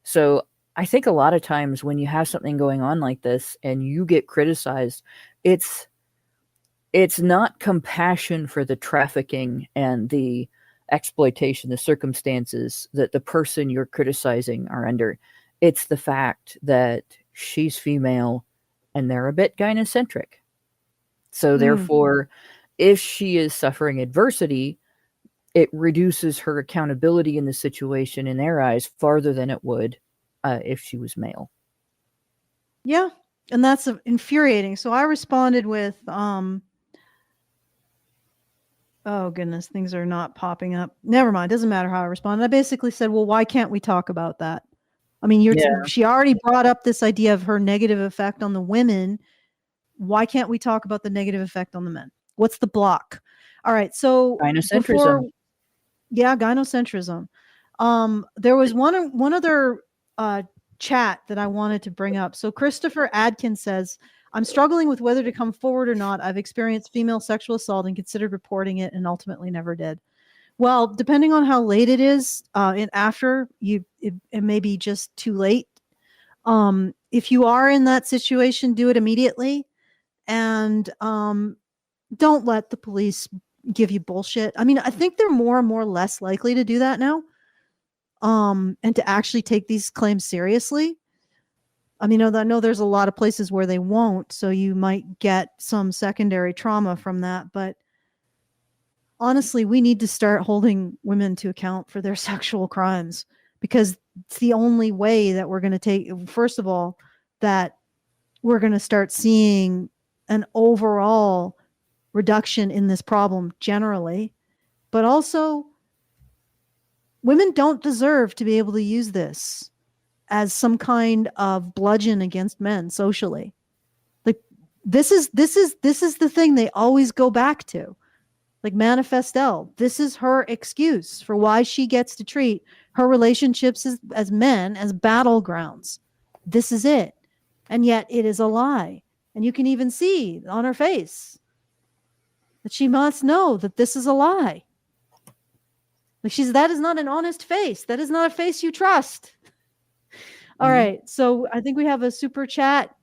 So I think a lot of times when you have something going on like this and you get criticized, it's not compassion for the trafficking and the exploitation, the circumstances that the person you're criticizing are under. It's the fact that she's female and they're a bit gynocentric. So therefore, if she is suffering adversity, it reduces her accountability in the situation in their eyes farther than it would if she was male. Yeah, and that's infuriating. So I responded with, oh goodness, things are not popping up. Never mind, doesn't matter how I responded. I basically said, well, why can't we talk about that? I mean, she already brought up this idea of her negative effect on the women. Why can't we talk about the negative effect on the men? What's the block? All right, so Gynocentrism. Gynocentrism. There was one other chat that I wanted to bring up. So Christopher Adkins says, I'm struggling with whether to come forward or not. I've experienced female sexual assault and considered reporting it and ultimately never did. Well, depending on how late it is, and after it may be just too late. If you are in that situation, do it immediately, and don't let the police give you bullshit. I mean, I think they're more and more less likely to do that now, and to actually take these claims seriously. I mean, I know there's a lot of places where they won't, so you might get some secondary trauma from that, but honestly, we need to start holding women to account for their sexual crimes, because it's the only way that we're going to take, first of all, that we're going to start seeing an overall reduction in this problem generally, but also women don't deserve to be able to use this as some kind of bludgeon against men socially. Like this is the thing they always go back to. Like Manifestelle, this is her excuse for why she gets to treat her relationships as men as battlegrounds. This is it. And yet it is a lie. And you can even see on her face that she must know that this is a lie. Like that is not an honest face. That is not a face you trust. All right. So I think we have a super chat.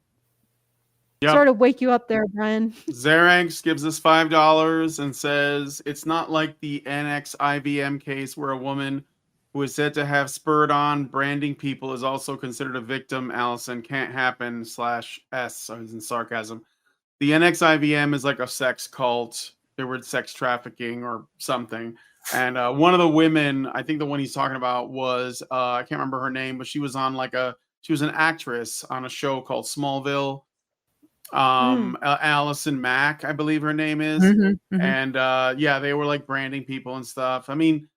Yep. Sort of wake you up there, Brian. Xeranx gives us $5 and says, it's not like the NXIVM case where a woman who is said to have spurred on branding people is also considered a victim. Allison, can't happen /S. So he's in sarcasm. The NXIVM is like a sex cult. They were sex trafficking or something. And one of the women, I think the one he's talking about was, I can't remember her name, but she was on she was an actress on a show called Smallville. Allison Mack, I believe her name is. And yeah, they were like branding people and stuff. I mean,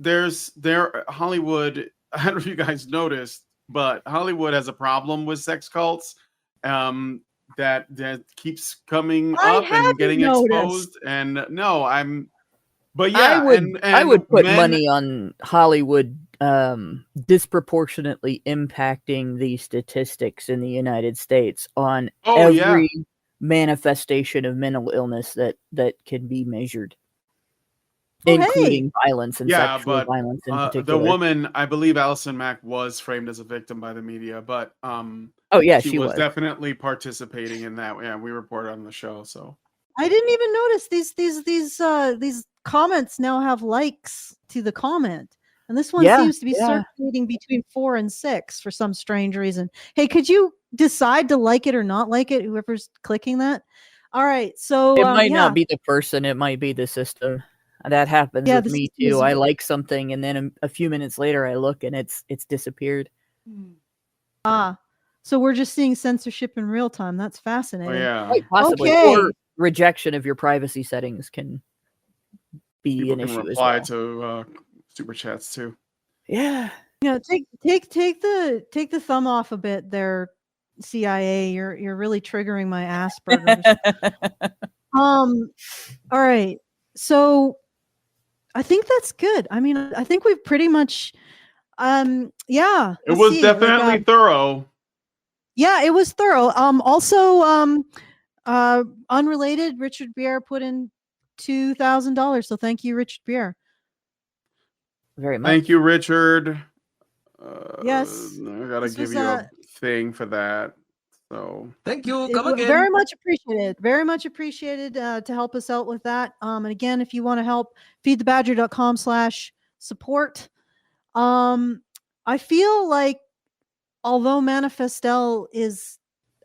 Hollywood, I don't know if you guys noticed, but Hollywood has a problem with sex cults that keeps coming up and getting exposed. And but yeah, I would put money on Hollywood disproportionately impacting the statistics in the United States on every manifestation of mental illness that can be measured, including violence and sexual violence in particular. The woman, I believe Allison Mack, was framed as a victim by the media, but she was definitely participating in that. Yeah, we reported on the show. So I didn't even notice these comments now have likes to the comment. And this one seems to be circulating between 4 and 6 for some strange reason. Hey, could you decide to like it or not like it? Whoever's clicking that. All right. So it might not be the person. It might be the system. That happens with me too. I like something and then a few minutes later I look and it's disappeared. So we're just seeing censorship in real time. That's fascinating. Oh, yeah. Quite possibly. Okay. Or rejection of your privacy settings can be People an can issue reply as well. to super chats too. Yeah. You know, take the thumb off a bit there, CIA. You're really triggering my Asperger's. All right. So I think that's good. I mean, I think we've pretty much it was definitely thorough. Yeah, it was thorough. Also unrelated, Richard Bier put in $2,000. So thank you, Richard Bier. Very much. Thank you, Richard. Yes. I gotta give you a thing for that. So thank you. Come again. Very much appreciated. Very much appreciated to help us out with that. And again, if you want to help, feedthebadger.com/support. I feel like although Manifestelle is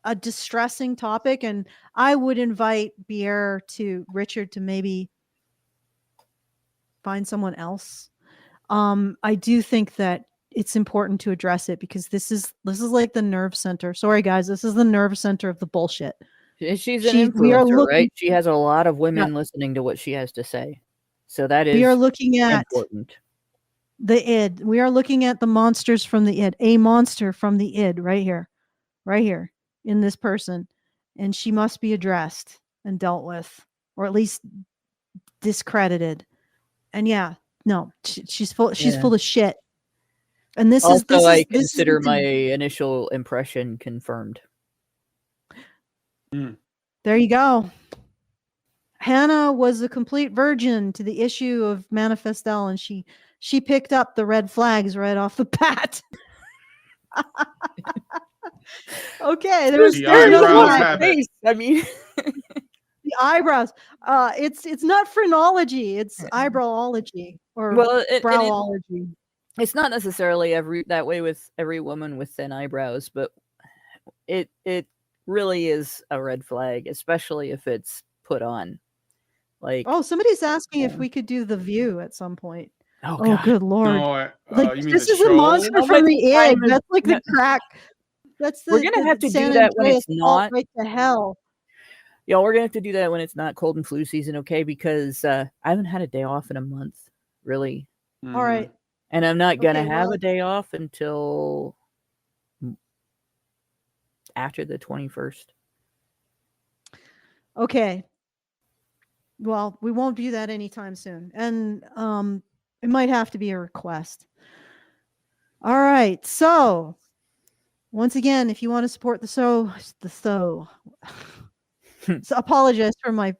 a distressing topic, and I would invite Richard to maybe find someone else. I do think that it's important to address it because this is like the nerve center. Sorry, guys, this is the nerve center of the bullshit. She's an influencer, right? She has a lot of women listening to what she has to say. So that is we are looking at important. The id. We are looking at the monsters from the id. A monster from the id right here in this person. And she must be addressed and dealt with, or at least discredited. And she's full of shit. And this Also, is this I is this consider is my initial impression confirmed. there you go. Hannah was a complete virgin to the issue of Manifestelle, and she picked up the red flags right off the bat. Okay, there's The nothing eyebrows like have it. I mean, the eyebrows. It's not phrenology, it's eyebrowology or well, browology. it's not necessarily that way with every woman with thin eyebrows, but it really is a red flag, especially if it's put on. Like, Oh, somebody's asking if Yeah. we could do The View at some point. oh Oh, god, good lord! No, Like you mean this the is a show? monster How from much the egg. time is- That's like no. the crack. That's We're gonna have to do San that when Andreas it's fault not. right to hell. Y'all, we're gonna have to do that when it's not cold and flu season, okay? Because I haven't had a day off in a month, really, Mhm. All right. and I'm not gonna Okay, have well- a day off until after the 21st. Okay. Well, we won't do that anytime soon. And it might have to be a request. All right. So once again, if you want to support the show, so apologize for my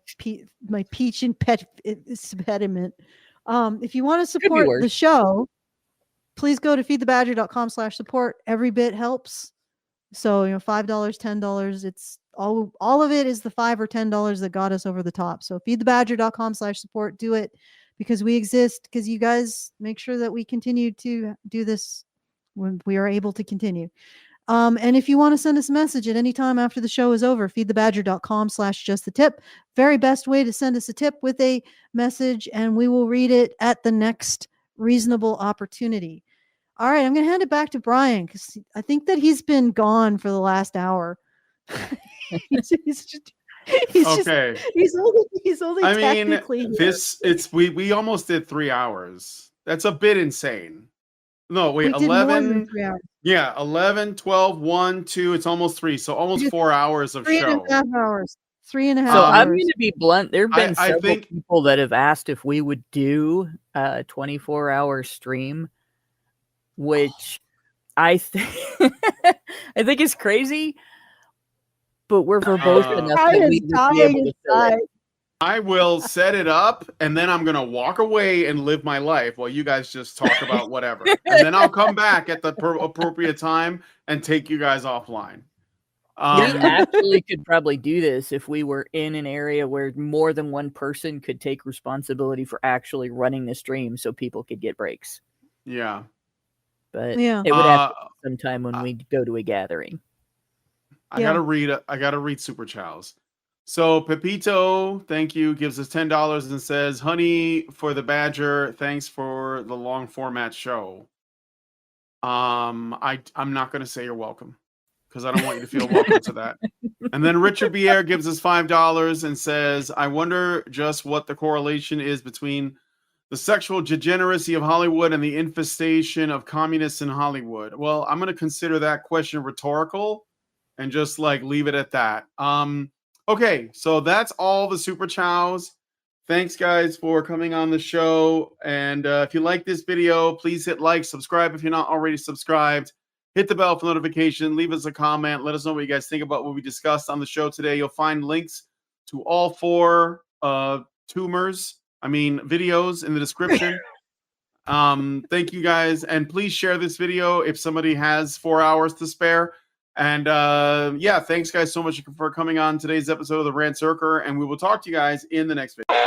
peach impediment. If you want to Could be support the worse. show, please go to feedthebadger.com/support. Every bit helps. So, $5, $10, it's all of it is the $5 or $10 that got us over the top. So feedthebadger.com/support. Do it because we exist, because you guys make sure that we continue to do this when we are able to continue. And if you want to send us a message at any time after the show is over, feedthebadger.com/justthetip. Very best way to send us a tip with a message, and we will read it at the next reasonable opportunity. All right, I'm going to hand it back to Brian because I think that he's been gone for the last hour. Okay. He's only I mean, technically here. we almost did 3 hours. That's a bit insane. No, wait, We did more than 11. 3 hours. Yeah, 11, 12, 1, 2, it's almost 3. So almost did 4 hours of 3.5 show. hours. 3.5 So hours. I'm going to be blunt. There have been I several think- people that have asked if we would do a 24-hour stream, which I think I think is crazy. But we're verbose enough that Brian we is would be dying able to fill inside. it. I will set it up, and then I'm gonna walk away and live my life while you guys just talk about whatever. And then I'll come back at the appropriate time and take you guys offline. We actually could probably do this if we were in an area where more than one person could take responsibility for actually running the stream so people could get breaks. Yeah. But Yeah. it would have to be sometime when we go to a gathering. I gotta read Super Chows. So Pepito, thank you, gives us $10 and says, "Honey for the Badger, thanks for the long format show." I'm not gonna say you're welcome because I don't want you to feel welcome to that. And then Richard Bier gives us $5 and says, "I wonder just what the correlation is between the sexual degeneracy of Hollywood and the infestation of communists in Hollywood." Well, I'm gonna consider that question rhetorical and just leave it at that. Okay, so that's all the Super Chows. Thanks, guys, for coming on the show. And if you like this video, please hit like, subscribe if you're not already subscribed. Hit the bell for notification. Leave us a comment. Let us know what you guys think about what we discussed on the show today. You'll find links to all 4 videos in the description. Thank you, guys. And please share this video if somebody has 4 hours to spare. And thanks guys so much for coming on today's episode of the Rantzerker, and we will talk to you guys in the next video.